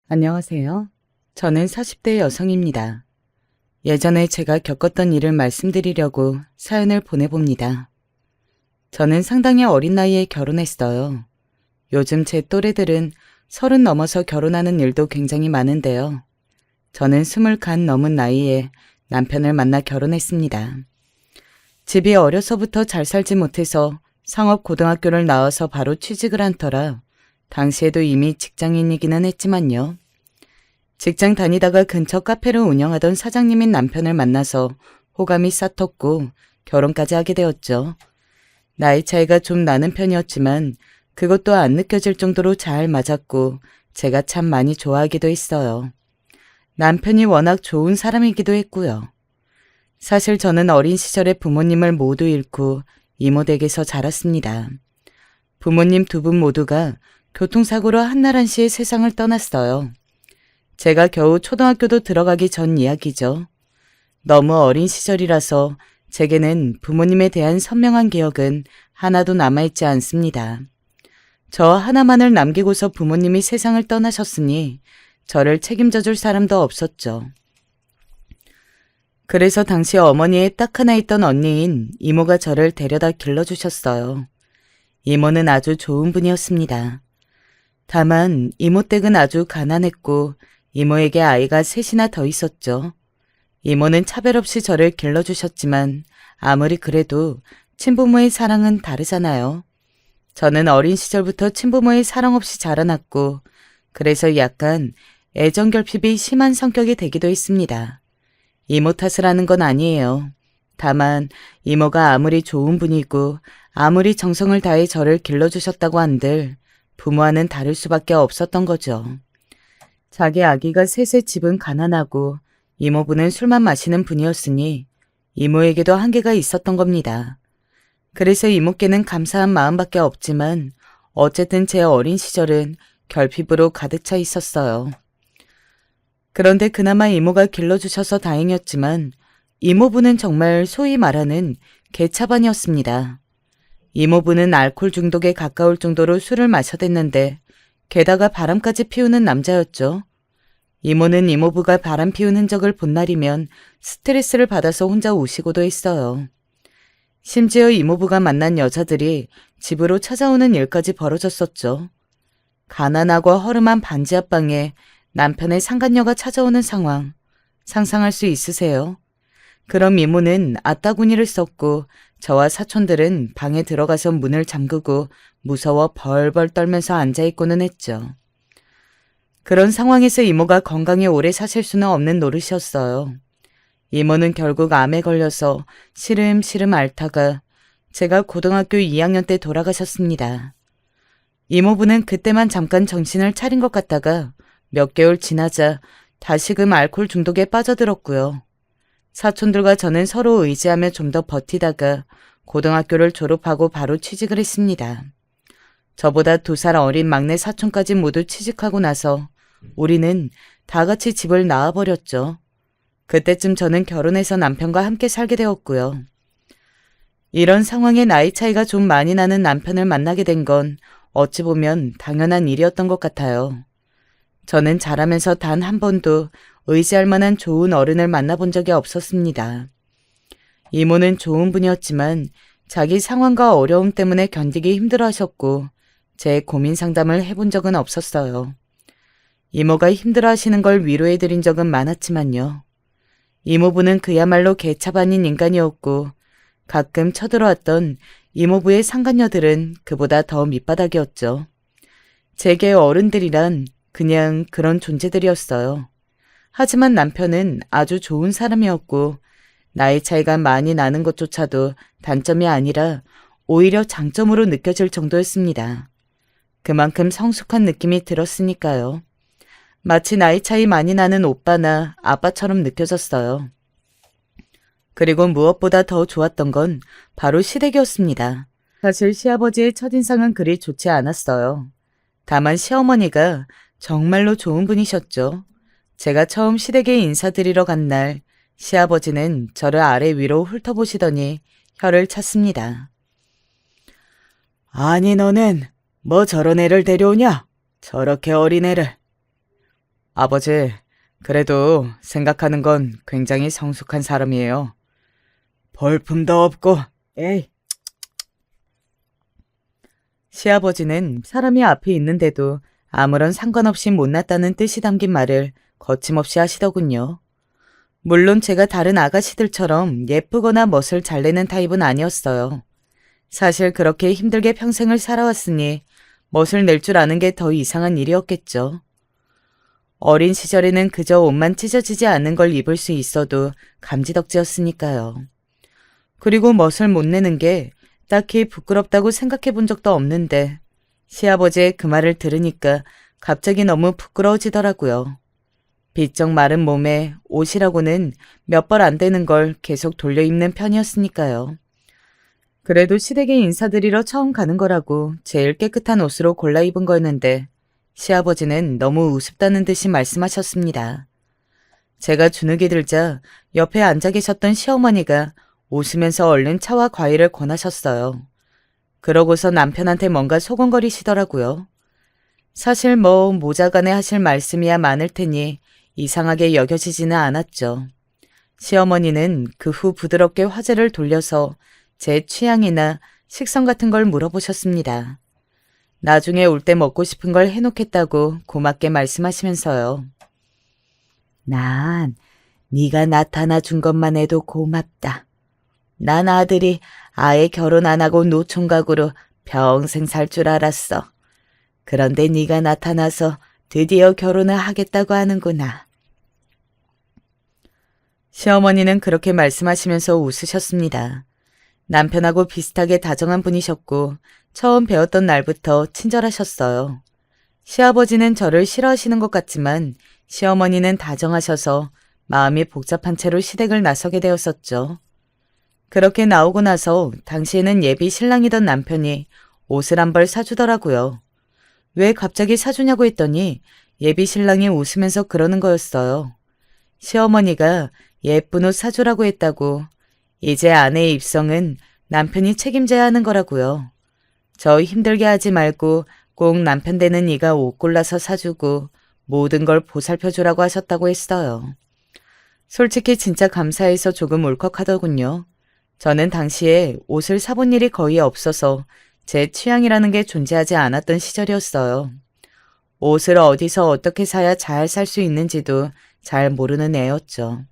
안녕하세요. 저는 40대 여성입니다. 예전에 제가 겪었던 일을 말씀드리려고 사연을 보내봅니다. 저는 상당히 어린 나이에 결혼했어요. 요즘 제 또래들은 30 넘어서 결혼하는 일도 굉장히 많은데요. 저는 20 넘은 나이에 남편을 만나 결혼했습니다. 집이 어려서부터 잘 살지 못해서 상업고등학교를 나와서 바로 취직을 한 터라 당시에도 이미 직장인이기는 했지만요. 직장 다니다가 근처 카페를 운영하던 사장님인 남편을 만나서 호감이 싹텄고 결혼까지 하게 되었죠. 나이 차이가 좀 나는 편이었지만 그것도 안 느껴질 정도로 잘 맞았고 제가 참 많이 좋아하기도 했어요. 남편이 워낙 좋은 사람이기도 했고요. 사실 저는 어린 시절에 부모님을 모두 잃고 이모 댁에서 자랐습니다. 부모님 두 분 모두가 교통사고로 한나란시에 세상을 떠났어요. 제가 겨우 초등학교도 들어가기 전 이야기죠. 너무 어린 시절이라서 제게는 부모님에 대한 선명한 기억은 하나도 남아있지 않습니다. 저 하나만을 남기고서 부모님이 세상을 떠나셨으니 저를 책임져 줄 사람도 없었죠. 그래서 당시 어머니의 딱 하나 있던 언니인 이모가 저를 데려다 길러주셨어요. 이모는 아주 좋은 분이었습니다. 다만 이모 댁은 아주 가난했고 이모에게 아이가 셋이나 더 있었죠. 이모는 차별 없이 저를 길러주셨지만 아무리 그래도 친부모의 사랑은 다르잖아요. 저는 어린 시절부터 친부모의 사랑 없이 자라났고 그래서 약간 애정결핍이 심한 성격이 되기도 했습니다. 이모 탓을 하는 건 아니에요. 다만 이모가 아무리 좋은 분이고 아무리 정성을 다해 저를 길러주셨다고 한들 부모와는 다를 수밖에 없었던 거죠. 자기 아기가 셋의 집은 가난하고 이모부는 술만 마시는 분이었으니 이모에게도 한계가 있었던 겁니다. 그래서 이모께는 감사한 마음밖에 없지만 어쨌든 제 어린 시절은 결핍으로 가득 차 있었어요. 그런데 그나마 이모가 길러주셔서 다행이었지만 이모부는 정말 소위 말하는 개차반이었습니다. 이모부는 알코올 중독에 가까울 정도로 술을 마셔댔는데 게다가 바람까지 피우는 남자였죠. 이모는 이모부가 바람 피운 흔적을 본 날이면 스트레스를 받아서 혼자 우시고도 했어요. 심지어 이모부가 만난 여자들이 집으로 찾아오는 일까지 벌어졌었죠. 가난하고 허름한 반지 앞방에 남편의 상간녀가 찾아오는 상황 상상할 수 있으세요? 그럼 이모는 아따구니를 썼고 저와 사촌들은 방에 들어가서 문을 잠그고 무서워 벌벌 떨면서 앉아있고는 했죠. 그런 상황에서 이모가 건강히 오래 사실 수는 없는 노릇이었어요. 이모는 결국 암에 걸려서 시름시름 앓다가 제가 고등학교 2학년 때 돌아가셨습니다. 이모부는 그때만 잠깐 정신을 차린 것 같다가 몇 개월 지나자 다시금 알코올 중독에 빠져들었고요. 사촌들과 저는 서로 의지하며 좀 더 버티다가 고등학교를 졸업하고 바로 취직을 했습니다. 저보다 2살 어린 막내 사촌까지 모두 취직하고 나서 우리는 다 같이 집을 나와버렸죠. 그때쯤 저는 결혼해서 남편과 함께 살게 되었고요. 이런 상황에 나이 차이가 좀 많이 나는 남편을 만나게 된 건 어찌 보면 당연한 일이었던 것 같아요. 저는 자라면서 단 한 번도 의지할 만한 좋은 어른을 만나본 적이 없었습니다. 이모는 좋은 분이었지만 자기 상황과 어려움 때문에 견디기 힘들어하셨고 제 고민 상담을 해본 적은 없었어요. 이모가 힘들어하시는 걸 위로해드린 적은 많았지만요. 이모부는 그야말로 개차반인 인간이었고 가끔 쳐들어왔던 이모부의 상간녀들은 그보다 더 밑바닥이었죠. 제게 어른들이란 그냥 그런 존재들이었어요. 하지만 남편은 아주 좋은 사람이었고 나이 차이가 많이 나는 것조차도 단점이 아니라 오히려 장점으로 느껴질 정도였습니다. 그만큼 성숙한 느낌이 들었으니까요. 마치 나이 차이 많이 나는 오빠나 아빠처럼 느껴졌어요. 그리고 무엇보다 더 좋았던 건 바로 시댁이었습니다. 사실 시아버지의 첫인상은 그리 좋지 않았어요. 다만 시어머니가 정말로 좋은 분이셨죠. 제가 처음 시댁에 인사드리러 간 날 시아버지는 저를 아래 위로 훑어보시더니 혀를 찼습니다. 아니 너는 뭐 저런 애를 데려오냐? 저렇게 어린 애를. 아버지, 그래도 생각하는 건 굉장히 성숙한 사람이에요. 볼품도 없고, 에이. 시아버지는 사람이 앞에 있는데도 아무런 상관없이 못났다는 뜻이 담긴 말을 거침없이 하시더군요. 물론 제가 다른 아가씨들처럼 예쁘거나 멋을 잘 내는 타입은 아니었어요. 사실 그렇게 힘들게 평생을 살아왔으니 멋을 낼 줄 아는 게 더 이상한 일이었겠죠. 어린 시절에는 그저 옷만 찢어지지 않는 걸 입을 수 있어도 감지덕지였으니까요. 그리고 멋을 못 내는 게 딱히 부끄럽다고 생각해 본 적도 없는데 시아버지의 그 말을 들으니까 갑자기 너무 부끄러워지더라고요. 비쩍 마른 몸에 옷이라고는 몇 벌 안 되는 걸 계속 돌려 입는 편이었으니까요. 그래도 시댁에 인사드리러 처음 가는 거라고 제일 깨끗한 옷으로 골라 입은 거였는데 시아버지는 너무 우습다는 듯이 말씀하셨습니다. 제가 주눅이 들자 옆에 앉아 계셨던 시어머니가 웃으면서 얼른 차와 과일을 권하셨어요. 그러고서 남편한테 뭔가 소곤거리시더라고요. 사실 뭐 모자간에 하실 말씀이야 많을 테니 이상하게 여겨지지는 않았죠. 시어머니는 그 후 부드럽게 화제를 돌려서 제 취향이나 식성 같은 걸 물어보셨습니다. 나중에 올 때 먹고 싶은 걸 해놓겠다고 고맙게 말씀하시면서요. 난 네가 나타나 준 것만 해도 고맙다. 난 아들이 아예 결혼 안 하고 노총각으로 평생 살 줄 알았어. 그런데 네가 나타나서 드디어 결혼을 하겠다고 하는구나. 시어머니는 그렇게 말씀하시면서 웃으셨습니다. 남편하고 비슷하게 다정한 분이셨고 처음 배웠던 날부터 친절하셨어요. 시아버지는 저를 싫어하시는 것 같지만 시어머니는 다정하셔서 마음이 복잡한 채로 시댁을 나서게 되었었죠. 그렇게 나오고 나서 당시에는 예비 신랑이던 남편이 옷을 한 벌 사주더라고요. 왜 갑자기 사주냐고 했더니 예비 신랑이 웃으면서 그러는 거였어요. 시어머니가 예쁜 옷 사주라고 했다고. 이제 아내의 입성은 남편이 책임져야 하는 거라고요. 저 힘들게 하지 말고 꼭 남편 되는 이가 옷 골라서 사주고 모든 걸 보살펴주라고 하셨다고 했어요. 솔직히 진짜 감사해서 조금 울컥하더군요. 저는 당시에 옷을 사본 일이 거의 없어서 제 취향이라는 게 존재하지 않았던 시절이었어요. 옷을 어디서 어떻게 사야 잘 살 수 있는지도 잘 모르는 애였죠.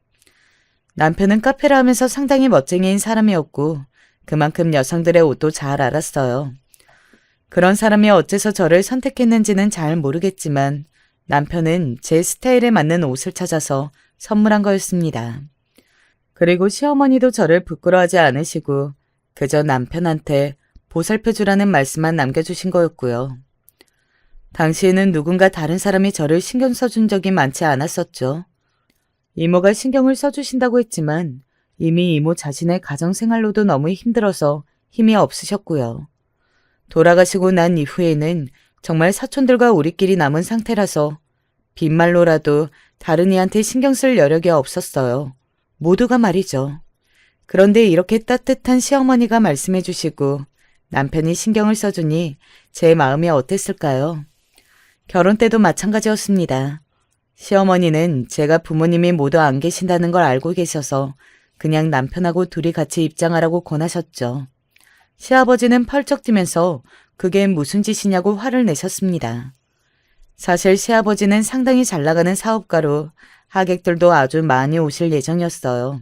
남편은 카페를 하면서 상당히 멋쟁이인 사람이었고 그만큼 여성들의 옷도 잘 알았어요. 그런 사람이 어째서 저를 선택했는지는 잘 모르겠지만 남편은 제 스타일에 맞는 옷을 찾아서 선물한 거였습니다. 그리고 시어머니도 저를 부끄러워하지 않으시고 그저 남편한테 보살펴주라는 말씀만 남겨주신 거였고요. 당시에는 누군가 다른 사람이 저를 신경 써준 적이 많지 않았었죠. 이모가 신경을 써주신다고 했지만 이미 이모 자신의 가정생활로도 너무 힘들어서 힘이 없으셨고요. 돌아가시고 난 이후에는 정말 사촌들과 우리끼리 남은 상태라서 빈말로라도 다른 이한테 신경 쓸 여력이 없었어요. 모두가 말이죠. 그런데 이렇게 따뜻한 시어머니가 말씀해 주시고 남편이 신경을 써주니 제 마음이 어땠을까요? 결혼 때도 마찬가지였습니다. 시어머니는 제가 부모님이 모두 안 계신다는 걸 알고 계셔서 그냥 남편하고 둘이 같이 입장하라고 권하셨죠. 시아버지는 펄쩍 뛰면서 그게 무슨 짓이냐고 화를 내셨습니다. 사실 시아버지는 상당히 잘 나가는 사업가로 하객들도 아주 많이 오실 예정이었어요.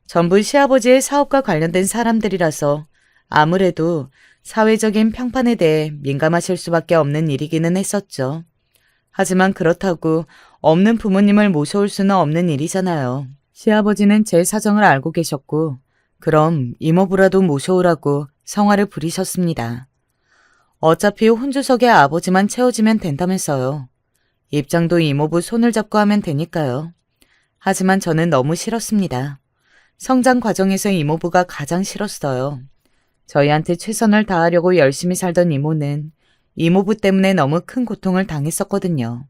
전부 시아버지의 사업과 관련된 사람들이라서 아무래도 사회적인 평판에 대해 민감하실 수밖에 없는 일이기는 했었죠. 하지만 그렇다고 없는 부모님을 모셔올 수는 없는 일이잖아요. 시아버지는 제 사정을 알고 계셨고 그럼 이모부라도 모셔오라고 성화를 부리셨습니다. 어차피 혼주석에 아버지만 채워지면 된다면서요. 입장도 이모부 손을 잡고 하면 되니까요. 하지만 저는 너무 싫었습니다. 성장 과정에서 이모부가 가장 싫었어요. 저희한테 최선을 다하려고 열심히 살던 이모는 이모부 때문에 너무 큰 고통을 당했었거든요.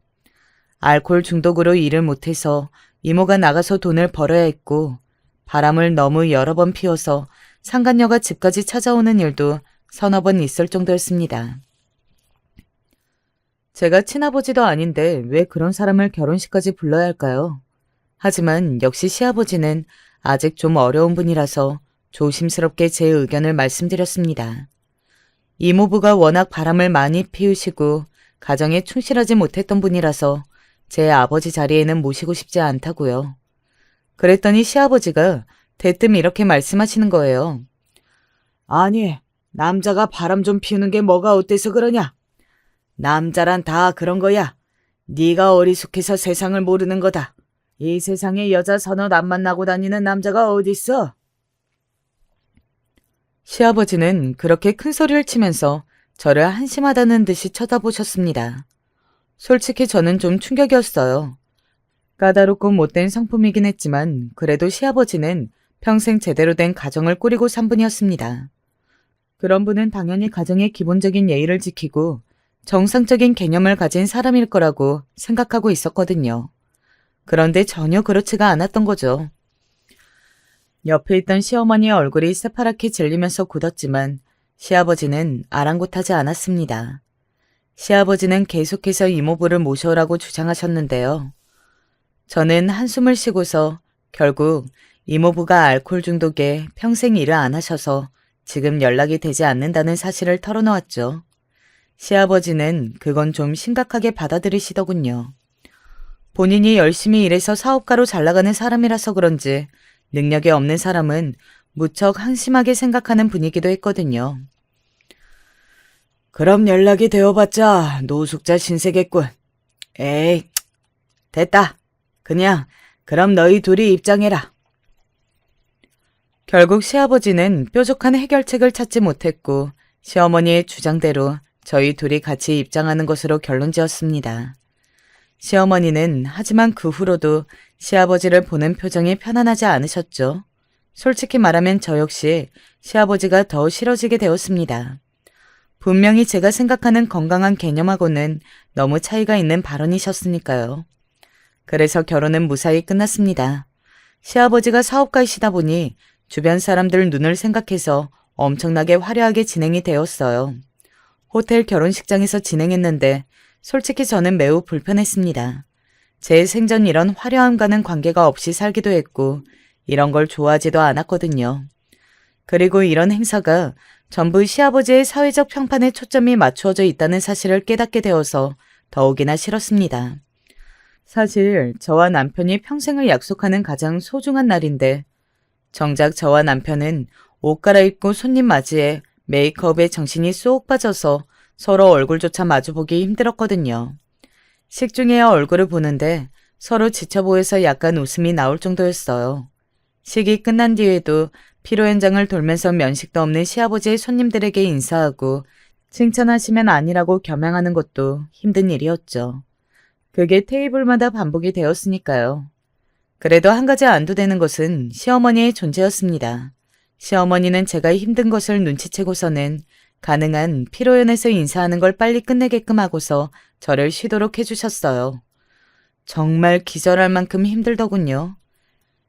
알코올 중독으로 일을 못해서 이모가 나가서 돈을 벌어야 했고 바람을 너무 여러 번 피워서 상간녀가 집까지 찾아오는 일도 서너 번 있을 정도였습니다. 제가 친아버지도 아닌데 왜 그런 사람을 결혼식까지 불러야 할까요? 하지만 역시 시아버지는 아직 좀 어려운 분이라서 조심스럽게 제 의견을 말씀드렸습니다. 이모부가 워낙 바람을 많이 피우시고 가정에 충실하지 못했던 분이라서 제 아버지 자리에는 모시고 싶지 않다고요. 그랬더니 시아버지가 대뜸 이렇게 말씀하시는 거예요. 아니, 남자가 바람 좀 피우는 게 뭐가 어때서 그러냐? 남자란 다 그런 거야. 네가 어리숙해서 세상을 모르는 거다. 이 세상에 여자 서너 안 만나고 다니는 남자가 어딨어? 시아버지는 그렇게 큰 소리를 치면서 저를 한심하다는 듯이 쳐다보셨습니다. 솔직히 저는 좀 충격이었어요. 까다롭고 못된 성품이긴 했지만 그래도 시아버지는 평생 제대로 된 가정을 꾸리고 산 분이었습니다. 그런 분은 당연히 가정의 기본적인 예의를 지키고 정상적인 개념을 가진 사람일 거라고 생각하고 있었거든요. 그런데 전혀 그렇지가 않았던 거죠. 옆에 있던 시어머니의 얼굴이 새파랗게 질리면서 굳었지만 시아버지는 아랑곳하지 않았습니다. 시아버지는 계속해서 이모부를 모셔오라고 주장하셨는데요. 저는 한숨을 쉬고서 결국 이모부가 알코올 중독에 평생 일을 안 하셔서 지금 연락이 되지 않는다는 사실을 털어놓았죠. 시아버지는 그건 좀 심각하게 받아들이시더군요. 본인이 열심히 일해서 사업가로 잘나가는 사람이라서 그런지 능력이 없는 사람은 무척 한심하게 생각하는 분이기도 했거든요. 그럼 연락이 되어봤자 노숙자 신세겠군. 에이, 됐다. 그럼 너희 둘이 입장해라. 결국 시아버지는 뾰족한 해결책을 찾지 못했고 시어머니의 주장대로 저희 둘이 같이 입장하는 것으로 결론지었습니다. 시어머니는 하지만 그 후로도 시아버지를 보는 표정이 편안하지 않으셨죠. 솔직히 말하면 저 역시 시아버지가 더 싫어지게 되었습니다. 분명히 제가 생각하는 건강한 개념하고는 너무 차이가 있는 발언이셨으니까요. 그래서 결혼은 무사히 끝났습니다. 시아버지가 사업가이시다 보니 주변 사람들 눈을 생각해서 엄청나게 화려하게 진행이 되었어요. 호텔 결혼식장에서 진행했는데 솔직히 저는 매우 불편했습니다. 제 생전 이런 화려함과는 관계가 없이 살기도 했고 이런 걸 좋아하지도 않았거든요. 그리고 이런 행사가 전부 시아버지의 사회적 평판에 초점이 맞추어져 있다는 사실을 깨닫게 되어서 더욱이나 싫었습니다. 사실 저와 남편이 평생을 약속하는 가장 소중한 날인데 정작 저와 남편은 옷 갈아입고 손님 맞이에 메이크업에 정신이 쏙 빠져서 서로 얼굴조차 마주보기 힘들었거든요. 식중에야 얼굴을 보는데 서로 지쳐 보여서 약간 웃음이 나올 정도였어요. 식이 끝난 뒤에도 피로 현장을 돌면서 면식도 없는 시아버지의 손님들에게 인사하고 칭찬하시면 아니라고 겸양하는 것도 힘든 일이었죠. 그게 테이블마다 반복이 되었으니까요. 그래도 한 가지 안도되는 것은 시어머니의 존재였습니다. 시어머니는 제가 힘든 것을 눈치채고서는 가능한 피로연에서 인사하는 걸 빨리 끝내게끔 하고서 저를 쉬도록 해주셨어요. 정말 기절할 만큼 힘들더군요.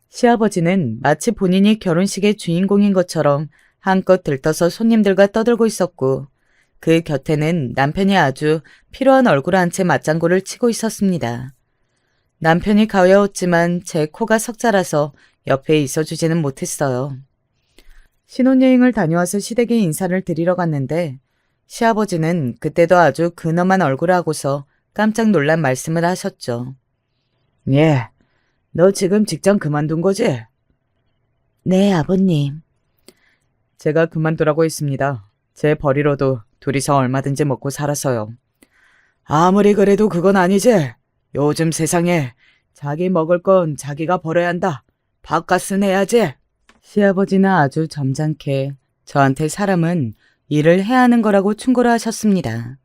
시아버지는 마치 본인이 결혼식의 주인공인 것처럼 한껏 들떠서 손님들과 떠들고 있었고 그 곁에는 남편이 아주 피로한 얼굴을 한 채 맞장구를 치고 있었습니다. 남편이 가여웠지만 제 코가 석자라서 옆에 있어주지는 못했어요. 신혼여행을 다녀와서 시댁에 인사를 드리러 갔는데 시아버지는 그때도 아주 근엄한 얼굴을 하고서 깜짝 놀란 말씀을 하셨죠. 예, 너 지금 직장 그만둔 거지? 네, 아버님. 제가 그만두라고 했습니다. 제 벌이로도 둘이서 얼마든지 먹고 살아서요. 아무리 그래도 그건 아니지. 요즘 세상에 자기 먹을 건 자기가 벌어야 한다. 밥값은 해야지. 시아버지는 아주 점잖게 저한테 사람은 일을 해야 하는 거라고 충고를 하셨습니다.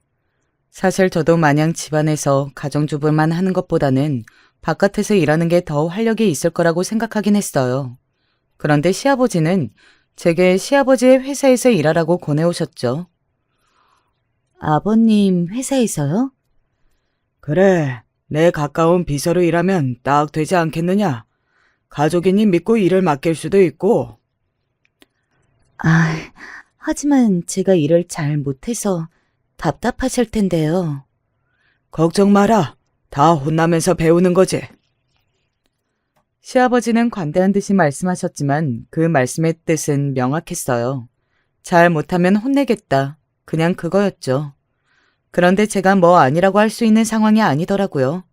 사실 저도 마냥 집안에서 가정주부만 하는 것보다는 바깥에서 일하는 게 더 활력이 있을 거라고 생각하긴 했어요. 그런데 시아버지는 제게 시아버지의 회사에서 일하라고 권해오셨죠. 아버님 회사에서요? 그래, 내 가까운 비서로 일하면 딱 되지 않겠느냐? 가족이니 믿고 일을 맡길 수도 있고. 하지만 제가 일을 잘 못해서 답답하실 텐데요. 걱정 마라. 다 혼나면서 배우는 거지. 시아버지는 관대한 듯이 말씀하셨지만 그 말씀의 뜻은 명확했어요. 잘 못하면 혼내겠다. 그냥 그거였죠. 그런데 제가 뭐 아니라고 할 수 있는 상황이 아니더라고요.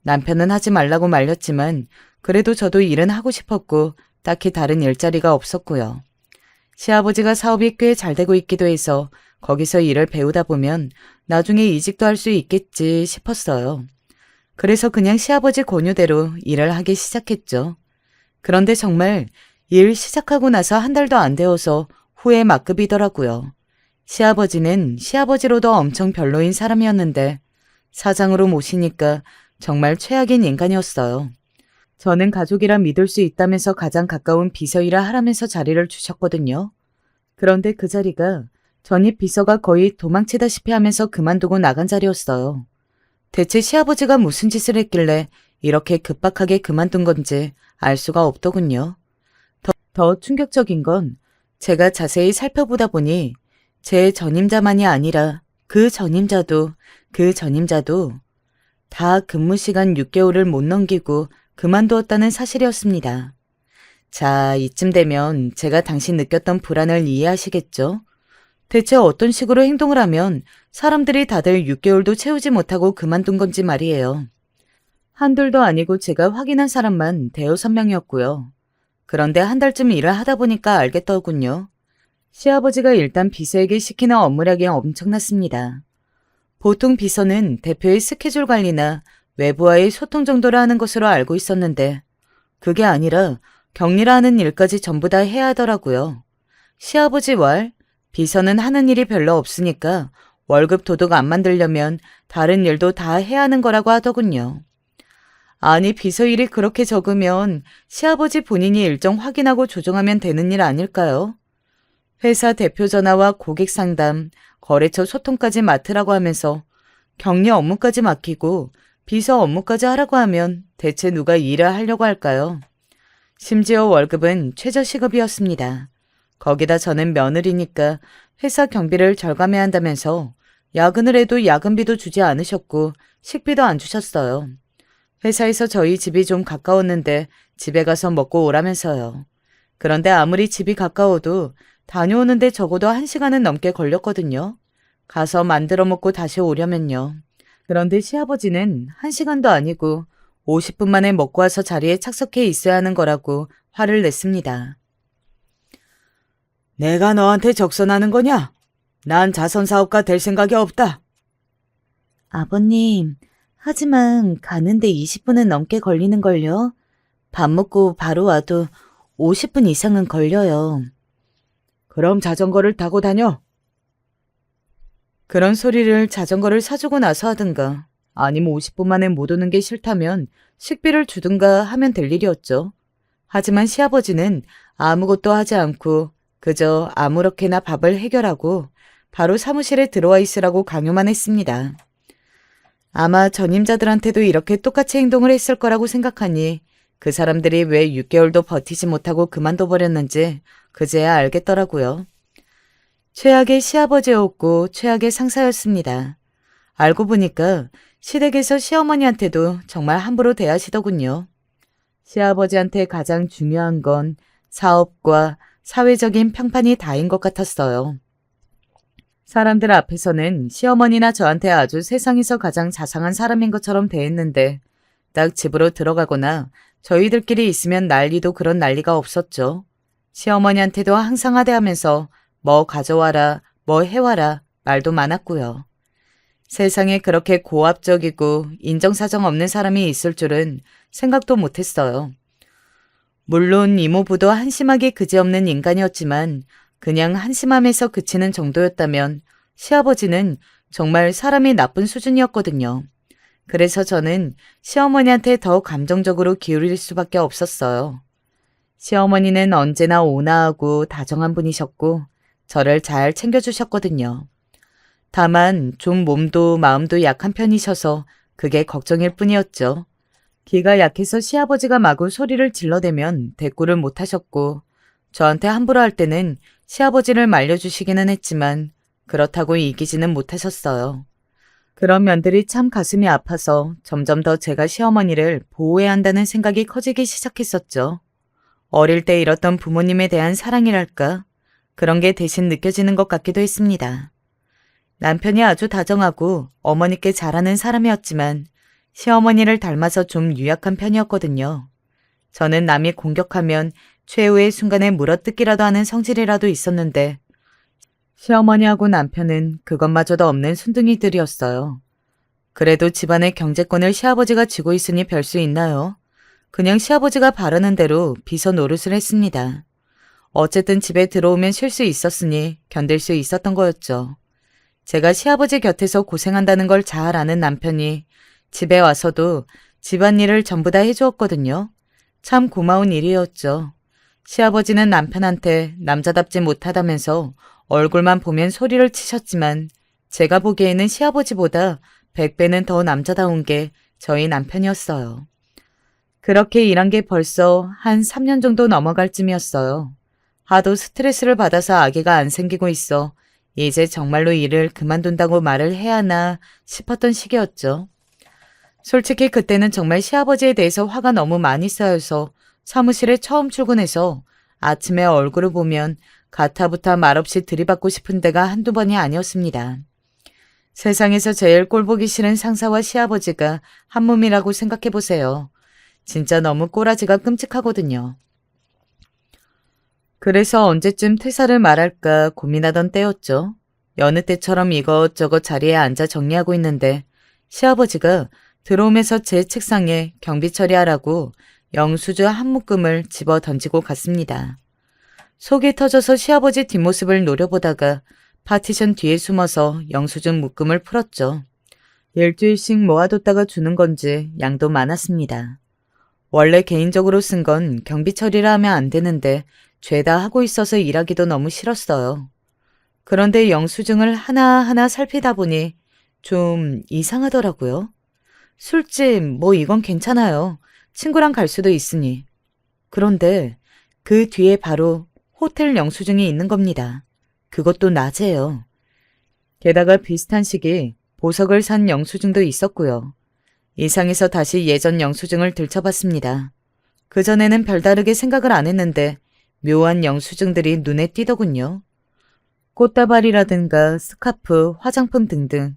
남편은 하지 말라고 말렸지만 그래도 저도 일은 하고 싶었고 딱히 다른 일자리가 없었고요. 시아버지가 사업이 꽤 잘 되고 있기도 해서 거기서 일을 배우다 보면 나중에 이직도 할 수 있겠지 싶었어요. 그래서 그냥 시아버지 권유대로 일을 하기 시작했죠. 그런데 정말 일 시작하고 나서 한 달도 안 되어서 후회 막급이더라고요. 시아버지는 시아버지로도 엄청 별로인 사람이었는데 사장으로 모시니까 정말 최악인 인간이었어요. 저는 가족이라 믿을 수 있다면서 가장 가까운 비서 일을 하라면서 자리를 주셨거든요. 그런데 그 자리가 전입 비서가 거의 도망치다시피 하면서 그만두고 나간 자리였어요. 대체 시아버지가 무슨 짓을 했길래 이렇게 급박하게 그만둔 건지 알 수가 없더군요. 더 충격적인 건 제가 자세히 살펴보다 보니 제 전임자만이 아니라 그 전임자도 다 근무 시간 6개월을 못 넘기고 그만두었다는 사실이었습니다. 자, 이쯤 되면 제가 당시 느꼈던 불안을 이해하시겠죠? 대체 어떤 식으로 행동을 하면 사람들이 다들 6개월도 채우지 못하고 그만둔 건지 말이에요. 한둘도 아니고 제가 확인한 사람만 대여섯 명이었고요. 그런데 한 달쯤 일을 하다 보니까 알겠더군요. 시아버지가 일단 비서에게 시키는 업무량이 엄청났습니다. 보통 비서는 대표의 스케줄 관리나 외부와의 소통 정도를 하는 것으로 알고 있었는데 그게 아니라 격리라 하는 일까지 전부 다 해야 하더라고요. 시아버지 말, 비서는 하는 일이 별로 없으니까 월급 도둑 안 만들려면 다른 일도 다 해야 하는 거라고 하더군요. 아니, 비서 일이 그렇게 적으면 시아버지 본인이 일정 확인하고 조정하면 되는 일 아닐까요? 회사 대표 전화와 고객 상담, 거래처 소통까지 맡으라고 하면서 격리 업무까지 맡기고 비서 업무까지 하라고 하면 대체 누가 일을 하려고 할까요? 심지어 월급은 최저시급이었습니다. 거기다 저는 며느리니까 회사 경비를 절감해야 한다면서 야근을 해도 야근비도 주지 않으셨고 식비도 안 주셨어요. 회사에서 저희 집이 좀 가까웠는데 집에 가서 먹고 오라면서요. 그런데 아무리 집이 가까워도 다녀오는데 적어도 1시간은 넘게 걸렸거든요. 가서 만들어 먹고 다시 오려면요. 그런데 시아버지는 1시간도 아니고 50분 만에 먹고 와서 자리에 착석해 있어야 하는 거라고 화를 냈습니다. 내가 너한테 적선하는 거냐? 난 자선사업가 될 생각이 없다. 아버님, 하지만 가는데 20분은 넘게 걸리는걸요. 밥 먹고 바로 와도 50분 이상은 걸려요. 그럼 자전거를 타고 다녀. 그런 소리를 자전거를 사주고 나서 하든가 아니면 50분 만에 못 오는 게 싫다면 식비를 주든가 하면 될 일이었죠. 하지만 시아버지는 아무것도 하지 않고 그저 아무렇게나 밥을 해결하고 바로 사무실에 들어와 있으라고 강요만 했습니다. 아마 전임자들한테도 이렇게 똑같이 행동을 했을 거라고 생각하니 그 사람들이 왜 6개월도 버티지 못하고 그만둬 버렸는지 그제야 알겠더라고요. 최악의 시아버지였고 최악의 상사였습니다. 알고 보니까 시댁에서 시어머니한테도 정말 함부로 대하시더군요. 시아버지한테 가장 중요한 건 사업과 사회적인 평판이 다인 것 같았어요. 사람들 앞에서는 시어머니나 저한테 아주 세상에서 가장 자상한 사람인 것처럼 대했는데 딱 집으로 들어가거나 저희들끼리 있으면 난리도 그런 난리가 없었죠. 시어머니한테도 항상 하대하면서 뭐 가져와라, 뭐 해와라 말도 많았고요. 세상에 그렇게 고압적이고 인정사정 없는 사람이 있을 줄은 생각도 못했어요. 물론 이모부도 한심하게 그지없는 인간이었지만 그냥 한심함에서 그치는 정도였다면 시아버지는 정말 사람이 나쁜 수준이었거든요. 그래서 저는 시어머니한테 더 감정적으로 기울일 수밖에 없었어요. 시어머니는 언제나 온화하고 다정한 분이셨고 저를 잘 챙겨주셨거든요. 다만 좀 몸도 마음도 약한 편이셔서 그게 걱정일 뿐이었죠. 기가 약해서 시아버지가 마구 소리를 질러대면 대꾸를 못하셨고 저한테 함부로 할 때는 시아버지를 말려주시기는 했지만 그렇다고 이기지는 못하셨어요. 그런 면들이 참 가슴이 아파서 점점 더 제가 시어머니를 보호해야 한다는 생각이 커지기 시작했었죠. 어릴 때 잃었던 부모님에 대한 사랑이랄까? 그런 게 대신 느껴지는 것 같기도 했습니다. 남편이 아주 다정하고 어머니께 잘하는 사람이었지만 시어머니를 닮아서 좀 유약한 편이었거든요. 저는 남이 공격하면 최후의 순간에 물어뜯기라도 하는 성질이라도 있었는데 시어머니하고 남편은 그것마저도 없는 순둥이들이었어요. 그래도 집안의 경제권을 시아버지가 쥐고 있으니 별 수 있나요? 그냥 시아버지가 바라는 대로 비서 노릇을 했습니다. 어쨌든 집에 들어오면 쉴 수 있었으니 견딜 수 있었던 거였죠. 제가 시아버지 곁에서 고생한다는 걸 잘 아는 남편이 집에 와서도 집안일을 전부 다 해주었거든요. 참 고마운 일이었죠. 시아버지는 남편한테 남자답지 못하다면서 얼굴만 보면 소리를 치셨지만 제가 보기에는 시아버지보다 100배는 더 남자다운 게 저희 남편이었어요. 그렇게 일한 게 벌써 한 3년 정도 넘어갈 쯤이었어요. 하도 스트레스를 받아서 아기가 안 생기고 있어 이제 정말로 일을 그만둔다고 말을 해야 하나 싶었던 시기였죠. 솔직히 그때는 정말 시아버지에 대해서 화가 너무 많이 쌓여서 사무실에 처음 출근해서 아침에 얼굴을 보면 가타부타 말없이 들이받고 싶은 데가 한두 번이 아니었습니다. 세상에서 제일 꼴보기 싫은 상사와 시아버지가 한 몸이라고 생각해보세요. 진짜 너무 꼬라지가 끔찍하거든요. 그래서 언제쯤 퇴사를 말할까 고민하던 때였죠. 여느 때처럼 이것저것 자리에 앉아 정리하고 있는데 시아버지가 들어오면서 제 책상에 경비 처리하라고 영수증 한 묶음을 집어 던지고 갔습니다. 속이 터져서 시아버지 뒷모습을 노려보다가 파티션 뒤에 숨어서 영수증 묶음을 풀었죠. 일주일씩 모아뒀다가 주는 건지 양도 많았습니다. 원래 개인적으로 쓴 건 경비 처리를 하면 안 되는데 죄다 하고 있어서 일하기도 너무 싫었어요. 그런데 영수증을 하나하나 살피다 보니 좀 이상하더라고요. 술집 뭐 이건 괜찮아요. 친구랑 갈 수도 있으니. 그런데 그 뒤에 바로 호텔 영수증이 있는 겁니다. 그것도 낮에요. 게다가 비슷한 시기 보석을 산 영수증도 있었고요. 이상해서 다시 예전 영수증을 들춰봤습니다. 그전에는 별다르게 생각을 안 했는데 묘한 영수증들이 눈에 띄더군요. 꽃다발이라든가 스카프, 화장품 등등.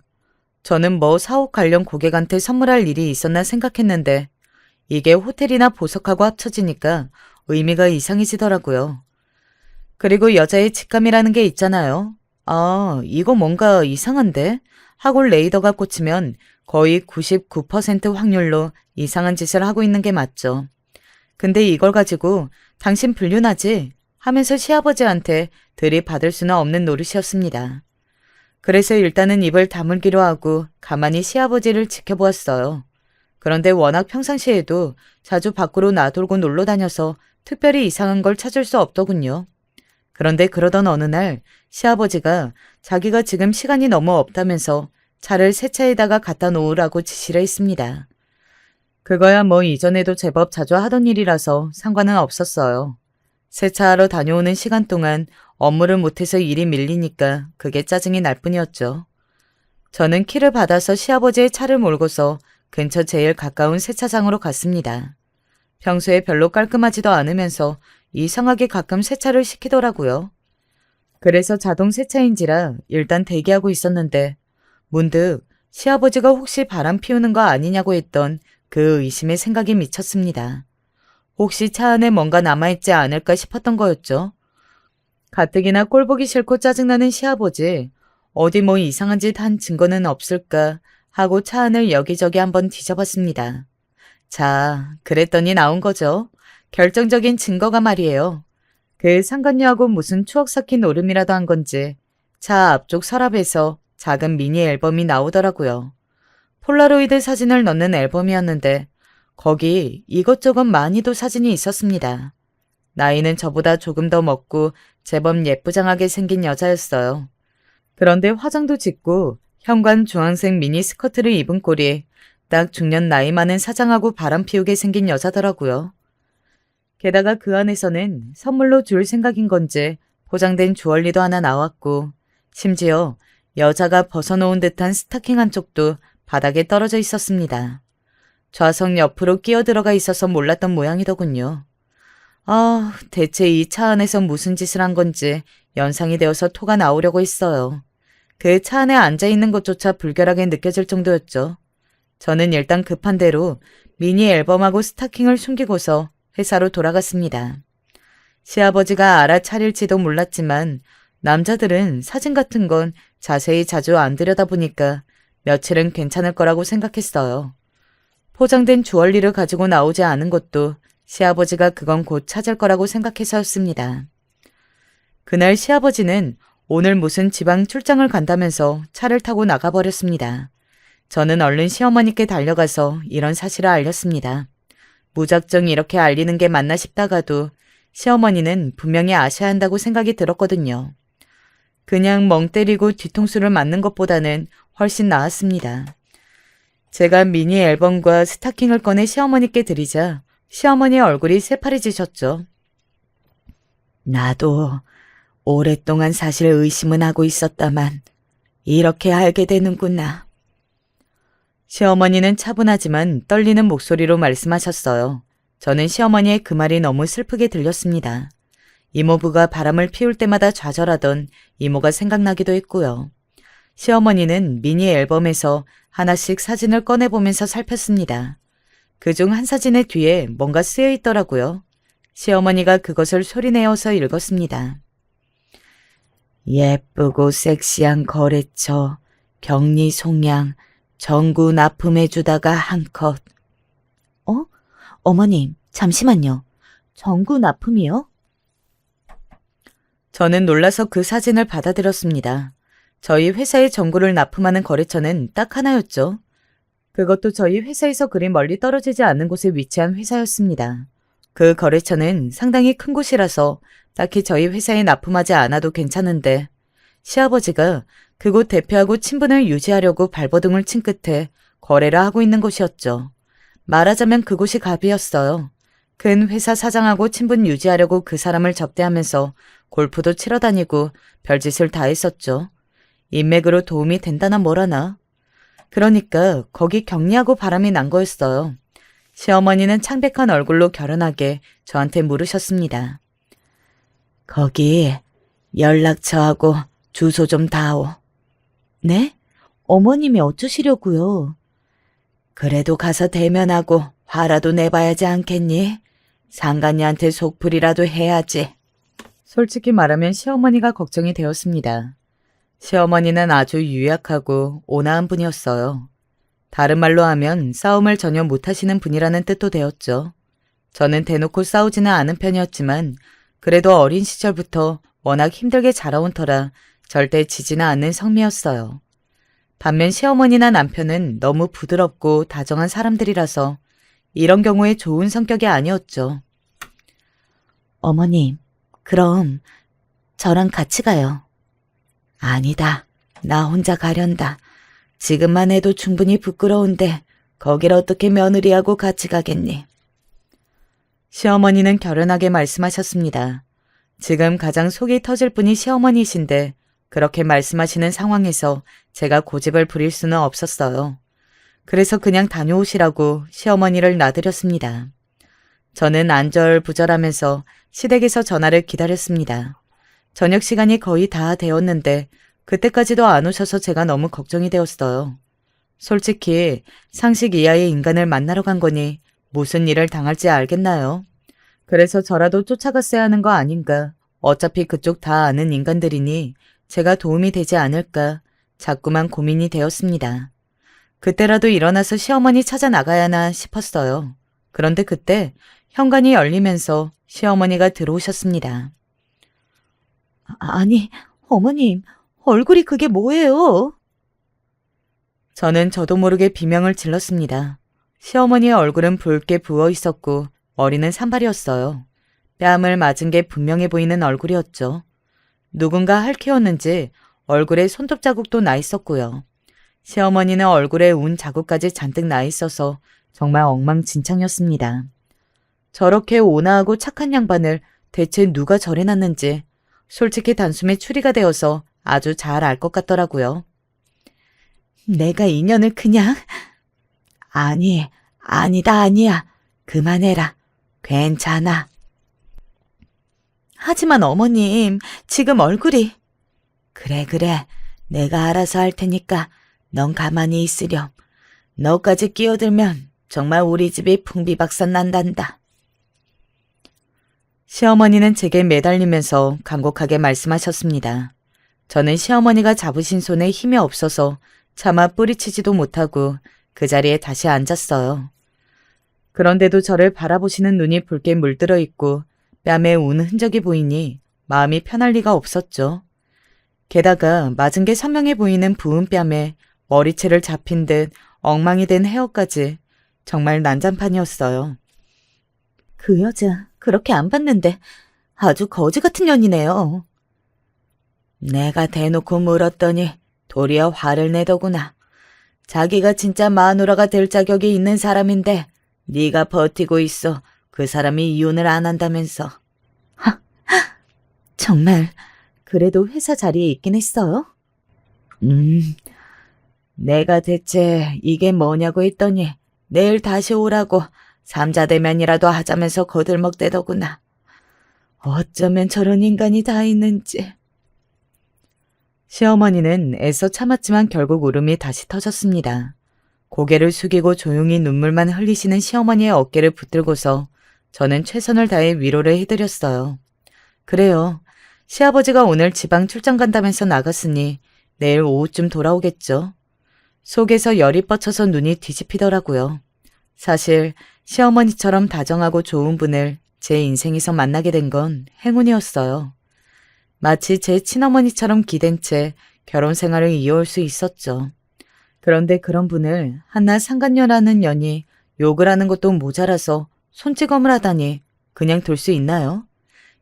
저는 뭐 사옥 관련 고객한테 선물할 일이 있었나 생각했는데 이게 호텔이나 보석하고 합쳐지니까 의미가 이상해지더라고요. 그리고 여자의 직감이라는 게 있잖아요. 아, 이거 뭔가 이상한데? 하고 레이더가 꽂히면 거의 99% 확률로 이상한 짓을 하고 있는 게 맞죠. 근데 이걸 가지고 당신 불륜하지? 하면서 시아버지한테 들이받을 수는 없는 노릇이었습니다. 그래서 일단은 입을 다물기로 하고 가만히 시아버지를 지켜보았어요. 그런데 워낙 평상시에도 자주 밖으로 나돌고 놀러 다녀서 특별히 이상한 걸 찾을 수 없더군요. 그런데 그러던 어느 날 시아버지가 자기가 지금 시간이 너무 없다면서 차를 새 차에다가 갖다 놓으라고 지시를 했습니다. 그거야 뭐 이전에도 제법 자주 하던 일이라서 상관은 없었어요. 세차하러 다녀오는 시간 동안 업무를 못해서 일이 밀리니까 그게 짜증이 날 뿐이었죠. 저는 키를 받아서 시아버지의 차를 몰고서 근처 제일 가까운 세차장으로 갔습니다. 평소에 별로 깔끔하지도 않으면서 이상하게 가끔 세차를 시키더라고요. 그래서 자동 세차인지라 일단 대기하고 있었는데 문득 시아버지가 혹시 바람 피우는 거 아니냐고 했던 그 의심의 생각이 미쳤습니다. 혹시 차 안에 뭔가 남아있지 않을까 싶었던 거였죠. 가뜩이나 꼴보기 싫고 짜증나는 시아버지, 어디 뭐 이상한 짓 한 증거는 없을까 하고 차 안을 여기저기 한번 뒤져봤습니다. 자, 그랬더니 나온 거죠. 결정적인 증거가 말이에요. 그 상간녀하고 무슨 추억 섞인 노름이라도 한 건지 차 앞쪽 서랍에서 작은 미니 앨범이 나오더라고요. 폴라로이드 사진을 넣는 앨범이었는데 거기 이것저것 많이도 사진이 있었습니다. 나이는 저보다 조금 더 먹고 제법 예쁘장하게 생긴 여자였어요. 그런데 화장도 짓고 현관 주황색 미니 스커트를 입은 꼴이 딱 중년 나이 많은 사장하고 바람 피우게 생긴 여자더라고요. 게다가 그 안에서는 선물로 줄 생각인 건지 포장된 주얼리도 하나 나왔고 심지어 여자가 벗어놓은 듯한 스타킹 한쪽도 바닥에 떨어져 있었습니다. 좌석 옆으로 끼어 들어가 있어서 몰랐던 모양이더군요. 아, 대체 이 차 안에서 무슨 짓을 한 건지 연상이 되어서 토가 나오려고 했어요. 그 차 안에 앉아있는 것조차 불결하게 느껴질 정도였죠. 저는 일단 급한 대로 미니 앨범하고 스타킹을 숨기고서 회사로 돌아갔습니다. 시아버지가 알아차릴지도 몰랐지만 남자들은 사진 같은 건 자세히 자주 안 들여다보니까 며칠은 괜찮을 거라고 생각했어요. 포장된 주얼리를 가지고 나오지 않은 것도 시아버지가 그건 곧 찾을 거라고 생각해서였습니다. 그날 시아버지는 오늘 무슨 지방 출장을 간다면서 차를 타고 나가버렸습니다. 저는 얼른 시어머니께 달려가서 이런 사실을 알렸습니다. 무작정 이렇게 알리는 게 맞나 싶다가도 시어머니는 분명히 아셔야 한다고 생각이 들었거든요. 그냥 멍 때리고 뒤통수를 맞는 것보다는 훨씬 나았습니다. 제가 미니 앨범과 스타킹을 꺼내 시어머니께 드리자 시어머니 얼굴이 새파래지셨죠. 나도 오랫동안 사실 의심은 하고 있었다만 이렇게 알게 되는구나. 시어머니는 차분하지만 떨리는 목소리로 말씀하셨어요. 저는 시어머니의 그 말이 너무 슬프게 들렸습니다. 이모부가 바람을 피울 때마다 좌절하던 이모가 생각나기도 했고요. 시어머니는 미니 앨범에서 하나씩 사진을 꺼내보면서 살폈습니다. 그중 한 사진의 뒤에 뭔가 쓰여 있더라고요. 시어머니가 그것을 소리내어서 읽었습니다. 예쁘고 섹시한 거래처, 격리 송양, 전구 납품해주다가 한 컷. 어머님, 잠시만요. 전구 납품이요? 저는 놀라서 그 사진을 받아들였습니다. 저희 회사에 전구를 납품하는 거래처는 딱 하나였죠. 그것도 저희 회사에서 그리 멀리 떨어지지 않는 곳에 위치한 회사였습니다. 그 거래처는 상당히 큰 곳이라서 딱히 저희 회사에 납품하지 않아도 괜찮은데 시아버지가 그곳 대표하고 친분을 유지하려고 발버둥을 친 끝에 거래를 하고 있는 곳이었죠. 말하자면 그곳이 갑이었어요. 큰 회사 사장하고 친분 유지하려고 그 사람을 접대하면서 골프도 치러 다니고 별짓을 다 했었죠. 인맥으로 도움이 된다나 뭐라나. 그러니까 거기 격리하고 바람이 난 거였어요. 시어머니는 창백한 얼굴로 결연하게 저한테 물으셨습니다. 거기 연락처하고 주소 좀 다오. 네? 어머님이 어쩌시려고요? 그래도 가서 대면하고 화라도 내봐야지 않겠니? 상간이한테 속풀이라도 해야지. 솔직히 말하면 시어머니가 걱정이 되었습니다. 시어머니는 아주 유약하고 온화한 분이었어요. 다른 말로 하면 싸움을 전혀 못하시는 분이라는 뜻도 되었죠. 저는 대놓고 싸우지는 않은 편이었지만 그래도 어린 시절부터 워낙 힘들게 자라온 터라 절대 지지는 않는 성미였어요. 반면 시어머니나 남편은 너무 부드럽고 다정한 사람들이라서 이런 경우에 좋은 성격이 아니었죠. 어머님, 그럼 저랑 같이 가요. 아니다. 나 혼자 가련다. 지금만 해도 충분히 부끄러운데 거길 어떻게 며느리하고 같이 가겠니? 시어머니는 결연하게 말씀하셨습니다. 지금 가장 속이 터질 분이 시어머니이신데 그렇게 말씀하시는 상황에서 제가 고집을 부릴 수는 없었어요. 그래서 그냥 다녀오시라고 시어머니를 놔드렸습니다. 저는 안절부절하면서 시댁에서 전화를 기다렸습니다. 저녁 시간이 거의 다 되었는데 그때까지도 안 오셔서 제가 너무 걱정이 되었어요. 솔직히 상식 이하의 인간을 만나러 간 거니 무슨 일을 당할지 알겠나요? 그래서 저라도 쫓아갔어야 하는 거 아닌가. 어차피 그쪽 다 아는 인간들이니 제가 도움이 되지 않을까 자꾸만 고민이 되었습니다. 그때라도 일어나서 시어머니 찾아 나가야 하나 싶었어요. 그런데 그때 현관이 열리면서 시어머니가 들어오셨습니다. 아니, 어머님, 얼굴이 그게 뭐예요? 저는 저도 모르게 비명을 질렀습니다. 시어머니의 얼굴은 붉게 부어 있었고 머리는 산발이었어요. 뺨을 맞은 게 분명해 보이는 얼굴이었죠. 누군가 핥히었는지 얼굴에 손톱 자국도 나 있었고요. 시어머니는 얼굴에 운 자국까지 잔뜩 나 있어서 정말 엉망진창이었습니다. 저렇게 온화하고 착한 양반을 대체 누가 절해놨는지 솔직히 단숨에 추리가 되어서 아주 잘 알 것 같더라고요. 내가 인연을 그냥... 아니다. 그만해라. 괜찮아. 하지만 어머님, 지금 얼굴이... 그래. 내가 알아서 할 테니까 넌 가만히 있으렴. 너까지 끼어들면 정말 우리 집이 풍비박산 난단다. 시어머니는 제게 매달리면서 간곡하게 말씀하셨습니다. 저는 시어머니가 잡으신 손에 힘이 없어서 차마 뿌리치지도 못하고 그 자리에 다시 앉았어요. 그런데도 저를 바라보시는 눈이 붉게 물들어 있고 뺨에 운 흔적이 보이니 마음이 편할 리가 없었죠. 게다가 맞은 게 선명해 보이는 부은 뺨에 머리채를 잡힌 듯 엉망이 된 헤어까지 정말 난장판이었어요. 그 여자 그렇게 안 봤는데 아주 거지 같은 년이네요. 내가 대놓고 물었더니 도리어 화를 내더구나. 자기가 진짜 마누라가 될 자격이 있는 사람인데 네가 버티고 있어. 그 사람이 이혼을 안 한다면서. 정말 그래도 회사 자리에 있긴 했어요? 내가 대체 이게 뭐냐고 했더니 내일 다시 오라고 삼자대면이라도 하자면서 거들먹대더구나. 어쩌면 저런 인간이 다 있는지. 시어머니는 애써 참았지만 결국 울음이 다시 터졌습니다. 고개를 숙이고 조용히 눈물만 흘리시는 시어머니의 어깨를 붙들고서 저는 최선을 다해 위로를 해드렸어요. 그래요. 시아버지가 오늘 지방 출장 간다면서 나갔으니 내일 오후쯤 돌아오겠죠. 속에서 열이 뻗쳐서 눈이 뒤집히더라고요. 사실 시어머니처럼 다정하고 좋은 분을 제 인생에서 만나게 된 건 행운이었어요. 마치 제 친어머니처럼 기댄 채 결혼 생활을 이어올 수 있었죠. 그런데 그런 분을 한낱 상간녀라는 년이 욕을 하는 것도 모자라서 손찌검을 하다니 그냥 둘 수 있나요?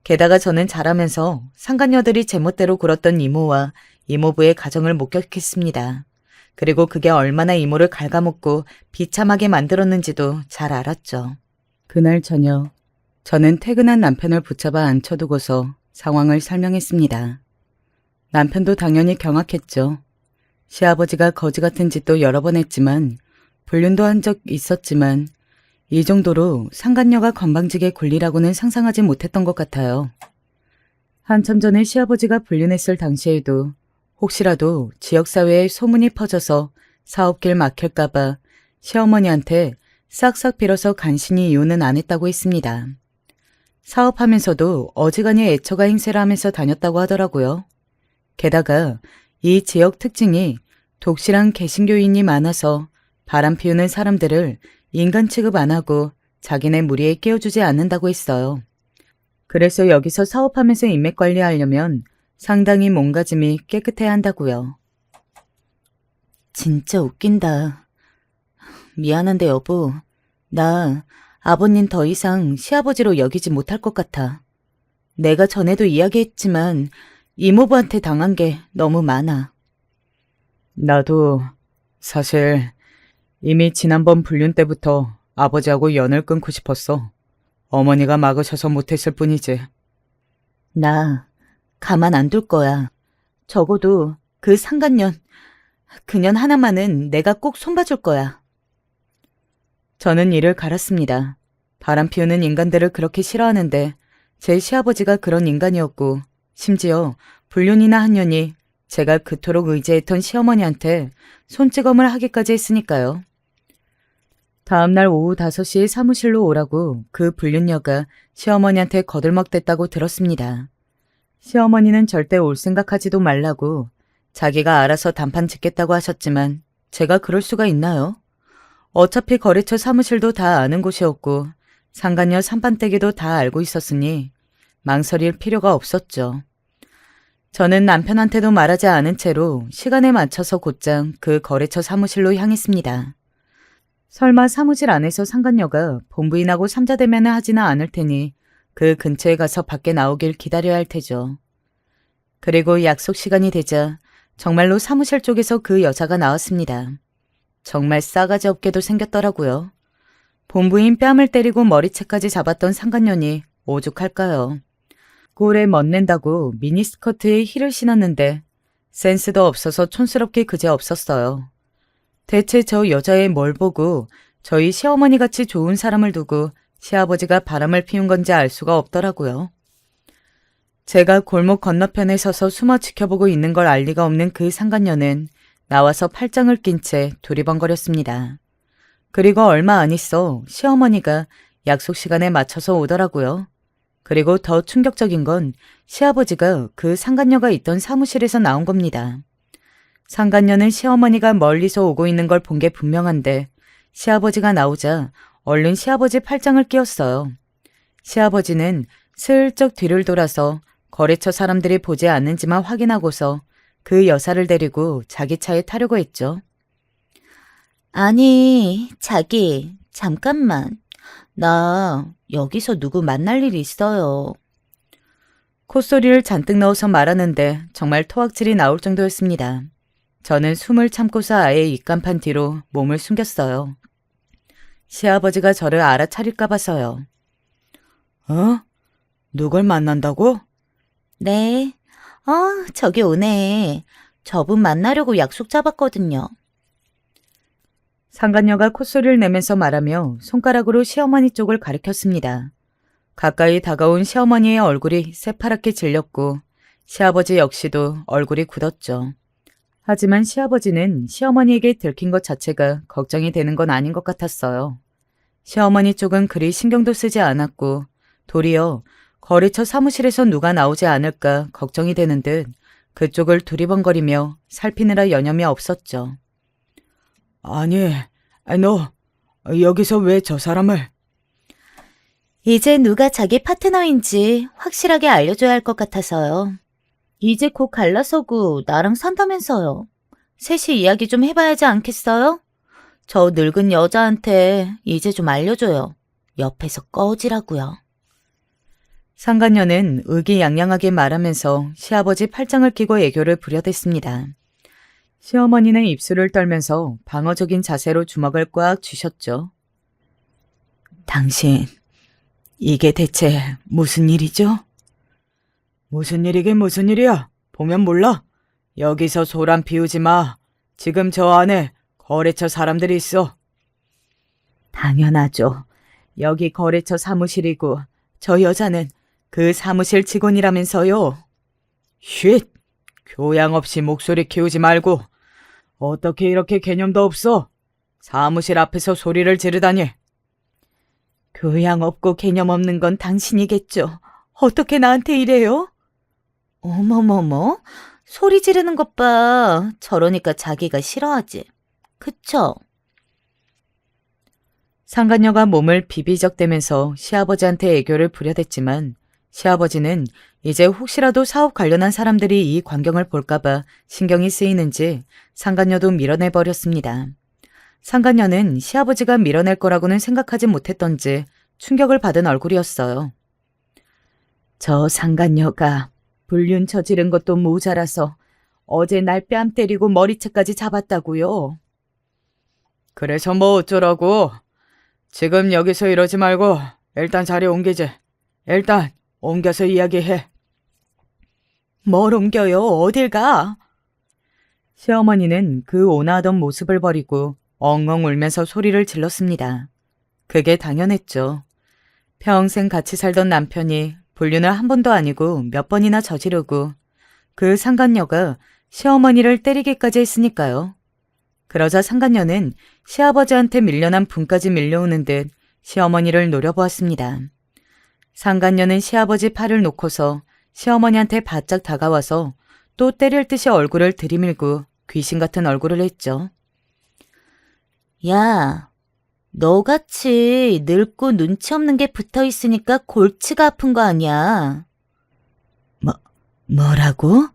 게다가 저는 자라면서 상간녀들이 제멋대로 굴었던 이모와 이모부의 가정을 목격했습니다. 그리고 그게 얼마나 이모를 갉아먹고 비참하게 만들었는지도 잘 알았죠. 그날 저녁, 저는 퇴근한 남편을 붙잡아 앉혀두고서 상황을 설명했습니다. 남편도 당연히 경악했죠. 시아버지가 거지 같은 짓도 여러 번 했지만 불륜도 한 적 있었지만 이 정도로 상간녀가 건방지게 굴리라고는 상상하지 못했던 것 같아요. 한참 전에 시아버지가 불륜했을 당시에도 혹시라도 지역사회에 소문이 퍼져서 사업길 막힐까봐 시어머니한테 싹싹 빌어서 간신히 이혼은 안 했다고 했습니다. 사업하면서도 어지간히 애처가 행세를 하면서 다녔다고 하더라고요. 게다가 이 지역 특징이 독실한 개신교인이 많아서 바람 피우는 사람들을 인간 취급 안 하고 자기네 무리에 끼워주지 않는다고 했어요. 그래서 여기서 사업하면서 인맥 관리하려면 상당히 몸가짐이 깨끗해야 한다고요. 진짜 웃긴다. 미안한데 여보, 나 아버님 더 이상 시아버지로 여기지 못할 것 같아. 내가 전에도 이야기했지만 이모부한테 당한 게 너무 많아. 나도 사실 이미 지난번 불륜 때부터 아버지하고 연을 끊고 싶었어. 어머니가 막으셔서 못했을 뿐이지. 나 가만 안 둘 거야. 적어도 그 상간년, 그년 하나만은 내가 꼭 손봐줄 거야. 저는 이를 갈았습니다. 바람 피우는 인간들을 그렇게 싫어하는데 제 시아버지가 그런 인간이었고 심지어 불륜이나 한 년이 제가 그토록 의지했던 시어머니한테 손찌검을 하기까지 했으니까요. 다음날 오후 5시에 사무실로 오라고 그 불륜녀가 시어머니한테 거들먹댔다고 들었습니다. 시어머니는 절대 올 생각하지도 말라고 자기가 알아서 단판 짓겠다고 하셨지만 제가 그럴 수가 있나요? 어차피 거래처 사무실도 다 아는 곳이었고 상간녀 산반떼기도 다 알고 있었으니 망설일 필요가 없었죠. 저는 남편한테도 말하지 않은 채로 시간에 맞춰서 곧장 그 거래처 사무실로 향했습니다. 설마 사무실 안에서 상간녀가 본부인하고 삼자대면을 하지는 않을 테니 그 근처에 가서 밖에 나오길 기다려야 할 테죠. 그리고 약속 시간이 되자 정말로 사무실 쪽에서 그 여자가 나왔습니다. 정말 싸가지 없게도 생겼더라고요. 본부인 뺨을 때리고 머리채까지 잡았던 상간년이 오죽할까요. 꼴에 멋낸다고 미니스커트에 힐을 신었는데 센스도 없어서 촌스럽게 그지없었어요. 대체 저 여자애 뭘 보고 저희 시어머니같이 좋은 사람을 두고 시아버지가 바람을 피운 건지 알 수가 없더라고요. 제가 골목 건너편에 서서 숨어 지켜보고 있는 걸 알 리가 없는 그 상간녀는 나와서 팔짱을 낀 채 두리번거렸습니다. 그리고 얼마 안 있어 시어머니가 약속 시간에 맞춰서 오더라고요. 그리고 더 충격적인 건 시아버지가 그 상간녀가 있던 사무실에서 나온 겁니다. 상간녀는 시어머니가 멀리서 오고 있는 걸 본 게 분명한데 시아버지가 나오자 얼른 시아버지 팔짱을 끼웠어요. 시아버지는 슬쩍 뒤를 돌아서 거래처 사람들이 보지 않는지만 확인하고서 그 여사를 데리고 자기 차에 타려고 했죠. 아니, 자기, 잠깐만. 나 여기서 누구 만날 일 있어요. 콧소리를 잔뜩 넣어서 말하는데 정말 토악질이 나올 정도였습니다. 저는 숨을 참고서 아예 입간판 뒤로 몸을 숨겼어요. 시아버지가 저를 알아차릴까 봐서요. 어? 누굴 만난다고? 네. 저기 오네. 저분 만나려고 약속 잡았거든요. 상간녀가 콧소리를 내면서 말하며 손가락으로 시어머니 쪽을 가리켰습니다. 가까이 다가온 시어머니의 얼굴이 새파랗게 질렸고 시아버지 역시도 얼굴이 굳었죠. 하지만 시아버지는 시어머니에게 들킨 것 자체가 걱정이 되는 건 아닌 것 같았어요. 시어머니 쪽은 그리 신경도 쓰지 않았고 도리어 거래처 사무실에서 누가 나오지 않을까 걱정이 되는 듯 그쪽을 두리번거리며 살피느라 여념이 없었죠. 아니, 너 여기서 왜 저 사람을? 이제 누가 자기 파트너인지 확실하게 알려줘야 할 것 같아서요. 이제 곧 갈라서고 나랑 산다면서요. 셋이 이야기 좀 해봐야지 않겠어요? 저 늙은 여자한테 이제 좀 알려줘요. 옆에서 꺼지라고요. 상간녀는 의기양양하게 말하면서 시아버지 팔짱을 끼고 애교를 부려댔습니다. 시어머니는 입술을 떨면서 방어적인 자세로 주먹을 꽉 쥐셨죠. 당신, 이게 대체 무슨 일이죠? 무슨 일이긴 무슨 일이야? 보면 몰라? 여기서 소란 피우지 마. 지금 저 안에 거래처 사람들이 있어. 당연하죠. 여기 거래처 사무실이고 저 여자는 그 사무실 직원이라면서요. 쉿! 교양 없이 목소리 키우지 말고 어떻게 이렇게 개념도 없어? 사무실 앞에서 소리를 지르다니. 교양 없고 개념 없는 건 당신이겠죠. 어떻게 나한테 이래요? 어머머머, 소리 지르는 것 봐. 저러니까 자기가 싫어하지. 그쵸? 상간녀가 몸을 비비적대면서 시아버지한테 애교를 부려댔지만 시아버지는 이제 혹시라도 사업 관련한 사람들이 이 광경을 볼까봐 신경이 쓰이는지 상간녀도 밀어내버렸습니다. 상간녀는 시아버지가 밀어낼 거라고는 생각하지 못했던지 충격을 받은 얼굴이었어요. 저 상간녀가 불륜 저지른 것도 모자라서 어제 날 뺨 때리고 머리채까지 잡았다고요. 그래서 뭐 어쩌라고? 지금 여기서 이러지 말고 일단 자리 옮기지. 일단 옮겨서 이야기해. 뭘 옮겨요? 어딜 가? 시어머니는 그 온화하던 모습을 버리고 엉엉 울면서 소리를 질렀습니다. 그게 당연했죠. 평생 같이 살던 남편이 불륜을 한 번도 아니고 몇 번이나 저지르고 그 상간녀가 시어머니를 때리기까지 했으니까요. 그러자 상간녀는 시아버지한테 밀려난 분까지 밀려오는 듯 시어머니를 노려보았습니다. 상간녀는 시아버지 팔을 놓고서 시어머니한테 바짝 다가와서 또 때릴 듯이 얼굴을 들이밀고 귀신 같은 얼굴을 했죠. 야, 너같이 늙고 눈치 없는 게 붙어 있으니까 골치가 아픈 거 아니야. 뭐라고?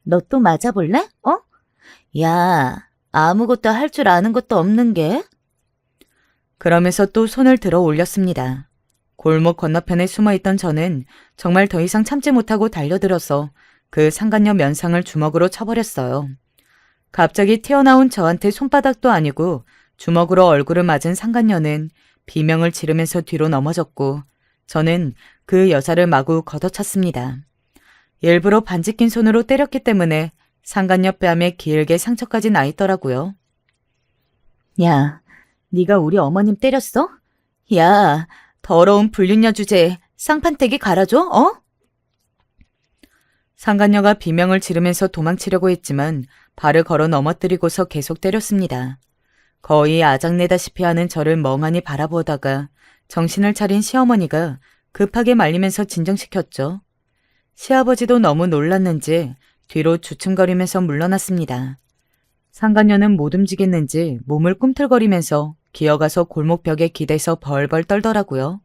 너 또 맞아볼래? 야, 아무것도 할 줄 아는 것도 없는 게? 그러면서 또 손을 들어 올렸습니다. 골목 건너편에 숨어있던 저는 정말 더 이상 참지 못하고 달려들어서 그 상간녀 면상을 주먹으로 쳐버렸어요. 갑자기 튀어나온 저한테 손바닥도 아니고 주먹으로 얼굴을 맞은 상간녀는 비명을 지르면서 뒤로 넘어졌고 저는 그 여자를 마구 걷어찼습니다. 일부러 반지 낀 손으로 때렸기 때문에 상간녀 뺨에 길게 상처까지 나 있더라고요. 야, 네가 우리 어머님 때렸어? 야, 더러운 불륜녀 주제에 쌍판떼기 갈아줘, 어? 상간녀가 비명을 지르면서 도망치려고 했지만 발을 걸어 넘어뜨리고서 계속 때렸습니다. 거의 아작내다시피 하는 저를 멍하니 바라보다가 정신을 차린 시어머니가 급하게 말리면서 진정시켰죠. 시아버지도 너무 놀랐는지 뒤로 주춤거리면서 물러났습니다. 상간녀는 못 움직였는지 몸을 꿈틀거리면서 기어가서 골목벽에 기대서 벌벌 떨더라고요.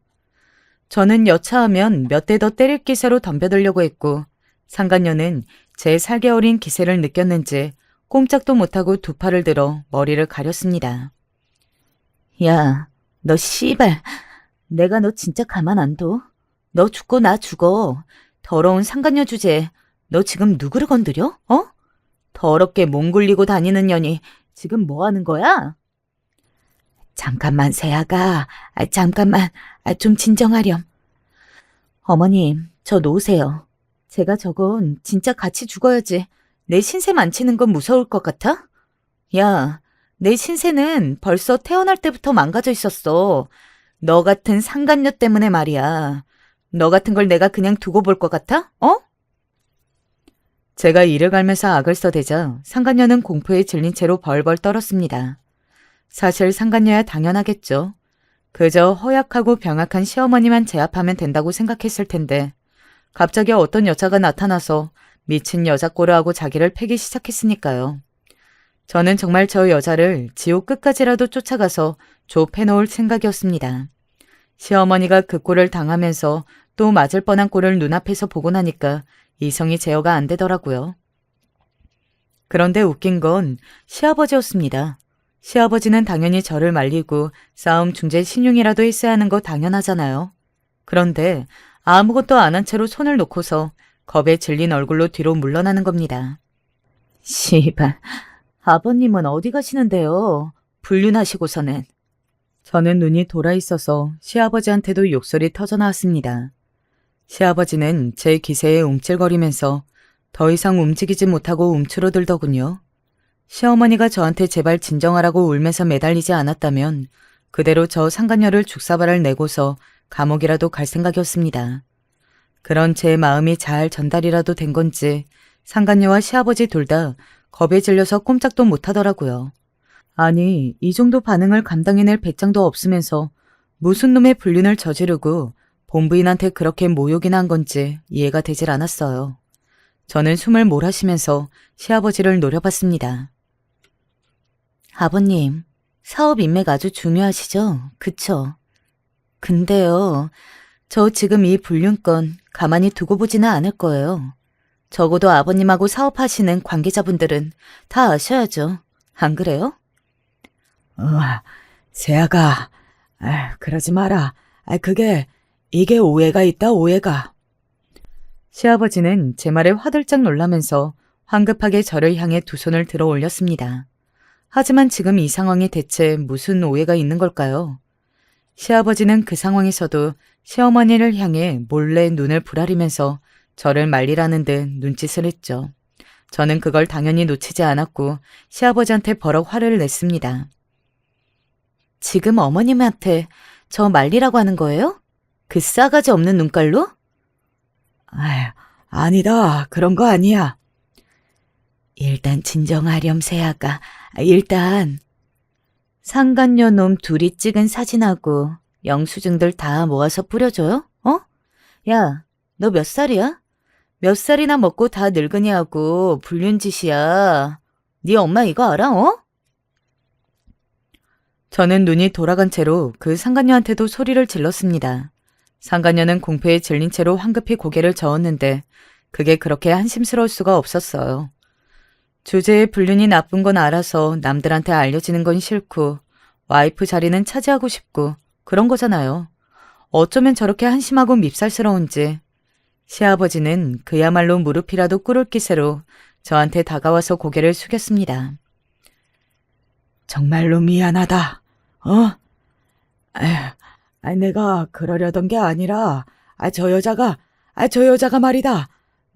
저는 여차하면 몇 대 더 때릴 기세로 덤벼들려고 했고 상간녀는 제 살개 어린 기세를 느꼈는지 꼼짝도 못하고 두 팔을 들어 머리를 가렸습니다. 야, 너 씨발, 내가 너 진짜 가만 안 둬? 너 죽고 나 죽어. 더러운 상간녀 주제에 너 지금 누구를 건드려? 어? 더럽게 몸 굴리고 다니는 년이 지금 뭐 하는 거야? 잠깐만, 세아가. 잠깐만. 좀 진정하렴. 어머님, 저 놓으세요. 제가 저건 진짜 같이 죽어야지. 내 신세 만치는 건 무서울 것 같아? 야, 내 신세는 벌써 태어날 때부터 망가져 있었어. 너 같은 상간녀 때문에 말이야. 너 같은 걸 내가 그냥 두고 볼 것 같아? 어? 제가 이를 갈면서 악을 써대자 상간녀는 공포에 질린 채로 벌벌 떨었습니다. 사실 상간녀야 당연하겠죠. 그저 허약하고 병약한 시어머니만 제압하면 된다고 생각했을 텐데 갑자기 어떤 여자가 나타나서 미친 여자 꼴을 하고 자기를 패기 시작했으니까요. 저는 정말 저 여자를 지옥 끝까지라도 쫓아가서 좁혀놓을 생각이었습니다. 시어머니가 그 꼴을 당하면서 또 맞을 뻔한 꼴을 눈앞에서 보고 나니까 이성이 제어가 안 되더라고요. 그런데 웃긴 건 시아버지였습니다. 시아버지는 당연히 저를 말리고 싸움 중재 신용이라도 했어야 하는 거 당연하잖아요. 그런데 아무것도 안 한 채로 손을 놓고서 겁에 질린 얼굴로 뒤로 물러나는 겁니다. 시발, 아버님은 어디 가시는데요? 불륜하시고서는. 저는 눈이 돌아 있어서 시아버지한테도 욕설이 터져나왔습니다. 시아버지는 제 기세에 움찔거리면서 더 이상 움직이지 못하고 움츠러들더군요. 시어머니가 저한테 제발 진정하라고 울면서 매달리지 않았다면 그대로 저 상간녀를 죽사발을 내고서 감옥이라도 갈 생각이었습니다. 그런 제 마음이 잘 전달이라도 된 건지 상간녀와 시아버지 둘 다 겁에 질려서 꼼짝도 못하더라고요. 아니, 이 정도 반응을 감당해낼 배짱도 없으면서 무슨 놈의 불륜을 저지르고 본부인한테 그렇게 모욕이나 한 건지 이해가 되질 않았어요. 저는 숨을 몰아쉬면서 시아버지를 노려봤습니다. 아버님, 사업 인맥 아주 중요하시죠? 그쵸? 근데요, 저 지금 이 불륜건 가만히 두고 보지는 않을 거예요. 적어도 아버님하고 사업하시는 관계자분들은 다 아셔야죠. 안 그래요? 세아가, 그러지 마라. 이게 오해가 있다, 오해가. 시아버지는 제 말에 화들짝 놀라면서 황급하게 저를 향해 두 손을 들어 올렸습니다. 하지만 지금 이 상황에 대체 무슨 오해가 있는 걸까요? 시아버지는 그 상황에서도 시어머니를 향해 몰래 눈을 부라리면서 저를 말리라는 듯 눈짓을 했죠. 저는 그걸 당연히 놓치지 않았고 시아버지한테 버럭 화를 냈습니다. 지금 어머님한테 저 말리라고 하는 거예요? 그 싸가지 없는 눈깔로? 아니다. 그런 거 아니야. 일단 진정하렴, 세아가. 일단. 상간녀 놈 둘이 찍은 사진하고 영수증들 다 모아서 뿌려줘요? 어? 야, 너 몇 살이야? 몇 살이나 먹고 다 늙은이하고 불륜짓이야. 네 엄마 이거 알아, 어? 저는 눈이 돌아간 채로 그 상간녀한테도 소리를 질렀습니다. 상간녀는 공포에 질린 채로 황급히 고개를 저었는데 그게 그렇게 한심스러울 수가 없었어요. 주제의 불륜이 나쁜 건 알아서 남들한테 알려지는 건 싫고 와이프 자리는 차지하고 싶고 그런 거잖아요. 어쩌면 저렇게 한심하고 밉살스러운지. 시아버지는 그야말로 무릎이라도 꿇을 기세로 저한테 다가와서 고개를 숙였습니다. 정말로 미안하다. 내가 그러려던 게 아니라 저 여자가 말이다.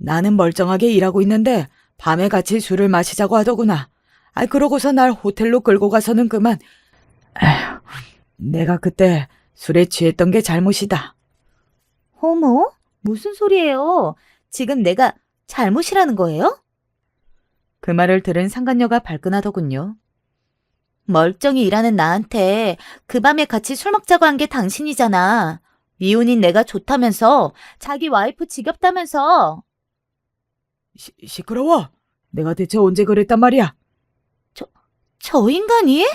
나는 멀쩡하게 일하고 있는데 밤에 같이 술을 마시자고 하더구나. 그러고서 날 호텔로 끌고 가서는 그만. 에휴, 내가 그때 술에 취했던 게 잘못이다. 어머? 무슨 소리예요? 지금 내가 잘못이라는 거예요? 그 말을 들은 상간녀가 발끈하더군요. 멀쩡히 일하는 나한테 그 밤에 같이 술 먹자고 한 게 당신이잖아. 미혼인 내가 좋다면서, 자기 와이프 지겹다면서. 시끄러워. 내가 대체 언제 그랬단 말이야. 저 인간이?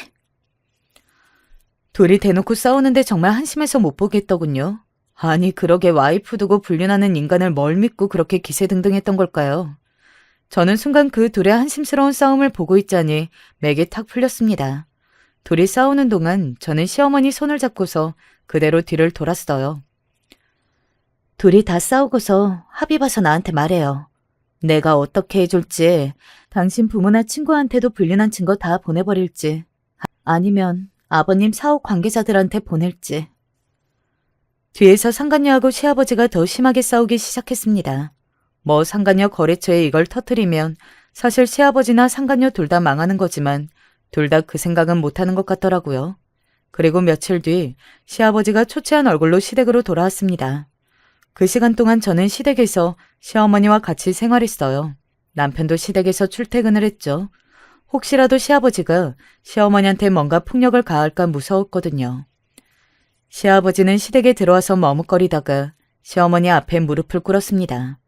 둘이 대놓고 싸우는데 정말 한심해서 못 보겠더군요. 아니 그러게 와이프 두고 불륜하는 인간을 뭘 믿고 그렇게 기세등등했던 걸까요? 저는 순간 그 둘의 한심스러운 싸움을 보고 있자니 맥이 탁 풀렸습니다. 둘이 싸우는 동안 저는 시어머니 손을 잡고서 그대로 뒤를 돌았어요. 둘이 다 싸우고서 합의 봐서 나한테 말해요. 내가 어떻게 해줄지, 당신 부모나 친구한테도 불륜한 증거 다 보내버릴지, 아니면 아버님 사후 관계자들한테 보낼지. 뒤에서 상간녀하고 시아버지가 더 심하게 싸우기 시작했습니다. 뭐 상간녀 거래처에 이걸 터뜨리면 사실 시아버지나 상간녀 둘 다 망하는 거지만 둘 다 그 생각은 못하는 것 같더라고요. 그리고 며칠 뒤 시아버지가 초췌한 얼굴로 시댁으로 돌아왔습니다. 그 시간 동안 저는 시댁에서 시어머니와 같이 생활했어요. 남편도 시댁에서 출퇴근을 했죠. 혹시라도 시아버지가 시어머니한테 뭔가 폭력을 가할까 무서웠거든요. 시아버지는 시댁에 들어와서 머뭇거리다가 시어머니 앞에 무릎을 꿇었습니다.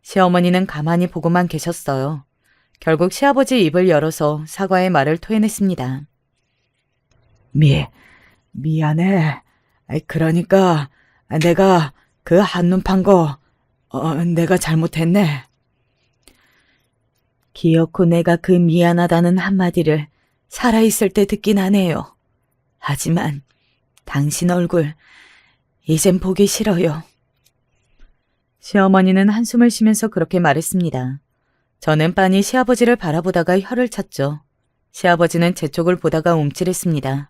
시어머니는 가만히 보고만 계셨어요. 결국 시아버지 입을 열어서 사과의 말을 토해냈습니다. 미안해. 그러니까 내가 그 한눈 판 거 내가 잘못했네. 기어코 내가 그 미안하다는 한마디를 살아있을 때 듣긴 하네요. 하지만 당신 얼굴 이젠 보기 싫어요. 시어머니는 한숨을 쉬면서 그렇게 말했습니다. 저는 빤히 시아버지를 바라보다가 혀를 찼죠. 시아버지는 제 쪽을 보다가 움찔했습니다.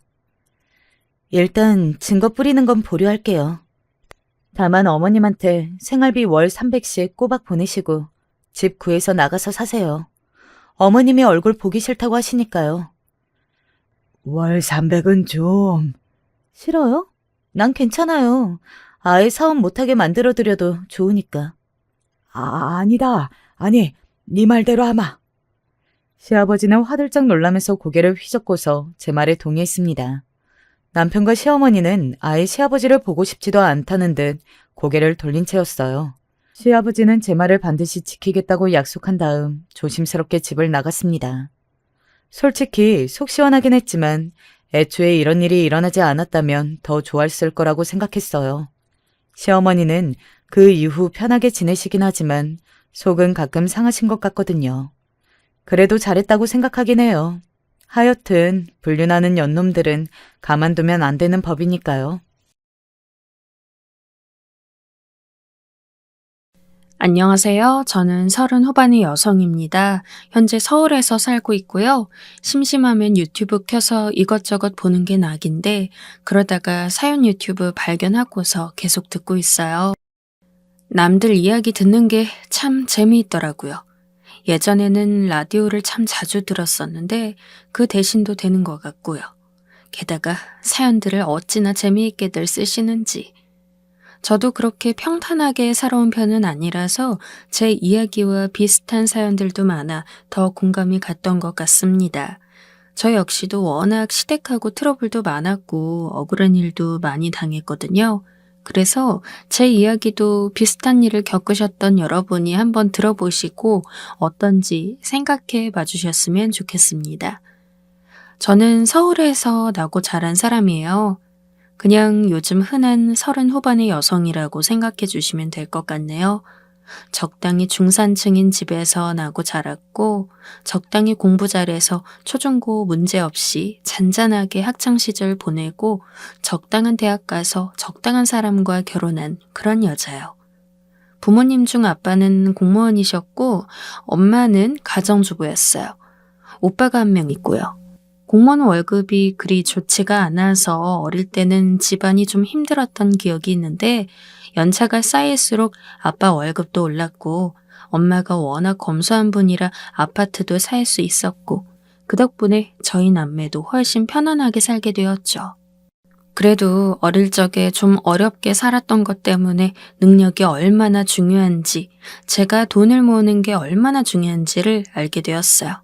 일단 증거 뿌리는 건 보류할게요. 다만 어머님한테 생활비 월 300씩 꼬박 보내시고 집 구해서 나가서 사세요. 어머님이 얼굴 보기 싫다고 하시니까요. 월 300은 좀... 싫어요? 난 괜찮아요. 아예 사업 못하게 만들어드려도 좋으니까. 아니다. 아니, 네 말대로 하마. 시아버지는 화들짝 놀라면서 고개를 휘젓고서 제 말에 동의했습니다. 남편과 시어머니는 아예 시아버지를 보고 싶지도 않다는 듯 고개를 돌린 채였어요. 시아버지는 제 말을 반드시 지키겠다고 약속한 다음 조심스럽게 집을 나갔습니다. 솔직히 속 시원하긴 했지만 애초에 이런 일이 일어나지 않았다면 더 좋았을 거라고 생각했어요. 시어머니는 그 이후 편하게 지내시긴 하지만 속은 가끔 상하신 것 같거든요. 그래도 잘했다고 생각하긴 해요. 하여튼 불륜하는 연놈들은 가만두면 안 되는 법이니까요. 안녕하세요. 저는 30 후반의 여성입니다. 현재 서울에서 살고 있고요. 심심하면 유튜브 켜서 이것저것 보는 게 낙인데 그러다가 사연 유튜브 발견하고서 계속 듣고 있어요. 남들 이야기 듣는 게 참 재미있더라고요. 예전에는 라디오를 참 자주 들었었는데 그 대신도 되는 것 같고요. 게다가 사연들을 어찌나 재미있게들 쓰시는지. 저도 그렇게 평탄하게 살아온 편은 아니라서 제 이야기와 비슷한 사연들도 많아 더 공감이 갔던 것 같습니다. 저 역시도 워낙 시댁하고 트러블도 많았고 억울한 일도 많이 당했거든요. 그래서 제 이야기도 비슷한 일을 겪으셨던 여러분이 한번 들어보시고 어떤지 생각해 봐주셨으면 좋겠습니다. 저는 서울에서 나고 자란 사람이에요. 그냥 요즘 흔한 30 후반의 여성이라고 생각해 주시면 될 것 같네요. 적당히 중산층인 집에서 나고 자랐고 적당히 공부 잘해서 초중고 문제없이 잔잔하게 학창시절 보내고 적당한 대학 가서 적당한 사람과 결혼한 그런 여자요. 부모님 중 아빠는 공무원이셨고 엄마는 가정주부였어요. 오빠가 한 명 있고요. 공무원 월급이 그리 좋지가 않아서 어릴 때는 집안이 좀 힘들었던 기억이 있는데 연차가 쌓일수록 아빠 월급도 올랐고 엄마가 워낙 검소한 분이라 아파트도 살 수 있었고 그 덕분에 저희 남매도 훨씬 편안하게 살게 되었죠. 그래도 어릴 적에 좀 어렵게 살았던 것 때문에 능력이 얼마나 중요한지, 제가 돈을 모으는 게 얼마나 중요한지를 알게 되었어요.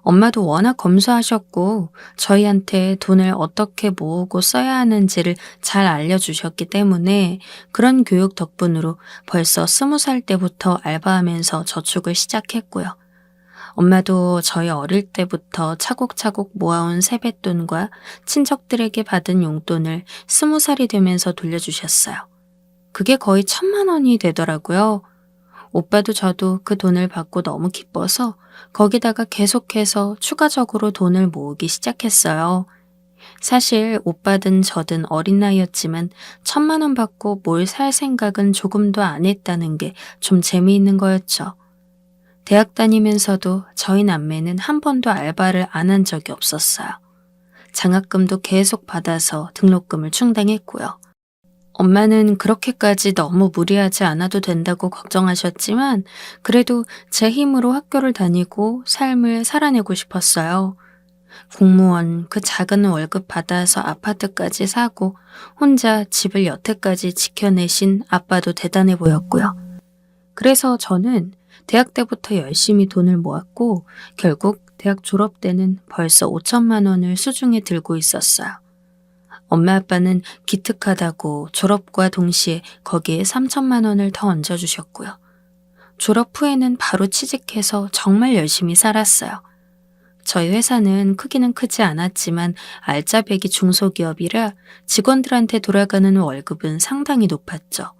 엄마도 워낙 검소하셨고 저희한테 돈을 어떻게 모으고 써야 하는지를 잘 알려주셨기 때문에 그런 교육 덕분으로 벌써 20살 때부터 알바하면서 저축을 시작했고요. 엄마도 저희 어릴 때부터 차곡차곡 모아온 세뱃돈과 친척들에게 받은 용돈을 20살이 되면서 돌려주셨어요. 그게 거의 1,000만 원이 되더라고요. 오빠도 저도 그 돈을 받고 너무 기뻐서 거기다가 계속해서 추가적으로 돈을 모으기 시작했어요. 사실 오빠든 저든 어린 나이였지만 1,000만 원 받고 뭘 살 생각은 조금도 안 했다는 게 좀 재미있는 거였죠. 대학 다니면서도 저희 남매는 한 번도 알바를 안 한 적이 없었어요. 장학금도 계속 받아서 등록금을 충당했고요. 엄마는 그렇게까지 너무 무리하지 않아도 된다고 걱정하셨지만 그래도 제 힘으로 학교를 다니고 삶을 살아내고 싶었어요. 공무원 그 작은 월급 받아서 아파트까지 사고 혼자 집을 여태까지 지켜내신 아빠도 대단해 보였고요. 그래서 저는 대학 때부터 열심히 돈을 모았고 결국 대학 졸업 때는 벌써 5천만 원을 수중에 들고 있었어요. 엄마 아빠는 기특하다고 졸업과 동시에 거기에 3천만 원을 더 얹어주셨고요. 졸업 후에는 바로 취직해서 정말 열심히 살았어요. 저희 회사는 크기는 크지 않았지만 알짜배기 중소기업이라 직원들한테 돌아가는 월급은 상당히 높았죠.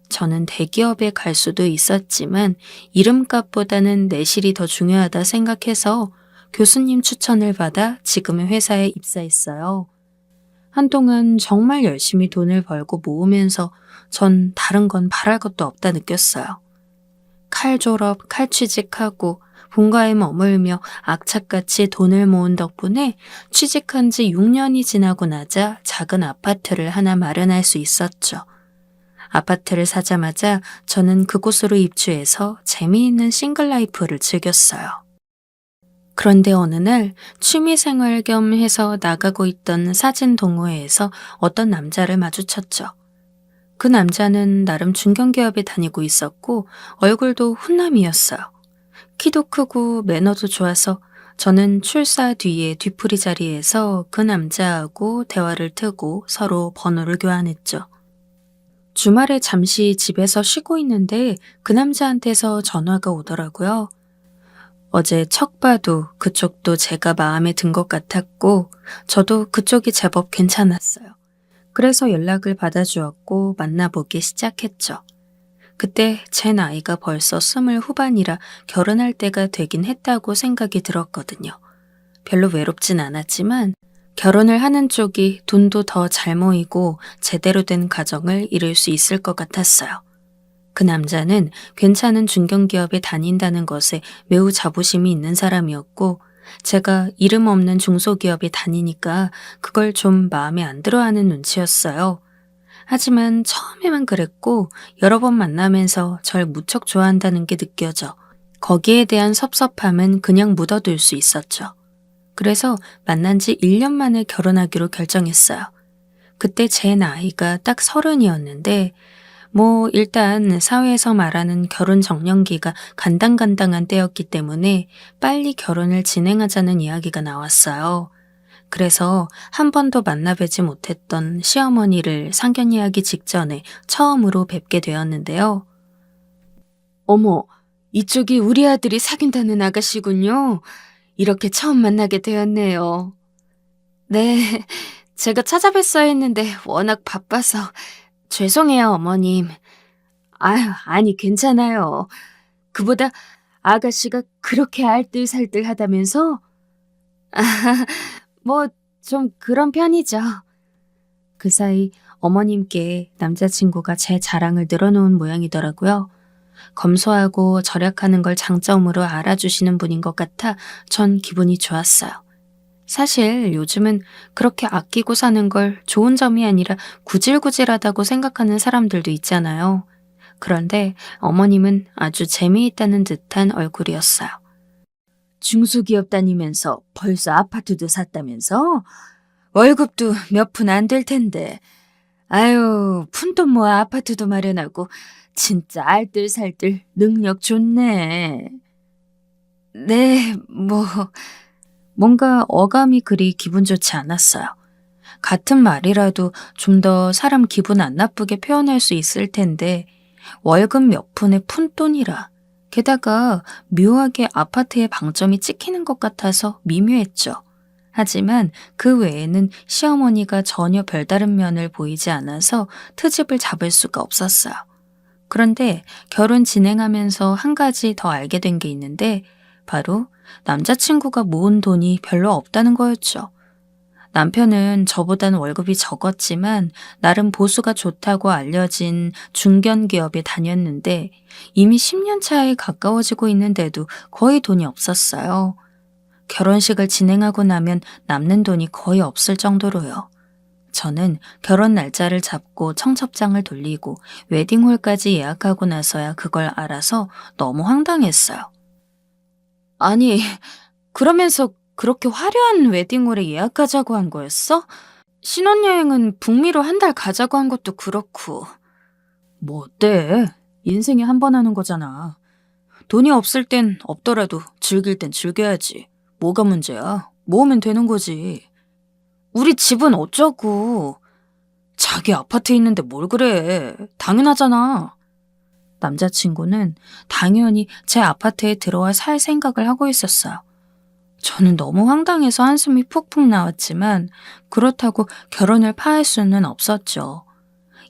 저는 대기업에 갈 수도 있었지만 이름값보다는 내실이 더 중요하다 생각해서 교수님 추천을 받아 지금의 회사에 입사했어요. 한동안 정말 열심히 돈을 벌고 모으면서 전 다른 건 바랄 것도 없다 느꼈어요. 칼 졸업, 칼 취직하고 본가에 머물며 악착같이 돈을 모은 덕분에 취직한 지 6년이 지나고 나자 작은 아파트를 하나 마련할 수 있었죠. 아파트를 사자마자 저는 그곳으로 입주해서 재미있는 싱글 라이프를 즐겼어요. 그런데 어느 날 취미생활 겸 해서 나가고 있던 사진 동호회에서 어떤 남자를 마주쳤죠. 그 남자는 나름 중견기업에 다니고 있었고 얼굴도 훈남이었어요. 키도 크고 매너도 좋아서 저는 출사 뒤에 뒤풀이 자리에서 그 남자하고 대화를 트고 서로 번호를 교환했죠. 주말에 잠시 집에서 쉬고 있는데 그 남자한테서 전화가 오더라고요. 어제 척 봐도 그쪽도 제가 마음에 든 것 같았고 저도 그쪽이 제법 괜찮았어요. 그래서 연락을 받아주었고 만나보기 시작했죠. 그때 제 나이가 벌써 20 후반이라 결혼할 때가 되긴 했다고 생각이 들었거든요. 별로 외롭진 않았지만 결혼을 하는 쪽이 돈도 더 잘 모이고 제대로 된 가정을 이룰 수 있을 것 같았어요. 그 남자는 괜찮은 중견기업에 다닌다는 것에 매우 자부심이 있는 사람이었고 제가 이름 없는 중소기업에 다니니까 그걸 좀 마음에 안 들어하는 눈치였어요. 하지만 처음에만 그랬고 여러 번 만나면서 절 무척 좋아한다는 게 느껴져 거기에 대한 섭섭함은 그냥 묻어둘 수 있었죠. 그래서 만난 지 1년 만에 결혼하기로 결정했어요. 그때 제 나이가 딱 30이었는데 일단 사회에서 말하는 결혼 정년기가 간당간당한 때였기 때문에 빨리 결혼을 진행하자는 이야기가 나왔어요. 그래서 한 번도 만나뵈지 못했던 시어머니를 상견례하기 직전에 처음으로 뵙게 되었는데요. 어머, 이쪽이 우리 아들이 사귄다는 아가씨군요. 이렇게 처음 만나게 되었네요. 네, 제가 찾아뵀어야 했는데 워낙 바빠서 죄송해요, 어머님. 아유, 아니 괜찮아요. 그보다 아가씨가 그렇게 알뜰살뜰하다면서? 좀 그런 편이죠. 그 사이 어머님께 남자친구가 제 자랑을 늘어놓은 모양이더라고요. 검소하고 절약하는 걸 장점으로 알아주시는 분인 것 같아 전 기분이 좋았어요. 사실 요즘은 그렇게 아끼고 사는 걸 좋은 점이 아니라 구질구질하다고 생각하는 사람들도 있잖아요. 그런데 어머님은 아주 재미있다는 듯한 얼굴이었어요. 중소기업 다니면서 벌써 아파트도 샀다면서? 월급도 몇 푼 안 될 텐데. 아유, 푼돈 모아 아파트도 마련하고 진짜 알뜰살뜰 능력 좋네. 네, 뭔가 어감이 그리 기분 좋지 않았어요. 같은 말이라도 좀 더 사람 기분 안 나쁘게 표현할 수 있을 텐데 월급 몇 푼의 푼돈이라 게다가 묘하게 아파트에 방점이 찍히는 것 같아서 미묘했죠. 하지만 그 외에는 시어머니가 전혀 별다른 면을 보이지 않아서 트집을 잡을 수가 없었어요. 그런데 결혼 진행하면서 한 가지 더 알게 된 게 있는데 바로 남자친구가 모은 돈이 별로 없다는 거였죠. 남편은 저보단 월급이 적었지만 나름 보수가 좋다고 알려진 중견기업에 다녔는데 이미 10년 차에 가까워지고 있는데도 거의 돈이 없었어요. 결혼식을 진행하고 나면 남는 돈이 거의 없을 정도로요. 저는 결혼 날짜를 잡고 청첩장을 돌리고 웨딩홀까지 예약하고 나서야 그걸 알아서 너무 황당했어요. 아니, 그러면서 그렇게 화려한 웨딩홀에 예약하자고 한 거였어? 신혼여행은 북미로 한 달 가자고 한 것도 그렇고. 뭐 어때? 인생에 한 번 하는 거잖아. 돈이 없을 땐 없더라도 즐길 땐 즐겨야지. 뭐가 문제야? 모으면 되는 거지. 우리 집은 어쩌고. 자기 아파트에 있는데 뭘 그래. 당연하잖아. 남자친구는 당연히 제 아파트에 들어와 살 생각을 하고 있었어요. 저는 너무 황당해서 한숨이 푹푹 나왔지만 그렇다고 결혼을 파할 수는 없었죠.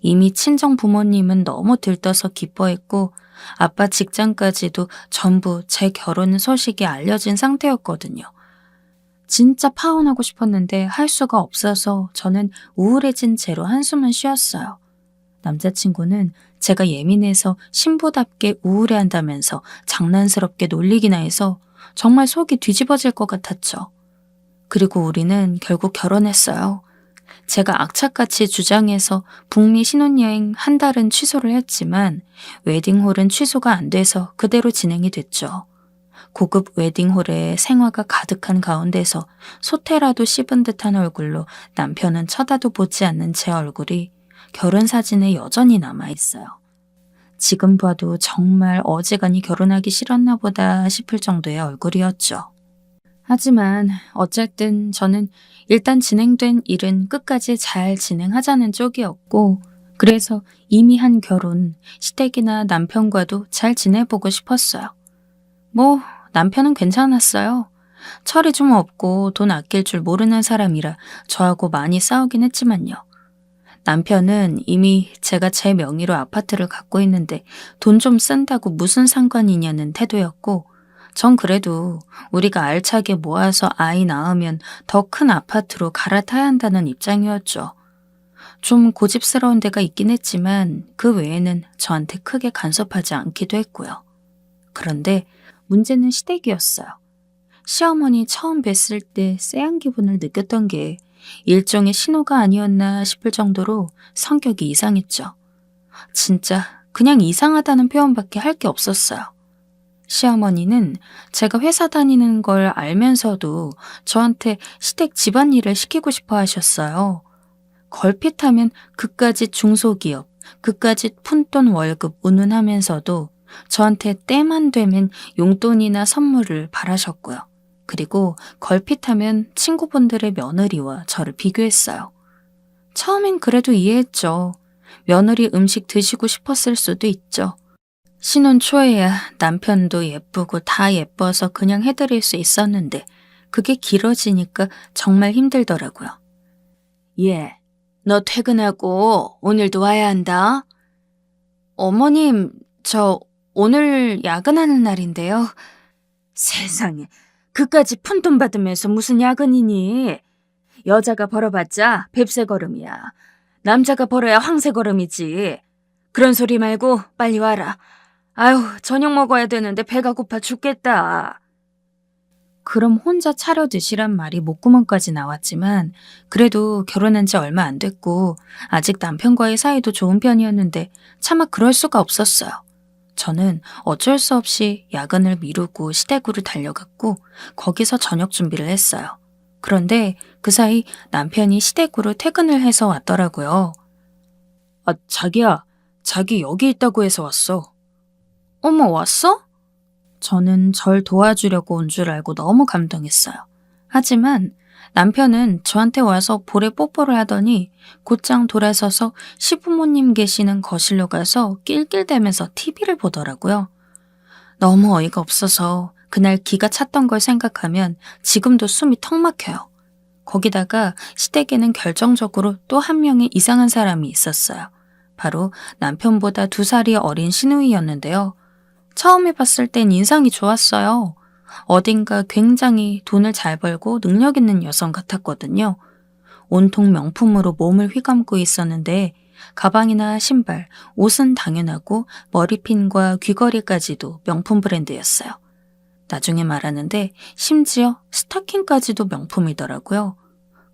이미 친정 부모님은 너무 들떠서 기뻐했고 아빠 직장까지도 전부 제 결혼 소식이 알려진 상태였거든요. 진짜 파혼하고 싶었는데 할 수가 없어서 저는 우울해진 채로 한숨을 쉬었어요. 남자친구는 제가 예민해서 신부답게 우울해한다면서 장난스럽게 놀리기나 해서 정말 속이 뒤집어질 것 같았죠. 그리고 우리는 결국 결혼했어요. 제가 악착같이 주장해서 북미 신혼여행 한 달은 취소를 했지만 웨딩홀은 취소가 안 돼서 그대로 진행이 됐죠. 고급 웨딩홀에 생화가 가득한 가운데서 소태라도 씹은 듯한 얼굴로 남편은 쳐다도 보지 않는 제 얼굴이 결혼 사진에 여전히 남아있어요. 지금 봐도 정말 어지간히 결혼하기 싫었나 보다 싶을 정도의 얼굴이었죠. 하지만 어쨌든 저는 일단 진행된 일은 끝까지 잘 진행하자는 쪽이었고 그래서 이미 한 결혼, 시댁이나 남편과도 잘 지내보고 싶었어요. 남편은 괜찮았어요. 철이 좀 없고 돈 아낄 줄 모르는 사람이라 저하고 많이 싸우긴 했지만요. 남편은 이미 제가 제 명의로 아파트를 갖고 있는데 돈 좀 쓴다고 무슨 상관이냐는 태도였고 전 그래도 우리가 알차게 모아서 아이 낳으면 더 큰 아파트로 갈아타야 한다는 입장이었죠. 좀 고집스러운 데가 있긴 했지만 그 외에는 저한테 크게 간섭하지 않기도 했고요. 그런데 문제는 시댁이었어요. 시어머니 처음 뵀을 때 쎄한 기분을 느꼈던 게 일종의 신호가 아니었나 싶을 정도로 성격이 이상했죠. 진짜 그냥 이상하다는 표현밖에 할 게 없었어요. 시어머니는 제가 회사 다니는 걸 알면서도 저한테 시댁 집안일을 시키고 싶어 하셨어요. 걸핏하면 그까짓 중소기업, 그까짓 푼돈 월급 운운하면서도 저한테 때만 되면 용돈이나 선물을 바라셨고요. 그리고 걸핏하면 친구분들의 며느리와 저를 비교했어요. 처음엔 그래도 이해했죠. 며느리 음식 드시고 싶었을 수도 있죠. 신혼 초에야 남편도 예쁘고 다 예뻐서 그냥 해드릴 수 있었는데 그게 길어지니까 정말 힘들더라고요. 예, 너 퇴근하고 오늘도 와야 한다. 어머님, 저 오늘 야근하는 날인데요. 세상에, 그까지 푼돈 받으면서 무슨 야근이니? 여자가 벌어봤자 뱁새걸음이야. 남자가 벌어야 황새걸음이지. 그런 소리 말고 빨리 와라. 아유, 저녁 먹어야 되는데 배가 고파 죽겠다. 그럼 혼자 차려 드시란 말이 목구멍까지 나왔지만 그래도 결혼한 지 얼마 안 됐고 아직 남편과의 사이도 좋은 편이었는데 차마 그럴 수가 없었어요. 저는 어쩔 수 없이 야근을 미루고 시댁으로 달려갔고 거기서 저녁 준비를 했어요. 그런데 그 사이 남편이 시댁으로 퇴근을 해서 왔더라고요. 아, 자기야, 자기 여기 있다고 해서 왔어. 어머, 왔어? 저는 절 도와주려고 온 줄 알고 너무 감동했어요. 하지만 남편은 저한테 와서 볼에 뽀뽀를 하더니 곧장 돌아서서 시부모님 계시는 거실로 가서 낄낄대면서 TV를 보더라고요. 너무 어이가 없어서 그날 기가 찼던 걸 생각하면 지금도 숨이 턱 막혀요. 거기다가 시댁에는 결정적으로 또 한 명의 이상한 사람이 있었어요. 바로 남편보다 2살이 어린 시누이였는데요. 처음에 봤을 땐 인상이 좋았어요. 어딘가 굉장히 돈을 잘 벌고 능력 있는 여성 같았거든요. 온통 명품으로 몸을 휘감고 있었는데 가방이나 신발, 옷은 당연하고 머리핀과 귀걸이까지도 명품 브랜드였어요. 나중에 말하는데 심지어 스타킹까지도 명품이더라고요.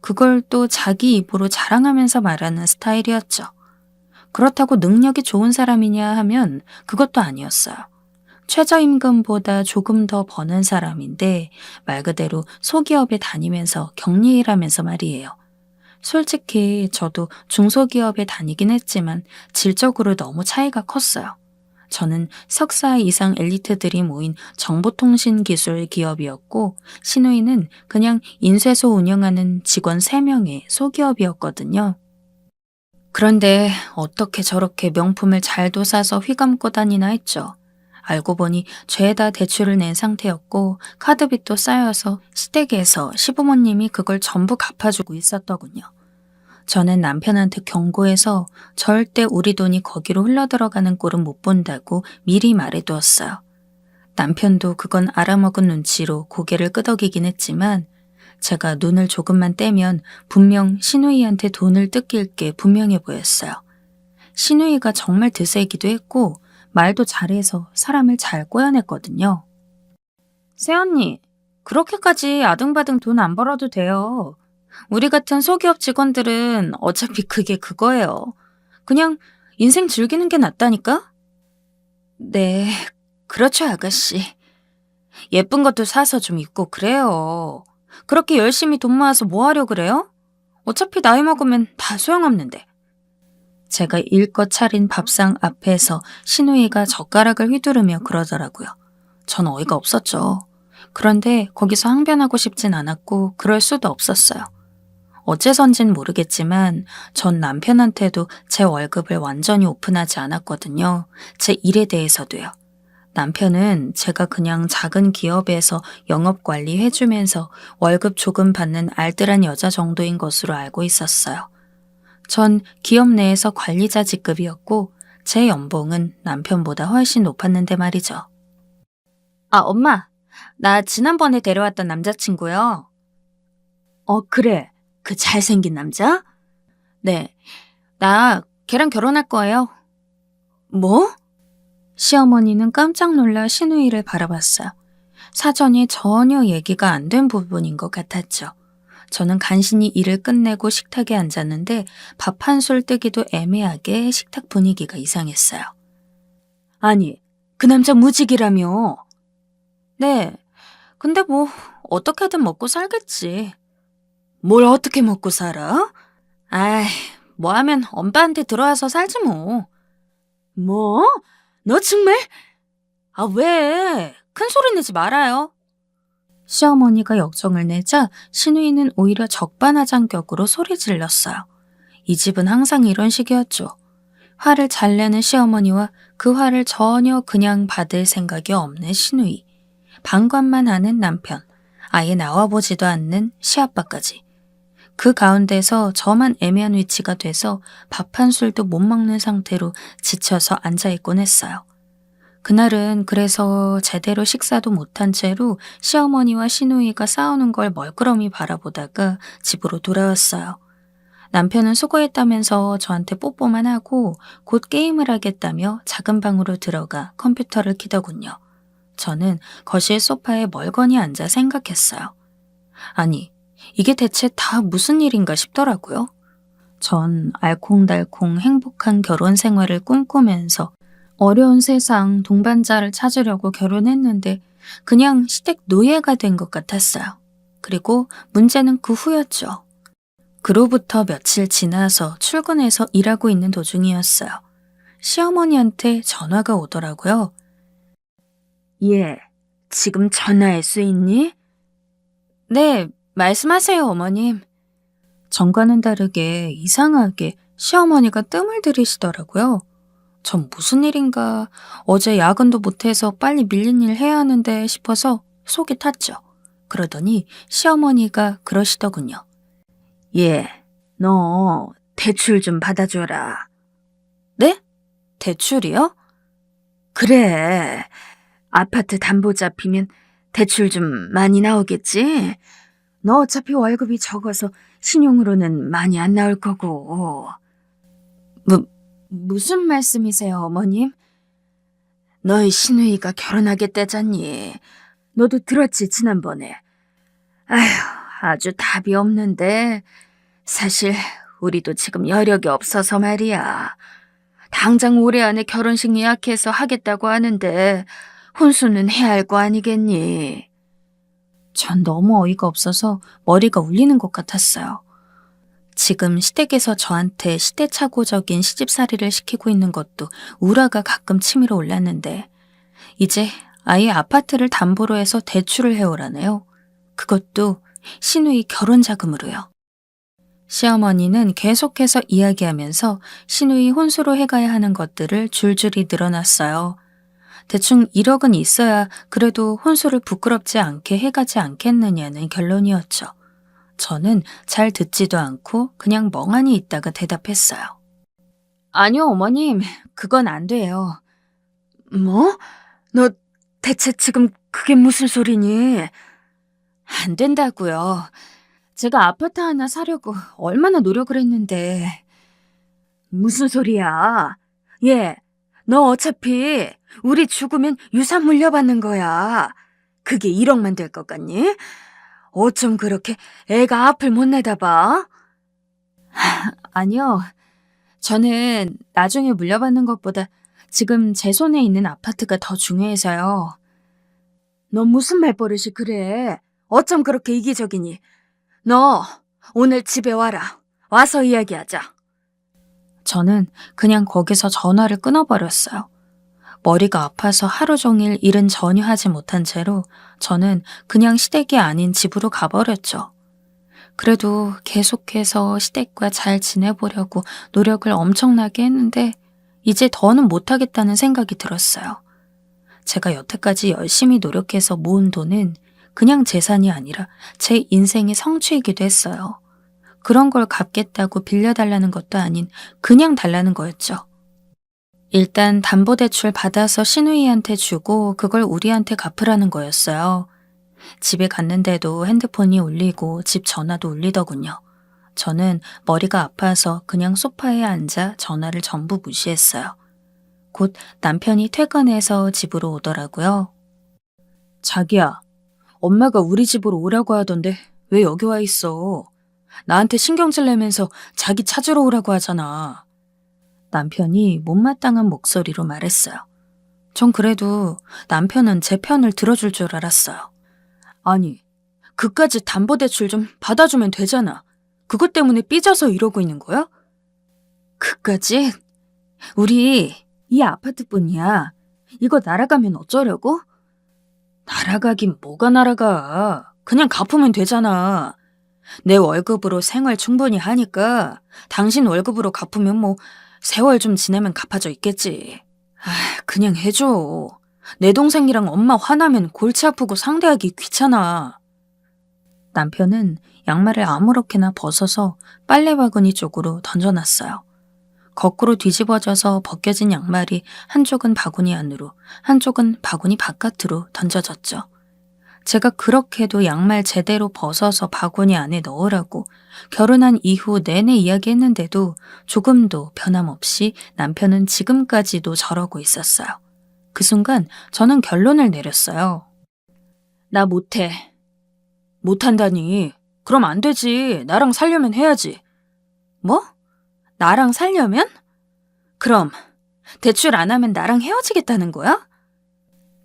그걸 또 자기 입으로 자랑하면서 말하는 스타일이었죠. 그렇다고 능력이 좋은 사람이냐 하면 그것도 아니었어요. 최저임금보다 조금 더 버는 사람인데 말 그대로 소기업에 다니면서 격리일하면서 말이에요. 솔직히 저도 중소기업에 다니긴 했지만 질적으로 너무 차이가 컸어요. 저는 석사 이상 엘리트들이 모인 정보통신기술 기업이었고 시누이는 그냥 인쇄소 운영하는 직원 3명의 소기업이었거든요. 그런데 어떻게 저렇게 명품을 잘도 사서 휘감고 다니나 했죠. 알고 보니 죄다 대출을 낸 상태였고 카드빚도 쌓여서 시댁에서 시부모님이 그걸 전부 갚아주고 있었더군요. 저는 남편한테 경고해서 절대 우리 돈이 거기로 흘러들어가는 꼴은 못 본다고 미리 말해두었어요. 남편도 그건 알아먹은 눈치로 고개를 끄덕이긴 했지만 제가 눈을 조금만 떼면 분명 시누이한테 돈을 뜯길 게 분명해 보였어요. 시누이가 정말 드세기도 했고 말도 잘해서 사람을 잘 꼬여냈거든요. 새언니, 그렇게까지 아등바등 돈 안 벌어도 돼요. 우리 같은 소기업 직원들은 어차피 그게 그거예요. 그냥 인생 즐기는 게 낫다니까? 네, 그렇죠, 아가씨. 예쁜 것도 사서 좀 입고 그래요. 그렇게 열심히 돈 모아서 뭐 하려 그래요? 어차피 나이 먹으면 다 소용없는데. 제가 일껏 차린 밥상 앞에서 시누이가 젓가락을 휘두르며 그러더라고요. 전 어이가 없었죠. 그런데 거기서 항변하고 싶진 않았고 그럴 수도 없었어요. 어째선진 모르겠지만 전 남편한테도 제 월급을 완전히 오픈하지 않았거든요. 제 일에 대해서도요. 남편은 제가 그냥 작은 기업에서 영업관리 해주면서 월급 조금 받는 알뜰한 여자 정도인 것으로 알고 있었어요. 전 기업 내에서 관리자 직급이었고 제 연봉은 남편보다 훨씬 높았는데 말이죠. 아, 엄마. 나 지난번에 데려왔던 남자친구요. 그래. 그 잘생긴 남자? 네. 나 걔랑 결혼할 거예요. 뭐? 시어머니는 깜짝 놀라 시누이를 바라봤어요. 사전에 전혀 얘기가 안 된 부분인 것 같았죠. 저는 간신히 일을 끝내고 식탁에 앉았는데 밥 한 술 뜨기도 애매하게 식탁 분위기가 이상했어요. 아니, 그 남자 무직이라며. 네, 근데 뭐 어떻게든 먹고 살겠지. 뭘 어떻게 먹고 살아? 아이, 뭐 하면 엄빠한테 들어와서 살지 뭐. 뭐? 너 정말? 아, 왜? 큰 소리 내지 말아요. 시어머니가 역정을 내자 시누이는 오히려 적반하장격으로 소리 질렀어요. 이 집은 항상 이런 식이었죠. 화를 잘 내는 시어머니와 그 화를 전혀 그냥 받을 생각이 없는 시누이. 방관만 하는 남편. 아예 나와보지도 않는 시아빠까지. 그 가운데서 저만 애매한 위치가 돼서 밥 한 술도 못 먹는 상태로 지쳐서 앉아있곤 했어요. 그날은 그래서 제대로 식사도 못한 채로 시어머니와 시누이가 싸우는 걸 멀끄러미 바라보다가 집으로 돌아왔어요. 남편은 수고했다면서 저한테 뽀뽀만 하고 곧 게임을 하겠다며 작은 방으로 들어가 컴퓨터를 켜더군요. 저는 거실 소파에 멀거니 앉아 생각했어요. 아니, 이게 대체 다 무슨 일인가 싶더라고요. 전 알콩달콩 행복한 결혼 생활을 꿈꾸면서 어려운 세상 동반자를 찾으려고 결혼했는데 그냥 시댁 노예가 된 것 같았어요. 그리고 문제는 그 후였죠. 그로부터 며칠 지나서 출근해서 일하고 있는 도중이었어요. 시어머니한테 전화가 오더라고요. 예, 지금 전화할 수 있니? 네, 말씀하세요, 어머님. 전과는 다르게 이상하게 시어머니가 뜸을 들이시더라고요. 전 무슨 일인가, 어제 야근도 못해서 빨리 밀린 일 해야 하는데 싶어서 속이 탔죠. 그러더니 시어머니가 그러시더군요. 예, 너 대출 좀 받아줘라. 네? 대출이요? 그래, 아파트 담보 잡히면 대출 좀 많이 나오겠지? 너 어차피 월급이 적어서 신용으로는 많이 안 나올 거고. 무슨 말씀이세요, 어머님? 너희 시누이가 결혼하겠다잖니. 너도 들었지, 지난번에. 아휴, 아주 답이 없는데 사실 우리도 지금 여력이 없어서 말이야. 당장 올해 안에 결혼식 예약해서 하겠다고 하는데 혼수는 해야 할 거 아니겠니? 전 너무 어이가 없어서 머리가 울리는 것 같았어요. 지금 시댁에서 저한테 시대착오적인 시집살이를 시키고 있는 것도 우라가 가끔 치밀어 올랐는데 이제 아예 아파트를 담보로 해서 대출을 해오라네요. 그것도 시누이 결혼 자금으로요. 시어머니는 계속해서 이야기하면서 시누이 혼수로 해가야 하는 것들을 줄줄이 늘어났어요. 대충 1억은 있어야 그래도 혼수를 부끄럽지 않게 해가지 않겠느냐는 결론이었죠. 저는 잘 듣지도 않고 그냥 멍하니 있다가 대답했어요. 아니요, 어머님. 그건 안 돼요. 뭐? 너 대체 지금 그게 무슨 소리니? 안 된다고요. 제가 아파트 하나 사려고 얼마나 노력을 했는데. 무슨 소리야? 예, 너 어차피 우리 죽으면 유산 물려받는 거야. 그게 1억만 될 것 같니? 어쩜 그렇게 애가 앞을 못 내다봐? 아니요. 저는 나중에 물려받는 것보다 지금 제 손에 있는 아파트가 더 중요해서요. 너 무슨 말버릇이 그래? 어쩜 그렇게 이기적이니? 너 오늘 집에 와라. 와서 이야기하자. 저는 그냥 거기서 전화를 끊어버렸어요. 머리가 아파서 하루 종일 일은 전혀 하지 못한 채로 저는 그냥 시댁이 아닌 집으로 가버렸죠. 그래도 계속해서 시댁과 잘 지내보려고 노력을 엄청나게 했는데 이제 더는 못하겠다는 생각이 들었어요. 제가 여태까지 열심히 노력해서 모은 돈은 그냥 재산이 아니라 제 인생의 성취이기도 했어요. 그런 걸 갚겠다고 빌려달라는 것도 아닌 그냥 달라는 거였죠. 일단 담보대출 받아서 시누이한테 주고 그걸 우리한테 갚으라는 거였어요. 집에 갔는데도 핸드폰이 울리고 집 전화도 울리더군요. 저는 머리가 아파서 그냥 소파에 앉아 전화를 전부 무시했어요. 곧 남편이 퇴근해서 집으로 오더라고요. 자기야, 엄마가 우리 집으로 오라고 하던데 왜 여기 와 있어? 나한테 신경질 내면서 자기 찾으러 오라고 하잖아. 남편이 못마땅한 목소리로 말했어요. 전 그래도 남편은 제 편을 들어줄 줄 알았어요. 아니, 그까짓 담보대출 좀 받아주면 되잖아. 그것 때문에 삐져서 이러고 있는 거야? 그까짓? 우리 이 아파트뿐이야. 이거 날아가면 어쩌려고? 날아가긴 뭐가 날아가. 그냥 갚으면 되잖아. 내 월급으로 생활 충분히 하니까 당신 월급으로 갚으면 뭐 세월 좀 지내면 갚아져 있겠지. 아, 그냥 해줘. 내 동생이랑 엄마 화나면 골치 아프고 상대하기 귀찮아. 남편은 양말을 아무렇게나 벗어서 빨래 바구니 쪽으로 던져놨어요. 거꾸로 뒤집어져서 벗겨진 양말이 한쪽은 바구니 안으로, 한쪽은 바구니 바깥으로 던져졌죠. 제가 그렇게도 양말 제대로 벗어서 바구니 안에 넣으라고 결혼한 이후 내내 이야기했는데도 조금도 변함없이 남편은 지금까지도 저러고 있었어요. 그 순간 저는 결론을 내렸어요. 나 못해. 못한다니. 그럼 안 되지. 나랑 살려면 해야지. 뭐? 나랑 살려면? 그럼 대출 안 하면 나랑 헤어지겠다는 거야?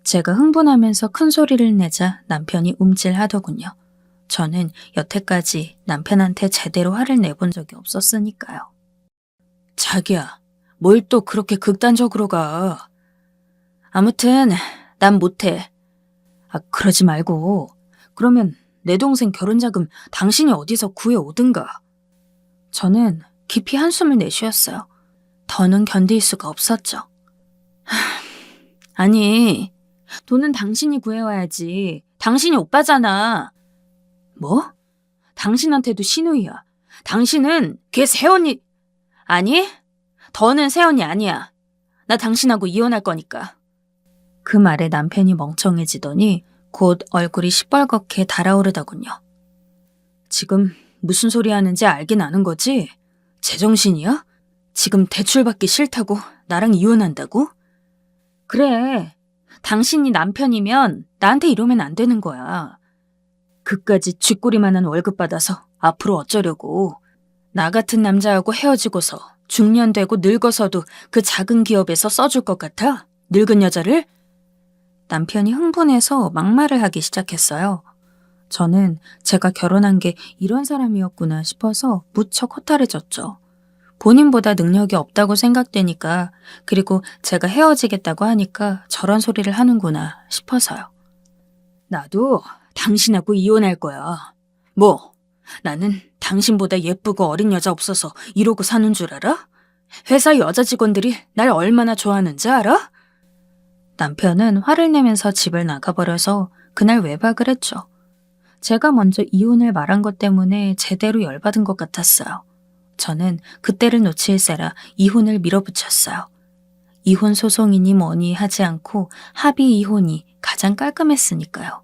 제가 흥분하면서 큰 소리를 내자 남편이 움찔하더군요. 저는 여태까지 남편한테 제대로 화를 내본 적이 없었으니까요. 자기야, 뭘 또 그렇게 극단적으로 가. 아무튼 난 못해. 그러지 말고. 그러면 내 동생 결혼자금 당신이 어디서 구해오든가. 저는 깊이 한숨을 내쉬었어요. 더는 견딜 수가 없었죠. 아니, 돈은 당신이 구해와야지. 당신이 오빠잖아. 뭐? 당신한테도 시누이야. 당신은 걔 새언니. 아니, 더는 새언니 아니야. 나 당신하고 이혼할 거니까. 그 말에 남편이 멍청해지더니 곧 얼굴이 시뻘겋게 달아오르더군요. 지금 무슨 소리 하는지 알긴 아는 거지? 제정신이야? 지금 대출받기 싫다고 나랑 이혼한다고? 그래. 당신이 남편이면 나한테 이러면 안 되는 거야. 그까지 쥐꼬리만한 월급 받아서 앞으로 어쩌려고. 나 같은 남자하고 헤어지고서 중년 되고 늙어서도 그 작은 기업에서 써줄 것 같아? 늙은 여자를? 남편이 흥분해서 막말을 하기 시작했어요. 저는 제가 결혼한 게 이런 사람이었구나 싶어서 무척 허탈해졌죠. 본인보다 능력이 없다고 생각되니까, 그리고 제가 헤어지겠다고 하니까 저런 소리를 하는구나 싶어서요. 나도 당신하고 이혼할 거야. 뭐, 나는 당신보다 예쁘고 어린 여자 없어서 이러고 사는 줄 알아? 회사 여자 직원들이 날 얼마나 좋아하는지 알아? 남편은 화를 내면서 집을 나가버려서 그날 외박을 했죠. 제가 먼저 이혼을 말한 것 때문에 제대로 열받은 것 같았어요. 저는 그때를 놓칠세라 이혼을 밀어붙였어요. 이혼 소송이니 뭐니 하지 않고 합의 이혼이 가장 깔끔했으니까요.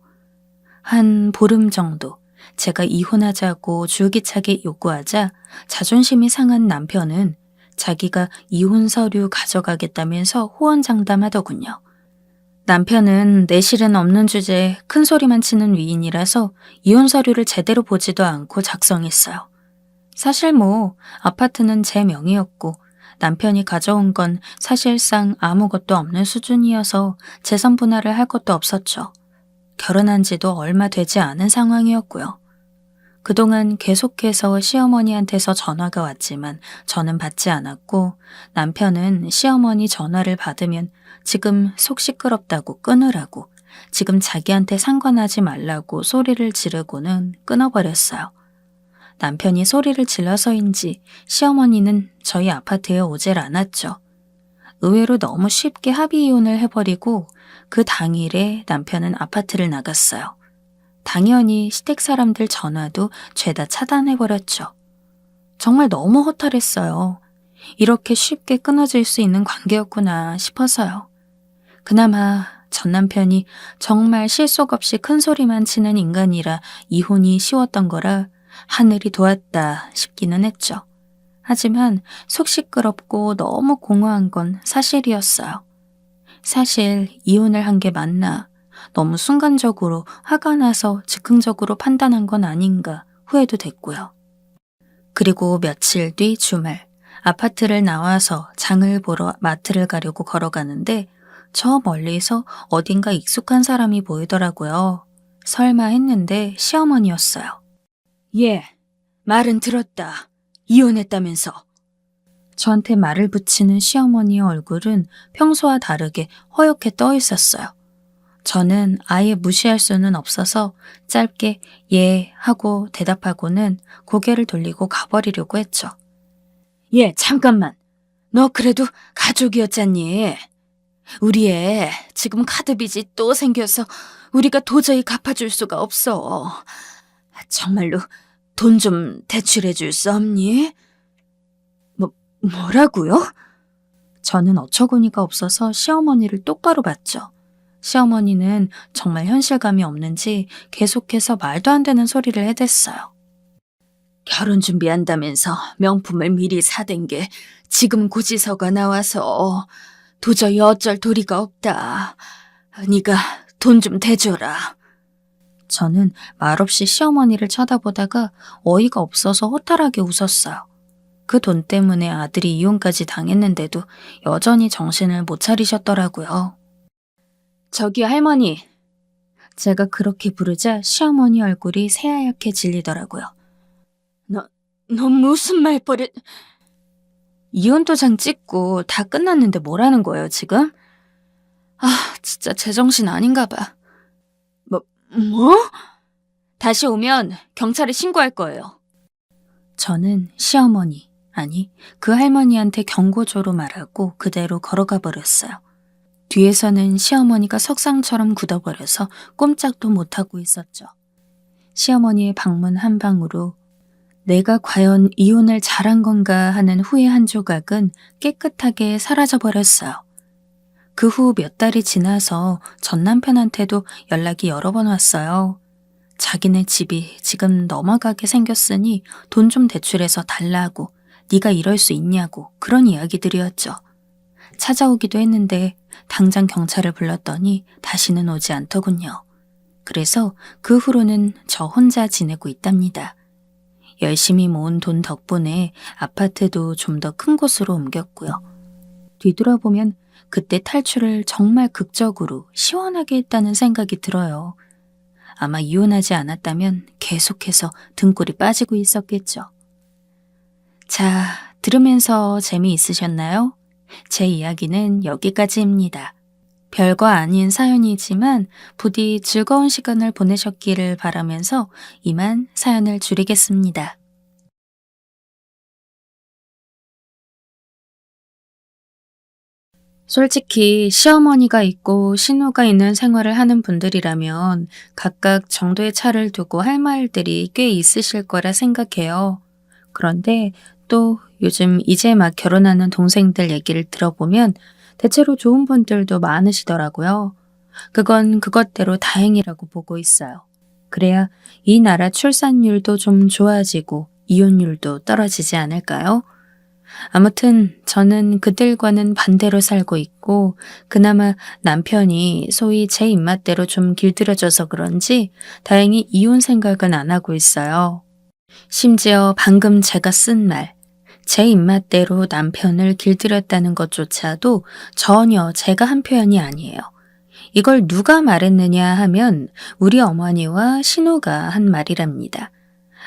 한 보름 정도 제가 이혼하자고 줄기차게 요구하자 자존심이 상한 남편은 자기가 이혼 서류 가져가겠다면서 호언장담하더군요. 남편은 내실은 없는 주제에 큰 소리만 치는 위인이라서 이혼 서류를 제대로 보지도 않고 작성했어요. 사실 아파트는 제 명의였고 남편이 가져온 건 사실상 아무것도 없는 수준이어서 재산 분할을 할 것도 없었죠. 결혼한 지도 얼마 되지 않은 상황이었고요. 그동안 계속해서 시어머니한테서 전화가 왔지만 저는 받지 않았고 남편은 시어머니 전화를 받으면 지금 속 시끄럽다고 끊으라고, 지금 자기한테 상관하지 말라고 소리를 지르고는 끊어버렸어요. 남편이 소리를 질러서인지 시어머니는 저희 아파트에 오질 않았죠. 의외로 너무 쉽게 합의 이혼을 해버리고 그 당일에 남편은 아파트를 나갔어요. 당연히 시댁 사람들 전화도 죄다 차단해버렸죠. 정말 너무 허탈했어요. 이렇게 쉽게 끊어질 수 있는 관계였구나 싶어서요. 그나마 전 남편이 정말 실속 없이 큰 소리만 치는 인간이라 이혼이 쉬웠던 거라 하늘이 도왔다 싶기는 했죠. 하지만 속 시끄럽고 너무 공허한 건 사실이었어요. 사실 이혼을 한 게 맞나, 너무 순간적으로 화가 나서 즉흥적으로 판단한 건 아닌가 후회도 됐고요. 그리고 며칠 뒤 주말, 아파트를 나와서 장을 보러 마트를 가려고 걸어가는데 저 멀리서 어딘가 익숙한 사람이 보이더라고요. 설마 했는데 시어머니였어요. 예, 말은 들었다. 이혼했다면서. 저한테 말을 붙이는 시어머니의 얼굴은 평소와 다르게 허옇게 떠 있었어요. 저는 아예 무시할 수는 없어서 짧게 예 하고 대답하고는 고개를 돌리고 가버리려고 했죠. 예, 잠깐만. 너 그래도 가족이었잖니. 우리 애 지금 카드빚이 또 생겨서 우리가 도저히 갚아줄 수가 없어. 정말로 돈 좀 대출해 줄 수 없니? 뭐라고요? 저는 어처구니가 없어서 시어머니를 똑바로 봤죠. 시어머니는 정말 현실감이 없는지 계속해서 말도 안 되는 소리를 해댔어요. 결혼 준비한다면서 명품을 미리 사댄 게 지금 고지서가 나와서 도저히 어쩔 도리가 없다. 네가 돈 좀 대줘라. 저는 말없이 시어머니를 쳐다보다가 어이가 없어서 허탈하게 웃었어요. 그 돈 때문에 아들이 이혼까지 당했는데도 여전히 정신을 못 차리셨더라고요. 저기 할머니. 제가 그렇게 부르자 시어머니 얼굴이 새하얗게 질리더라고요. 너 무슨 말버릇... 이혼 도장 찍고 다 끝났는데 뭐라는 거예요, 지금? 아, 진짜 제정신 아닌가 봐. 뭐? 다시 오면 경찰에 신고할 거예요. 저는 시어머니, 아니, 그 할머니한테 경고조로 말하고 그대로 걸어가 버렸어요. 뒤에서는 시어머니가 석상처럼 굳어버려서 꼼짝도 못하고 있었죠. 시어머니의 방문 한 방으로 내가 과연 이혼을 잘한 건가 하는 후회 한 조각은 깨끗하게 사라져버렸어요. 그 후 몇 달이 지나서 전 남편한테도 연락이 여러 번 왔어요. 자기네 집이 지금 넘어가게 생겼으니 돈 좀 대출해서 달라고, 네가 이럴 수 있냐고 그런 이야기들이었죠. 찾아오기도 했는데 당장 경찰을 불렀더니 다시는 오지 않더군요. 그래서 그 후로는 저 혼자 지내고 있답니다. 열심히 모은 돈 덕분에 아파트도 좀 더 큰 곳으로 옮겼고요. 뒤돌아보면 그때 탈출을 정말 극적으로 시원하게 했다는 생각이 들어요. 아마 이혼하지 않았다면 계속해서 등골이 빠지고 있었겠죠. 자, 들으면서 재미있으셨나요? 제 이야기는 여기까지입니다. 별거 아닌 사연이지만 부디 즐거운 시간을 보내셨기를 바라면서 이만 사연을 줄이겠습니다. 솔직히 시어머니가 있고 신우가 있는 생활을 하는 분들이라면 각각 정도의 차를 두고 할 말들이 꽤 있으실 거라 생각해요. 그런데 또 요즘 이제 막 결혼하는 동생들 얘기를 들어보면 대체로 좋은 분들도 많으시더라고요. 그건 그것대로 다행이라고 보고 있어요. 그래야 이 나라 출산율도 좀 좋아지고 이혼율도 떨어지지 않을까요? 아무튼 저는 그들과는 반대로 살고 있고 그나마 남편이 소위 제 입맛대로 좀 길들여져서 그런지 다행히 이혼 생각은 안 하고 있어요. 심지어 방금 제가 쓴 말, 제 입맛대로 남편을 길들였다는 것조차도 전혀 제가 한 표현이 아니에요. 이걸 누가 말했느냐 하면 우리 어머니와 신우가 한 말이랍니다.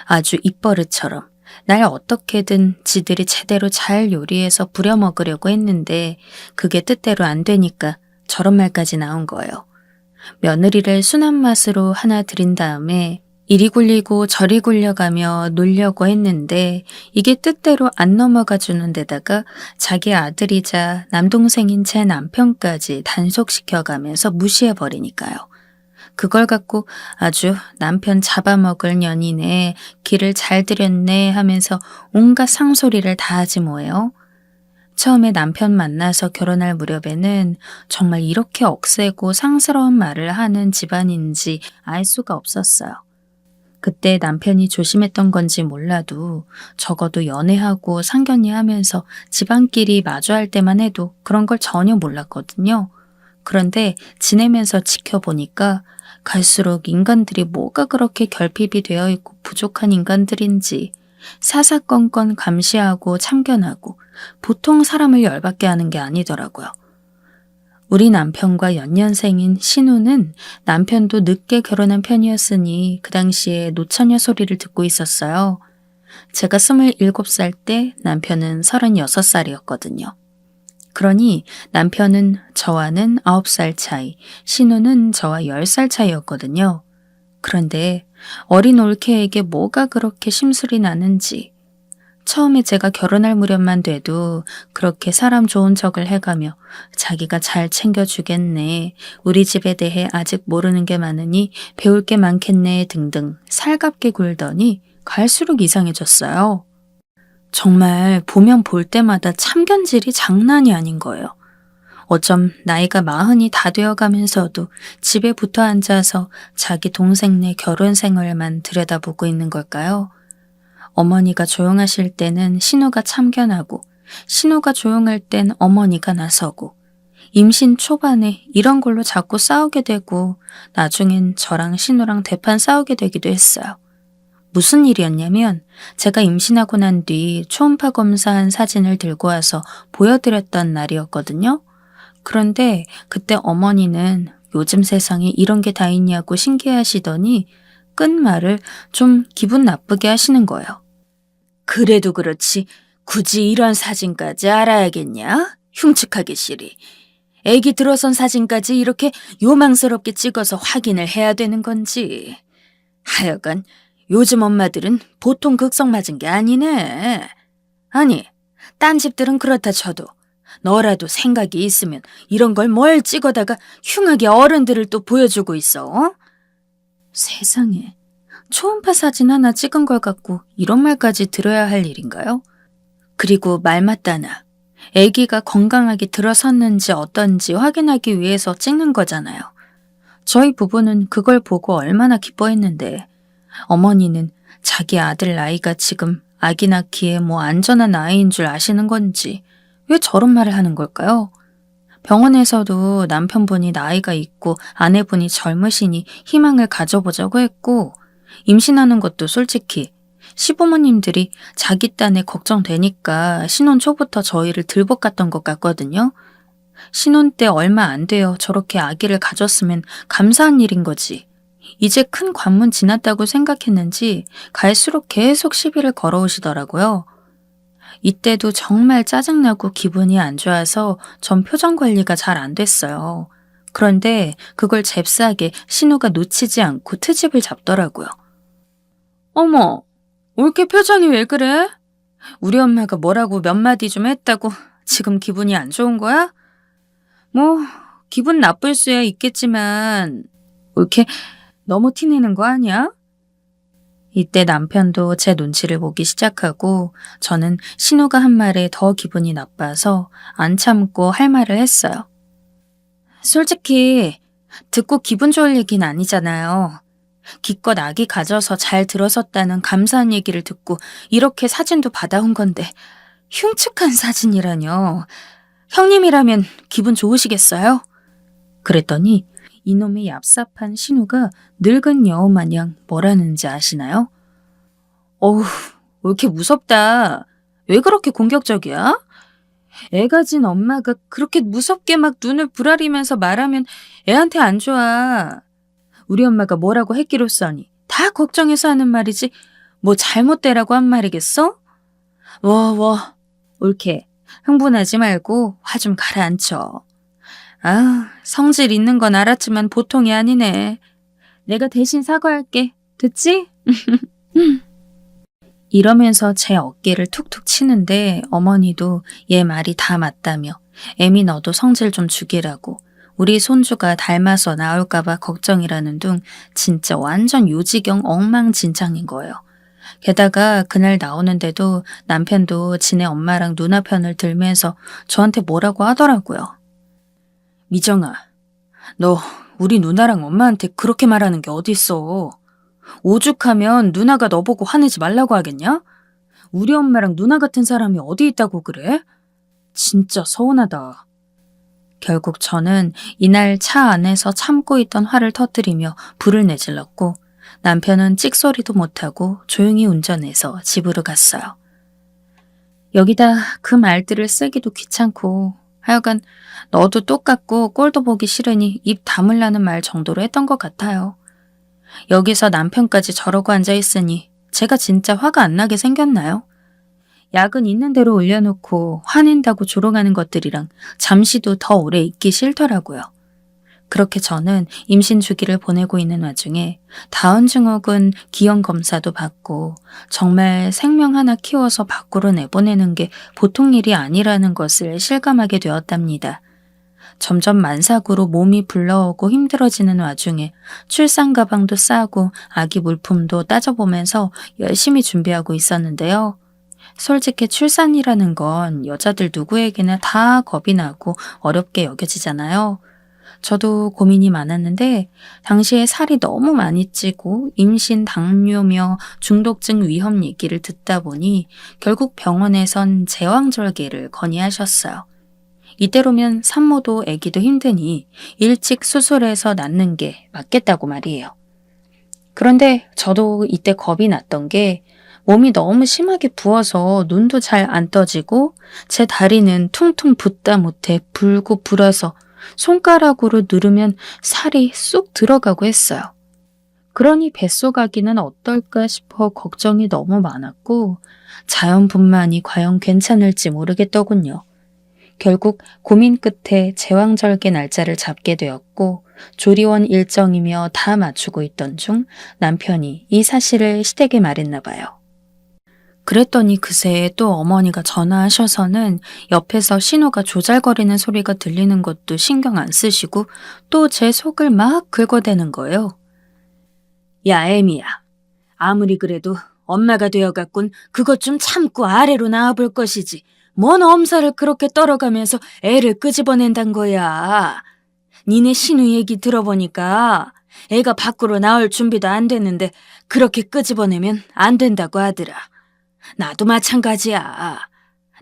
아주 입버릇처럼 날 어떻게든 지들이 제대로 잘 요리해서 부려먹으려고 했는데 그게 뜻대로 안 되니까 저런 말까지 나온 거예요. 며느리를 순한 맛으로 하나 들인 다음에 이리 굴리고 저리 굴려가며 놀려고 했는데 이게 뜻대로 안 넘어가 주는 데다가 자기 아들이자 남동생인 제 남편까지 단속시켜가면서 무시해버리니까요. 그걸 갖고 아주 남편 잡아먹을 년이네, 길을 잘 들였네 하면서 온갖 상소리를 다 하지 뭐예요. 처음에 남편 만나서 결혼할 무렵에는 정말 이렇게 억세고 상스러운 말을 하는 집안인지 알 수가 없었어요. 그때 남편이 조심했던 건지 몰라도 적어도 연애하고 상견례하면서 집안끼리 마주할 때만 해도 그런 걸 전혀 몰랐거든요. 그런데 지내면서 지켜보니까 갈수록 인간들이 뭐가 그렇게 결핍이 되어 있고 부족한 인간들인지 사사건건 감시하고 참견하고 보통 사람을 열받게 하는 게 아니더라고요. 우리 남편과 연년생인 신우는 남편도 늦게 결혼한 편이었으니 그 당시에 노처녀 소리를 듣고 있었어요. 제가 27살 때 남편은 36살이었거든요. 그러니 남편은 저와는 9살 차이, 신우는 저와 10살 차이였거든요. 그런데 어린 올케에게 뭐가 그렇게 심술이 나는지 처음에 제가 결혼할 무렵만 돼도 그렇게 사람 좋은 척을 해가며 자기가 잘 챙겨주겠네, 우리 집에 대해 아직 모르는 게 많으니 배울 게 많겠네 등등 살갑게 굴더니 갈수록 이상해졌어요. 정말 보면 볼 때마다 참견질이 장난이 아닌 거예요. 어쩜 나이가 40이 다 되어가면서도 집에 붙어 앉아서 자기 동생네 결혼 생활만 들여다보고 있는 걸까요? 어머니가 조용하실 때는 신우가 참견하고 신우가 조용할 땐 어머니가 나서고 임신 초반에 이런 걸로 자꾸 싸우게 되고 나중엔 저랑 신우랑 대판 싸우게 되기도 했어요. 무슨 일이었냐면 제가 임신하고 난 뒤 초음파 검사한 사진을 들고 와서 보여드렸던 날이었거든요. 그런데 그때 어머니는 요즘 세상에 이런 게 다 있냐고 신기해하시더니 끝말을 좀 기분 나쁘게 하시는 거예요. 그래도 그렇지 굳이 이런 사진까지 알아야겠냐? 흉측하게 시리. 애기 들어선 사진까지 이렇게 요망스럽게 찍어서 확인을 해야 되는 건지. 하여간 요즘 엄마들은 보통 극성 맞은 게 아니네. 아니, 딴 집들은 그렇다 쳐도 너라도 생각이 있으면 이런 걸 뭘 찍어다가 흉하게 어른들을 또 보여주고 있어. 어? 세상에, 초음파 사진 하나 찍은 걸 갖고 이런 말까지 들어야 할 일인가요? 그리고 말 맞다나 아기가 건강하게 들어섰는지 어떤지 확인하기 위해서 찍는 거잖아요. 저희 부부는 그걸 보고 얼마나 기뻐했는데 어머니는 자기 아들 나이가 지금 아기 낳기에 뭐 안전한 나이인 줄 아시는 건지 왜 저런 말을 하는 걸까요? 병원에서도 남편분이 나이가 있고 아내분이 젊으시니 희망을 가져보자고 했고 임신하는 것도 솔직히 시부모님들이 자기 딴에 걱정되니까 신혼 초부터 저희를 들볶았던 것 같거든요. 신혼 때 얼마 안 돼요. 저렇게 아기를 가졌으면 감사한 일인 거지. 이제 큰 관문 지났다고 생각했는지 갈수록 계속 시비를 걸어오시더라고요. 이때도 정말 짜증나고 기분이 안 좋아서 전 표정 관리가 잘 안 됐어요. 그런데 그걸 잽싸게 신우가 놓치지 않고 트집을 잡더라고요. 어머, 올케 표정이 왜 그래? 우리 엄마가 뭐라고 몇 마디 좀 했다고 지금 기분이 안 좋은 거야? 뭐 기분 나쁠 수야 있겠지만 올케 너무 티내는 거 아니야? 이때 남편도 제 눈치를 보기 시작하고 저는 신우가 한 말에 더 기분이 나빠서 안 참고 할 말을 했어요. 솔직히 듣고 기분 좋을 얘기는 아니잖아요. 기껏 아기 가져서 잘 들어섰다는 감사한 얘기를 듣고 이렇게 사진도 받아온 건데 흉측한 사진이라뇨. 형님이라면 기분 좋으시겠어요? 그랬더니 이놈의 얍삽한 신우가 늙은 여우 마냥 뭐라는지 아시나요? 어우, 왜 이렇게 무섭다. 왜 그렇게 공격적이야? 애 가진 엄마가 그렇게 무섭게 막 눈을 부라리면서 말하면 애한테 안 좋아. 우리 엄마가 뭐라고 했기로써니 다 걱정해서 하는 말이지 뭐 잘못되라고 한 말이겠어? 워, 옳게 흥분하지 말고 화 좀 가라앉혀. 아, 성질 있는 건 알았지만 보통이 아니네. 내가 대신 사과할게. 듣지? 이러면서 제 어깨를 툭툭 치는데 어머니도 얘 말이 다 맞다며 애미 너도 성질 좀 죽이라고 우리 손주가 닮아서 나올까봐 걱정이라는 둥 진짜 완전 요지경 엉망진창인 거예요. 게다가 그날 나오는데도 남편도 지네 엄마랑 누나 편을 들면서 저한테 뭐라고 하더라고요. 미정아, 너 우리 누나랑 엄마한테 그렇게 말하는 게 어딨어. 오죽하면 누나가 너 보고 화내지 말라고 하겠냐? 우리 엄마랑 누나 같은 사람이 어디 있다고 그래? 진짜 서운하다. 결국 저는 이날 차 안에서 참고 있던 화를 터뜨리며 불을 내질렀고 남편은 찍소리도 못하고 조용히 운전해서 집으로 갔어요. 여기다 그 말들을 쓰기도 귀찮고 하여간 너도 똑같고 꼴도 보기 싫으니 입 다물라는 말 정도로 했던 것 같아요. 여기서 남편까지 저러고 앉아있으니 제가 진짜 화가 안 나게 생겼나요? 약은 있는 대로 올려놓고 화낸다고 조롱하는 것들이랑 잠시도 더 오래 있기 싫더라고요. 그렇게 저는 임신 주기를 보내고 있는 와중에 다운증후군 기형 검사도 받고 정말 생명 하나 키워서 밖으로 내보내는 게 보통 일이 아니라는 것을 실감하게 되었답니다. 점점 만삭으로 몸이 불러오고 힘들어지는 와중에 출산 가방도 싸고 아기 물품도 따져보면서 열심히 준비하고 있었는데요. 솔직히 출산이라는 건 여자들 누구에게나 다 겁이 나고 어렵게 여겨지잖아요. 저도 고민이 많았는데 당시에 살이 너무 많이 찌고 임신 당뇨며 중독증 위험 얘기를 듣다 보니 결국 병원에선 제왕절개를 건의하셨어요. 이대로면 산모도 아기도 힘드니 일찍 수술해서 낳는 게 맞겠다고 말이에요. 그런데 저도 이때 겁이 났던 게 몸이 너무 심하게 부어서 눈도 잘 안 떠지고 제 다리는 퉁퉁 붓다 못해 불고 불어서 손가락으로 누르면 살이 쑥 들어가고 했어요. 그러니 뱃속 아기는 어떨까 싶어 걱정이 너무 많았고 자연분만이 과연 괜찮을지 모르겠더군요. 결국 고민 끝에 제왕절개 날짜를 잡게 되었고 조리원 일정이며 다 맞추고 있던 중 남편이 이 사실을 시댁에 말했나 봐요. 그랬더니 그새 또 어머니가 전화하셔서는 옆에서 신우가 조잘거리는 소리가 들리는 것도 신경 안 쓰시고 또 제 속을 막 긁어대는 거예요. 야, 애미야. 아무리 그래도 엄마가 되어갖군 그것 좀 참고 아래로 나와볼 것이지. 뭔 엄살을 그렇게 떨어가면서 애를 끄집어낸단 거야. 니네 신우 얘기 들어보니까 애가 밖으로 나올 준비도 안 됐는데 그렇게 끄집어내면 안 된다고 하더라. 나도 마찬가지야.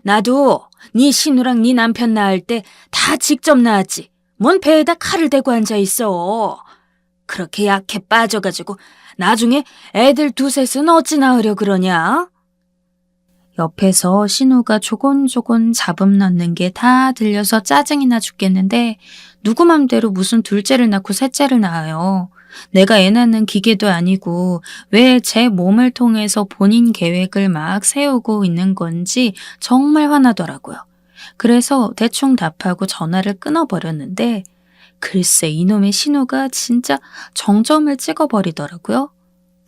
나도 네 신우랑 네 남편 낳을 때 다 직접 낳았지. 뭔 배에다 칼을 대고 앉아있어. 그렇게 약해 빠져가지고 나중에 애들 두셋은 어찌 낳으려 그러냐? 옆에서 신우가 조곤조곤 잡음 넣는 게 다 들려서 짜증이 나 죽겠는데 누구 맘대로 무슨 둘째를 낳고 셋째를 낳아요. 내가 애 낳는 기계도 아니고 왜 제 몸을 통해서 본인 계획을 막 세우고 있는 건지 정말 화나더라고요. 그래서 대충 답하고 전화를 끊어버렸는데 글쎄 이놈의 신우가 진짜 정점을 찍어버리더라고요.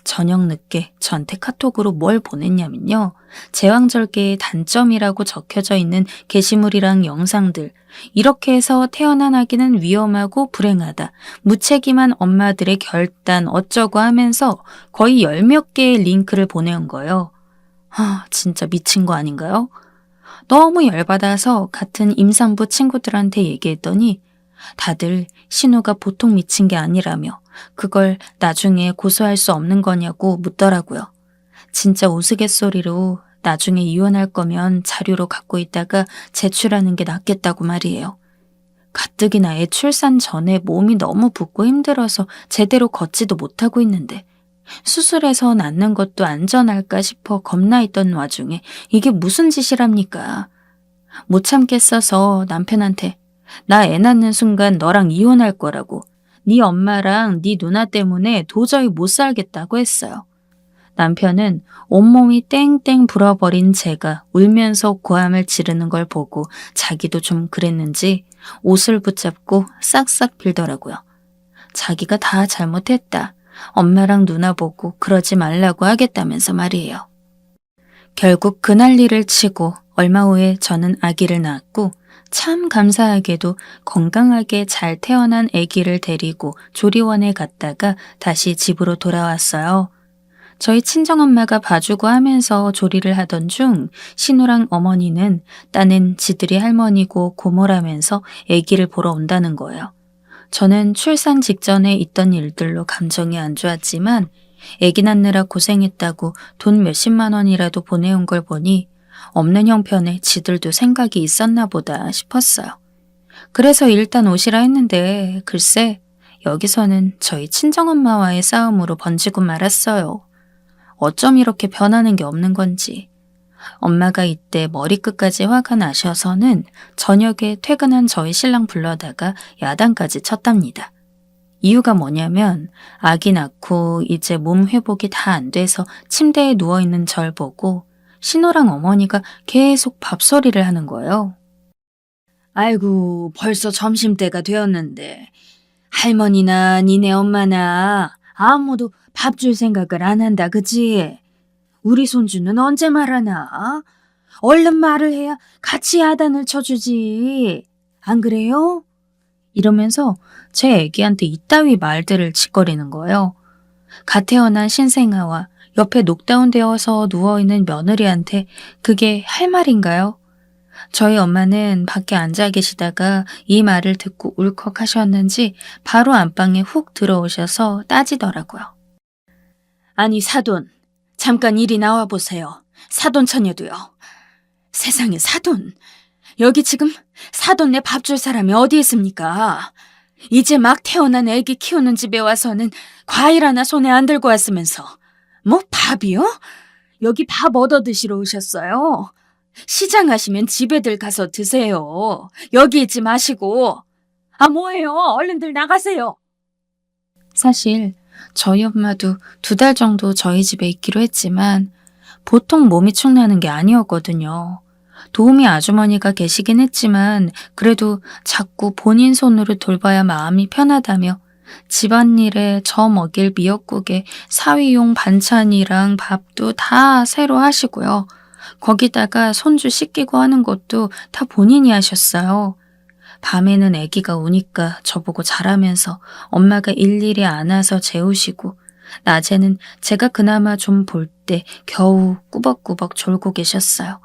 저녁 늦게 저한테 카톡으로 뭘 보냈냐면요. 제왕절개의 단점이라고 적혀져 있는 게시물이랑 영상들. 이렇게 해서 태어난 아기는 위험하고 불행하다. 무책임한 엄마들의 결단 어쩌고 하면서 거의 10몇 개의 링크를 보내온 거예요. 진짜 미친 거 아닌가요? 너무 열받아서 같은 임산부 친구들한테 얘기했더니 다들 신우가 보통 미친 게 아니라며 그걸 나중에 고소할 수 없는 거냐고 묻더라고요. 진짜 우스갯소리로 나중에 이혼할 거면 자료로 갖고 있다가 제출하는 게 낫겠다고 말이에요. 가뜩이나 애 출산 전에 몸이 너무 붓고 힘들어서 제대로 걷지도 못하고 있는데 수술해서 낳는 것도 안전할까 싶어 겁나 있던 와중에 이게 무슨 짓이랍니까? 못 참겠어서 남편한테 나 애 낳는 순간 너랑 이혼할 거라고 네 엄마랑 네 누나 때문에 도저히 못 살겠다고 했어요. 남편은 온몸이 땡땡 불어버린 제가 울면서 고함을 지르는 걸 보고 자기도 좀 그랬는지 옷을 붙잡고 싹싹 빌더라고요. 자기가 다 잘못했다. 엄마랑 누나 보고 그러지 말라고 하겠다면서 말이에요. 결국 그 난리를 치고 얼마 후에 저는 아기를 낳았고 참 감사하게도 건강하게 잘 태어난 아기를 데리고 조리원에 갔다가 다시 집으로 돌아왔어요. 저희 친정엄마가 봐주고 하면서 조리를 하던 중 신우랑 어머니는 딴엔 지들이 할머니고 고모라면서 아기를 보러 온다는 거예요. 저는 출산 직전에 있던 일들로 감정이 안 좋았지만 아기 낳느라 고생했다고 돈 몇십만 원이라도 보내온 걸 보니 없는 형편에 지들도 생각이 있었나 보다 싶었어요. 그래서 일단 오시라 했는데 글쎄 여기서는 저희 친정엄마와의 싸움으로 번지고 말았어요. 어쩜 이렇게 변하는 게 없는 건지. 엄마가 이때 머리끝까지 화가 나셔서는 저녁에 퇴근한 저희 신랑 불러다가 야단까지 쳤답니다. 이유가 뭐냐면 아기 낳고 이제 몸 회복이 다 안 돼서 침대에 누워있는 절 보고 신우랑 어머니가 계속 밥소리를 하는 거예요. 아이고 벌써 점심때가 되었는데 할머니나 니네 엄마나 아무도 밥 줄 생각을 안 한다 그지? 우리 손주는 언제 말하나? 얼른 말을 해야 같이 야단을 쳐주지. 안 그래요? 이러면서 제 애기한테 이따위 말들을 짓거리는 거예요. 갓 태어난 신생아와 옆에 녹다운되어서 누워있는 며느리한테 그게 할 말인가요? 저희 엄마는 밖에 앉아 계시다가 이 말을 듣고 울컥하셨는지 바로 안방에 훅 들어오셔서 따지더라고요. 아니 사돈, 잠깐 이리 나와보세요. 사돈 처녀도요. 세상에 사돈, 여기 지금 사돈네 밥 줄 사람이 어디 있습니까? 이제 막 태어난 애기 키우는 집에 와서는 과일 하나 손에 안 들고 왔으면서. 뭐 밥이요? 여기 밥 얻어 드시러 오셨어요. 시장 가시면 집에들 가서 드세요. 여기 있지 마시고. 아, 뭐예요? 얼른들 나가세요. 사실 저희 엄마도 2달 정도 저희 집에 있기로 했지만 보통 몸이 축나는 게 아니었거든요. 도우미 아주머니가 계시긴 했지만 그래도 자꾸 본인 손으로 돌봐야 마음이 편하다며 집안일에 저 먹일 미역국에 사위용 반찬이랑 밥도 다 새로 하시고요. 거기다가 손주 씻기고 하는 것도 다 본인이 하셨어요. 밤에는 아기가 우니까 저보고 자라면서 엄마가 일일이 안아서 재우시고 낮에는 제가 그나마 좀 볼 때 겨우 꾸벅꾸벅 졸고 계셨어요.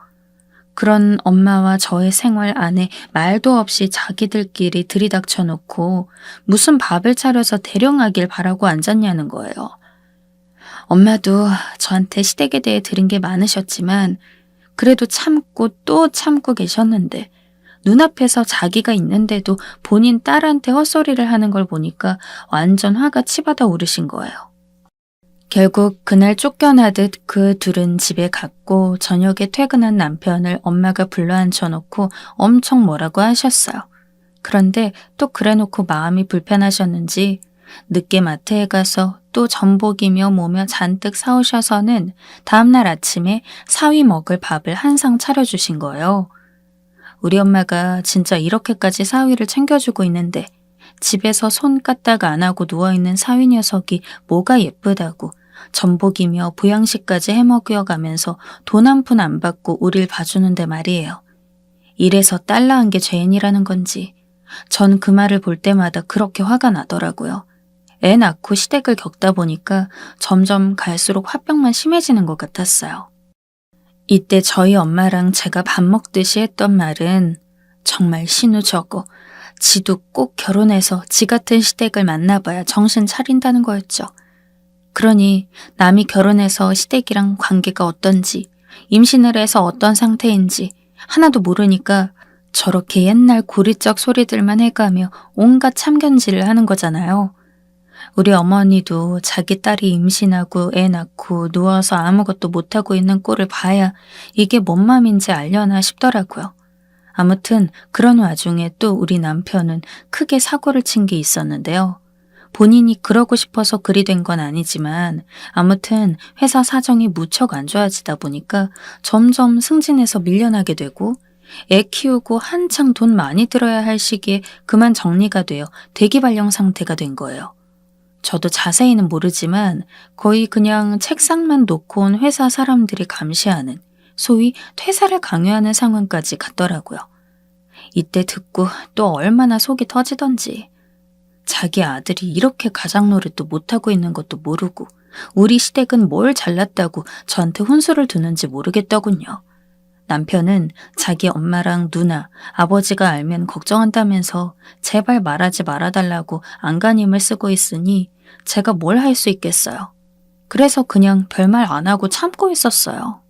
그런 엄마와 저의 생활 안에 말도 없이 자기들끼리 들이닥쳐 놓고 무슨 밥을 차려서 대령하길 바라고 앉았냐는 거예요. 엄마도 저한테 시댁에 대해 들은 게 많으셨지만 그래도 참고 또 참고 계셨는데 눈앞에서 자기가 있는데도 본인 딸한테 헛소리를 하는 걸 보니까 완전 화가 치받아 오르신 거예요. 결국 그날 쫓겨나듯 그 둘은 집에 갔고 저녁에 퇴근한 남편을 엄마가 불러 앉혀놓고 엄청 뭐라고 하셨어요. 그런데 또 그래놓고 마음이 불편하셨는지 늦게 마트에 가서 또 전복이며 뭐며 잔뜩 사오셔서는 다음날 아침에 사위 먹을 밥을 한 상 차려주신 거예요. 우리 엄마가 진짜 이렇게까지 사위를 챙겨주고 있는데 집에서 손 까딱 안 하고 누워있는 사위 녀석이 뭐가 예쁘다고 전복이며 보양식까지 해먹여가면서 돈 한 푼 안 받고 우릴 봐주는데 말이에요. 이래서 딸라한 게 죄인이라는 건지 전 그 말을 볼 때마다 그렇게 화가 나더라고요. 애 낳고 시댁을 겪다 보니까 점점 갈수록 화병만 심해지는 것 같았어요. 이때 저희 엄마랑 제가 밥 먹듯이 했던 말은 정말 신우 저거 지도 꼭 결혼해서 지 같은 시댁을 만나봐야 정신 차린다는 거였죠. 그러니 남이 결혼해서 시댁이랑 관계가 어떤지 임신을 해서 어떤 상태인지 하나도 모르니까 저렇게 옛날 고리적 소리들만 해가며 온갖 참견질을 하는 거잖아요. 우리 어머니도 자기 딸이 임신하고 애 낳고 누워서 아무것도 못하고 있는 꼴을 봐야 이게 뭔 맘인지 알려나 싶더라고요. 아무튼 그런 와중에 또 우리 남편은 크게 사고를 친 게 있었는데요. 본인이 그러고 싶어서 그리 된 건 아니지만 아무튼 회사 사정이 무척 안 좋아지다 보니까 점점 승진해서 밀려나게 되고 애 키우고 한창 돈 많이 들어야 할 시기에 그만 정리가 되어 대기발령 상태가 된 거예요. 저도 자세히는 모르지만 거의 그냥 책상만 놓고 온 회사 사람들이 감시하는 소위 퇴사를 강요하는 상황까지 갔더라고요. 이때 듣고 또 얼마나 속이 터지던지. 자기 아들이 이렇게 가장 노릇도 못하고 있는 것도 모르고 우리 시댁은 뭘 잘났다고 저한테 혼수를 두는지 모르겠더군요. 남편은 자기 엄마랑 누나, 아버지가 알면 걱정한다면서 제발 말하지 말아달라고 안간힘을 쓰고 있으니 제가 뭘 할 수 있겠어요. 그래서 그냥 별말 안 하고 참고 있었어요.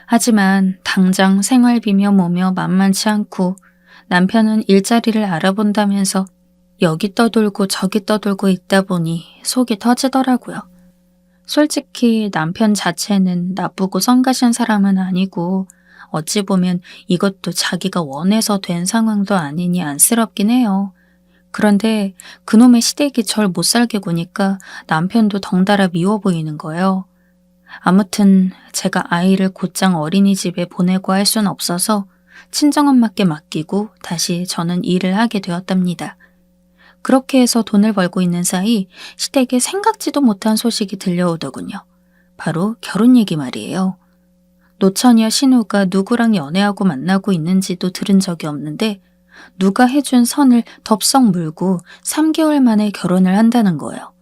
하지만 당장 생활비며 뭐며 만만치 않고 남편은 일자리를 알아본다면서 여기 떠돌고 저기 떠돌고 있다 보니 속이 터지더라고요. 솔직히 남편 자체는 나쁘고 성가신 사람은 아니고 어찌 보면 이것도 자기가 원해서 된 상황도 아니니 안쓰럽긴 해요. 그런데 그놈의 시댁이 절 못 살게 구니까 남편도 덩달아 미워 보이는 거예요. 아무튼 제가 아이를 곧장 어린이집에 보내고 할 순 없어서 친정엄마께 맡기고 다시 저는 일을 하게 되었답니다. 그렇게 해서 돈을 벌고 있는 사이 시댁에 생각지도 못한 소식이 들려오더군요. 바로 결혼 얘기 말이에요. 노처녀 신우가 누구랑 연애하고 만나고 있는지도 들은 적이 없는데 누가 해준 선을 덥석 물고 3개월 만에 결혼을 한다는 거예요.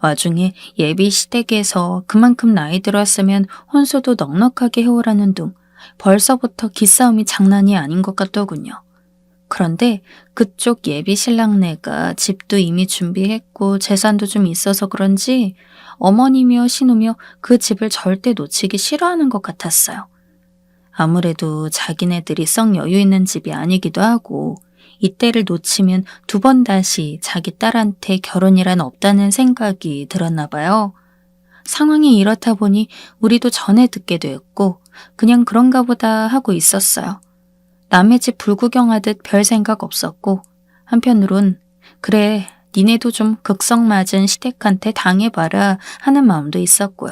와중에 예비 시댁에서 그만큼 나이 들었으면 혼수도 넉넉하게 해오라는 둥 벌써부터 기싸움이 장난이 아닌 것 같더군요. 그런데 그쪽 예비 신랑네가 집도 이미 준비했고 재산도 좀 있어서 그런지 어머니며 신우며 그 집을 절대 놓치기 싫어하는 것 같았어요. 아무래도 자기네들이 썩 여유 있는 집이 아니기도 하고 이때를 놓치면 두 번 다시 자기 딸한테 결혼이란 없다는 생각이 들었나 봐요. 상황이 이렇다 보니 우리도 전에 듣게 되었고 그냥 그런가 보다 하고 있었어요. 남의 집 불구경하듯 별 생각 없었고 한편으론 그래 니네도 좀 극성 맞은 시댁한테 당해봐라 하는 마음도 있었고요.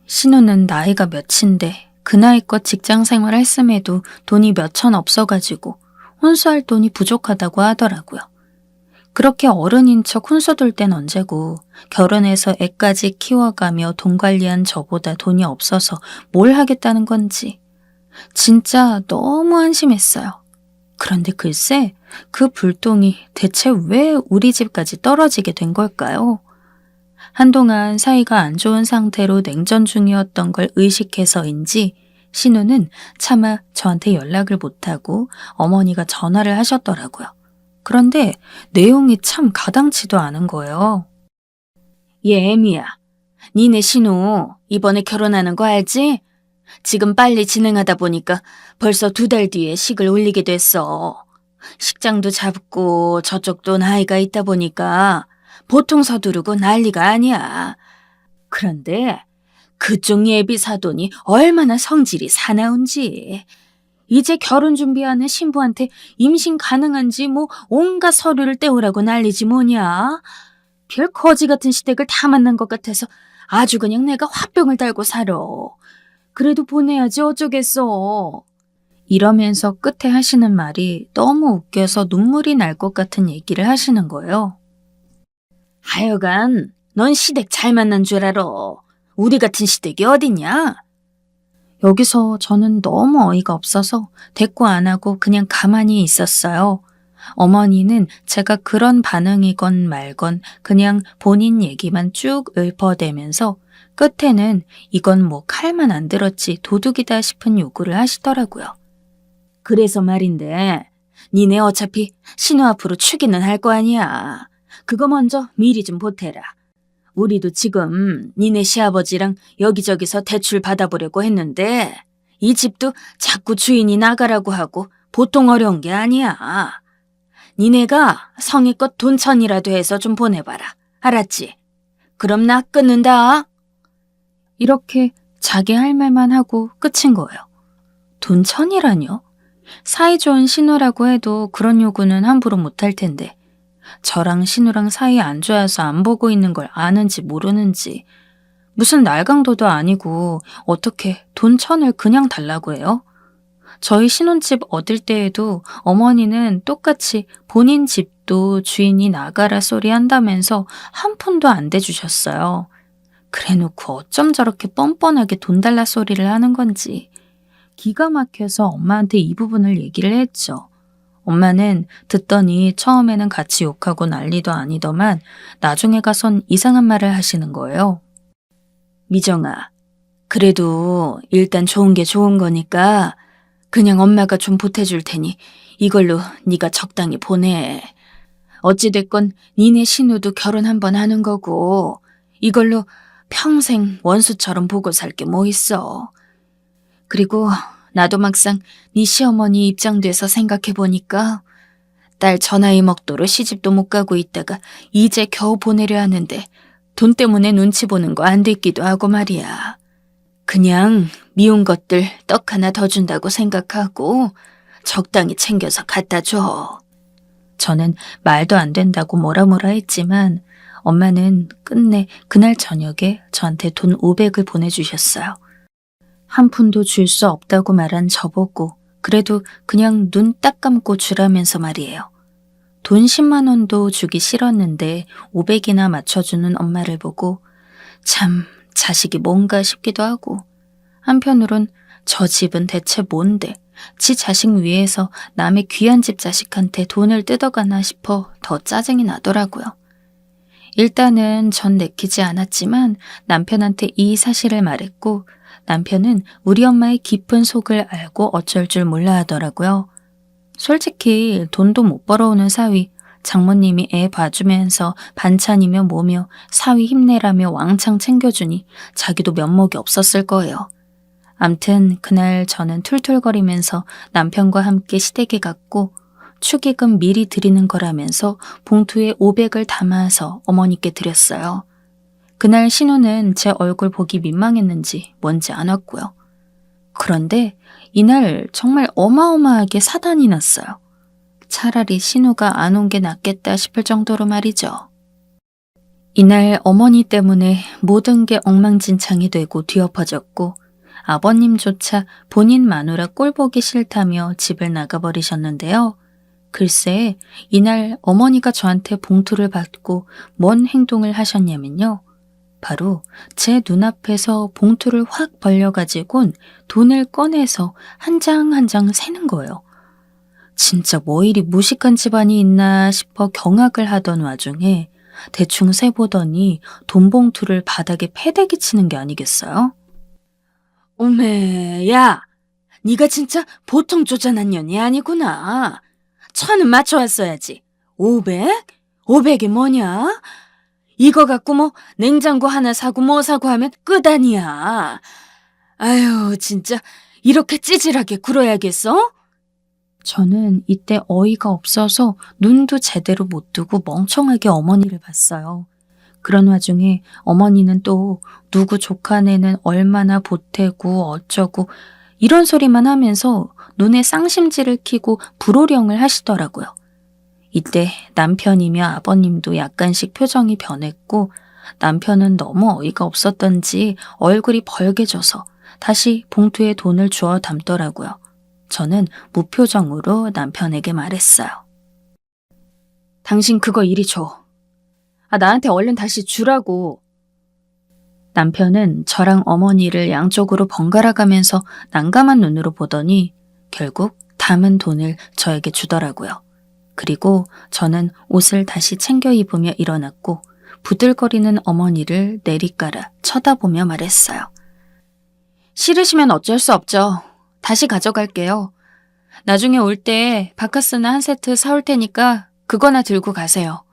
신우는 나이가 몇인데 그 나이껏 직장 생활을 했음에도 돈이 몇천 없어가지고 혼수할 돈이 부족하다고 하더라고요. 그렇게 어른인 척 혼수둘 땐 언제고 결혼해서 애까지 키워가며 돈 관리한 저보다 돈이 없어서 뭘 하겠다는 건지 진짜 너무 한심했어요. 그런데 글쎄 그 불똥이 대체 왜 우리 집까지 떨어지게 된 걸까요? 한동안 사이가 안 좋은 상태로 냉전 중이었던 걸 의식해서인지 신우는 차마 저한테 연락을 못하고 어머니가 전화를 하셨더라고요. 그런데 내용이 참 가당치도 않은 거예요. 얘 애미야, 니네 신우 이번에 결혼하는 거 알지? 지금 빨리 진행하다 보니까 벌써 2달 뒤에 식을 올리게 됐어. 식장도 잡고 저쪽도 나이가 있다 보니까 보통 서두르고 난리가 아니야. 그런데 그쪽 예비 사돈이 얼마나 성질이 사나운지. 이제 결혼 준비하는 신부한테 임신 가능한지 뭐 온갖 서류를 떼오라고 난리지 뭐냐. 별 거지 같은 시댁을 다 만난 것 같아서 아주 그냥 내가 화병을 달고 살아. 그래도 보내야지 어쩌겠어. 이러면서 끝에 하시는 말이 너무 웃겨서 눈물이 날 것 같은 얘기를 하시는 거예요. 하여간 넌 시댁 잘 만난 줄 알아. 우리 같은 시댁이 어딨냐? 여기서 저는 너무 어이가 없어서 대꾸 안 하고 그냥 가만히 있었어요. 어머니는 제가 그런 반응이건 말건 그냥 본인 얘기만 쭉 읊어대면서 끝에는 이건 뭐 칼만 안 들었지 도둑이다 싶은 요구를 하시더라고요. 그래서 말인데 니네 어차피 신우 앞으로 축의는 할 거 아니야. 그거 먼저 미리 좀 보태라. 우리도 지금 니네 시아버지랑 여기저기서 대출 받아보려고 했는데 이 집도 자꾸 주인이 나가라고 하고 보통 어려운 게 아니야. 니네가 성의껏 돈 1,000이라도 해서 좀 보내봐라. 알았지? 그럼 나 끊는다. 이렇게 자기 할 말만 하고 끝인 거예요. 돈 1,000이라뇨? 사이좋은 신우라고 해도 그런 요구는 함부로 못할 텐데 저랑 신우랑 사이 안 좋아서 안 보고 있는 걸 아는지 모르는지 무슨 날강도도 아니고 어떻게 돈 1,000을 그냥 달라고 해요? 저희 신혼집 얻을 때에도 어머니는 똑같이 본인 집도 주인이 나가라 소리 한다면서 한 푼도 안 대주셨어요. 그래놓고 어쩜 저렇게 뻔뻔하게 돈 달라 소리를 하는 건지 기가 막혀서 엄마한테 이 부분을 얘기를 했죠. 엄마는 듣더니 처음에는 같이 욕하고 난리도 아니더만 나중에 가선 이상한 말을 하시는 거예요. 미정아, 그래도 일단 좋은 게 좋은 거니까 그냥 엄마가 좀 보태줄 테니 이걸로 네가 적당히 보내. 어찌됐건 니네 신우도 결혼 한번 하는 거고 이걸로 평생 원수처럼 보고 살 게 뭐 있어. 그리고 나도 막상 네 시어머니 입장 돼서 생각해보니까 딸 전화이 먹도록 시집도 못 가고 있다가 이제 겨우 보내려 하는데 돈 때문에 눈치 보는 거 안 됐기도 하고 말이야. 그냥 미운 것들 떡 하나 더 준다고 생각하고 적당히 챙겨서 갖다 줘. 저는 말도 안 된다고 뭐라 했지만 엄마는 끝내 그날 저녁에 저한테 돈 500을 보내주셨어요. 한 푼도 줄 수 없다고 말한 저보고 그래도 그냥 눈 딱 감고 주라면서 말이에요. 돈 10만 원도 주기 싫었는데 500이나 맞춰주는 엄마를 보고 참 자식이 뭔가 싶기도 하고 한편으론 저 집은 대체 뭔데 지 자식 위해서 남의 귀한 집 자식한테 돈을 뜯어가나 싶어 더 짜증이 나더라고요. 일단은 전 내키지 않았지만 남편한테 이 사실을 말했고 남편은 우리 엄마의 깊은 속을 알고 어쩔 줄 몰라 하더라고요. 솔직히 돈도 못 벌어오는 사위, 장모님이 애 봐주면서 반찬이며 뭐며 사위 힘내라며 왕창 챙겨주니 자기도 면목이 없었을 거예요. 암튼 그날 저는 툴툴거리면서 남편과 함께 시댁에 갔고 축의금 미리 드리는 거라면서 봉투에 500을 담아서 어머니께 드렸어요. 그날 신우는 제 얼굴 보기 민망했는지 뭔지 안 왔고요. 그런데 이날 정말 어마어마하게 사단이 났어요. 차라리 신우가 안 온 게 낫겠다 싶을 정도로 말이죠. 이날 어머니 때문에 모든 게 엉망진창이 되고 뒤엎어졌고 아버님조차 본인 마누라 꼴보기 싫다며 집을 나가버리셨는데요. 글쎄 이날 어머니가 저한테 봉투를 받고 뭔 행동을 하셨냐면요. 바로 제 눈앞에서 봉투를 확 벌려가지곤 돈을 꺼내서 한 장 한 장 세는 거예요. 진짜 뭐 이리 무식한 집안이 있나 싶어 경악을 하던 와중에 대충 세보더니 돈 봉투를 바닥에 패대기 치는 게 아니겠어요? 오메, 야, 네가 진짜 보통 쪼잔한 년이 아니구나. 1000은 맞춰왔어야지. 500? 500이 뭐냐? 이거 갖고 뭐 냉장고 하나 사고 뭐 사고 하면 끝 아니야. 아유, 진짜 이렇게 찌질하게 굴어야겠어? 저는 이때 어이가 없어서 눈도 제대로 못 뜨고 멍청하게 어머니를 봤어요. 그런 와중에 어머니는 또 누구 조카네는 얼마나 보태고 어쩌고 이런 소리만 하면서 눈에 쌍심지를 켜고 불호령을 하시더라고요. 이때 남편이며 아버님도 약간씩 표정이 변했고 남편은 너무 어이가 없었던지 얼굴이 벌개져서 다시 봉투에 돈을 주워 담더라고요. 저는 무표정으로 남편에게 말했어요. 당신 그거 이리 줘. 나한테 얼른 다시 주라고. 남편은 저랑 어머니를 양쪽으로 번갈아 가면서 난감한 눈으로 보더니 결국 담은 돈을 저에게 주더라고요. 그리고 저는 옷을 다시 챙겨 입으며 일어났고 부들거리는 어머니를 내리깔아 쳐다보며 말했어요. 싫으시면 어쩔 수 없죠. 다시 가져갈게요. 나중에 올 때 바카스나 한 세트 사올 테니까 그거나 들고 가세요.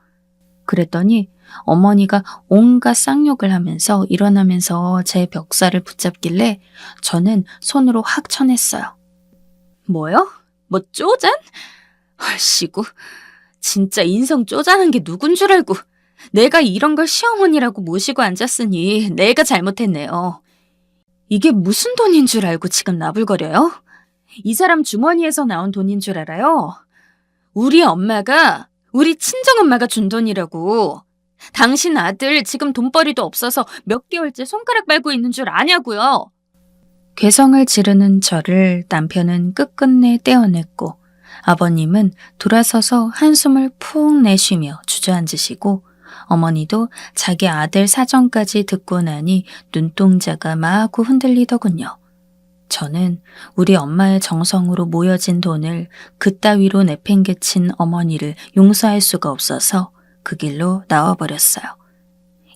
그랬더니 어머니가 온갖 쌍욕을 하면서 일어나면서 제 멱살을 붙잡길래 저는 손으로 확 쳐냈어요. 뭐요? 뭐 쪼잔? 헐씨구, 진짜 인성 쪼잔한 게 누군 줄 알고 내가 이런 걸 시어머니라고 모시고 앉았으니 내가 잘못했네요. 이게 무슨 돈인 줄 알고 지금 나불거려요? 이 사람 주머니에서 나온 돈인 줄 알아요? 우리 엄마가, 우리 친정엄마가 준 돈이라고. 당신 아들 지금 돈벌이도 없어서 몇 개월째 손가락 빨고 있는 줄 아냐고요. 괴성을 지르는 저를 남편은 끝끝내 떼어냈고 아버님은 돌아서서 한숨을 푹 내쉬며 주저앉으시고 어머니도 자기 아들 사정까지 듣고 나니 눈동자가 마구 흔들리더군요. 저는 우리 엄마의 정성으로 모여진 돈을 그따위로 내팽개친 어머니를 용서할 수가 없어서 그 길로 나와버렸어요.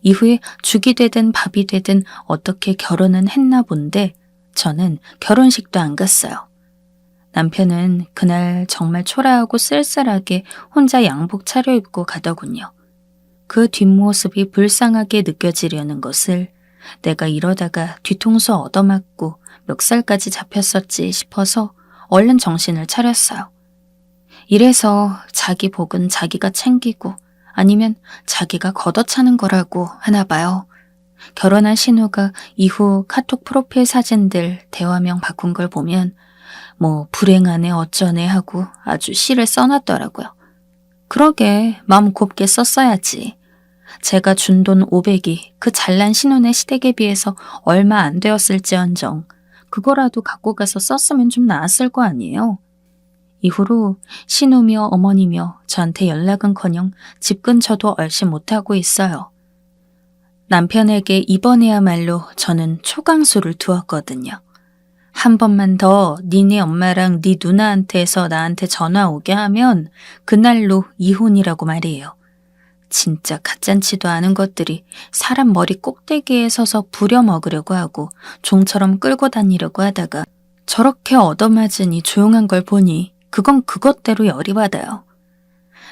이후에 죽이 되든 밥이 되든 어떻게 결혼은 했나 본데 저는 결혼식도 안 갔어요. 남편은 그날 정말 초라하고 쓸쓸하게 혼자 양복 차려입고 가더군요. 그 뒷모습이 불쌍하게 느껴지려는 것을 내가 이러다가 뒤통수 얻어맞고 멱살까지 잡혔었지 싶어서 얼른 정신을 차렸어요. 이래서 자기 복은 자기가 챙기고 아니면 자기가 걷어차는 거라고 하나 봐요. 결혼한 신우가 이후 카톡 프로필 사진들 대화명 바꾼 걸 보면 뭐 불행하네 어쩌네 하고 아주 시를 써놨더라고요. 그러게 마음 곱게 썼어야지. 제가 준 돈 500이 그 잘난 신혼의 시댁에 비해서 얼마 안 되었을지언정 그거라도 갖고 가서 썼으면 좀 나았을 거 아니에요. 이후로 신우며 어머니며 저한테 연락은커녕 집 근처도 얼씬 못하고 있어요. 남편에게 이번에야말로 저는 초강수를 두었거든요. 한 번만 더 니네 엄마랑 네 누나한테서 나한테 전화 오게 하면 그날로 이혼이라고 말이에요. 진짜 가짠치도 않은 것들이 사람 머리 꼭대기에 서서 부려먹으려고 하고 종처럼 끌고 다니려고 하다가 저렇게 얻어맞으니 조용한 걸 보니 그건 그것대로 열이 받아요.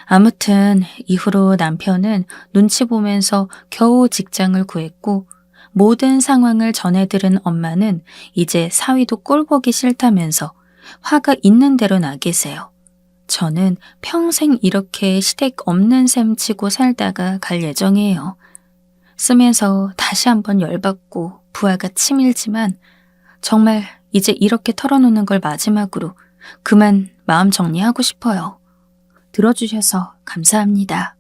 아무튼 이후로 남편은 눈치 보면서 겨우 직장을 구했고 모든 상황을 전해들은 엄마는 이제 사위도 꼴 보기 싫다면서 화가 있는 대로 나 계세요. 저는 평생 이렇게 시댁 없는 셈 치고 살다가 갈 예정이에요. 쓰면서 다시 한번 열받고 부하가 치밀지만 정말 이제 이렇게 털어놓는 걸 마지막으로 그만 마음 정리하고 싶어요. 들어주셔서 감사합니다.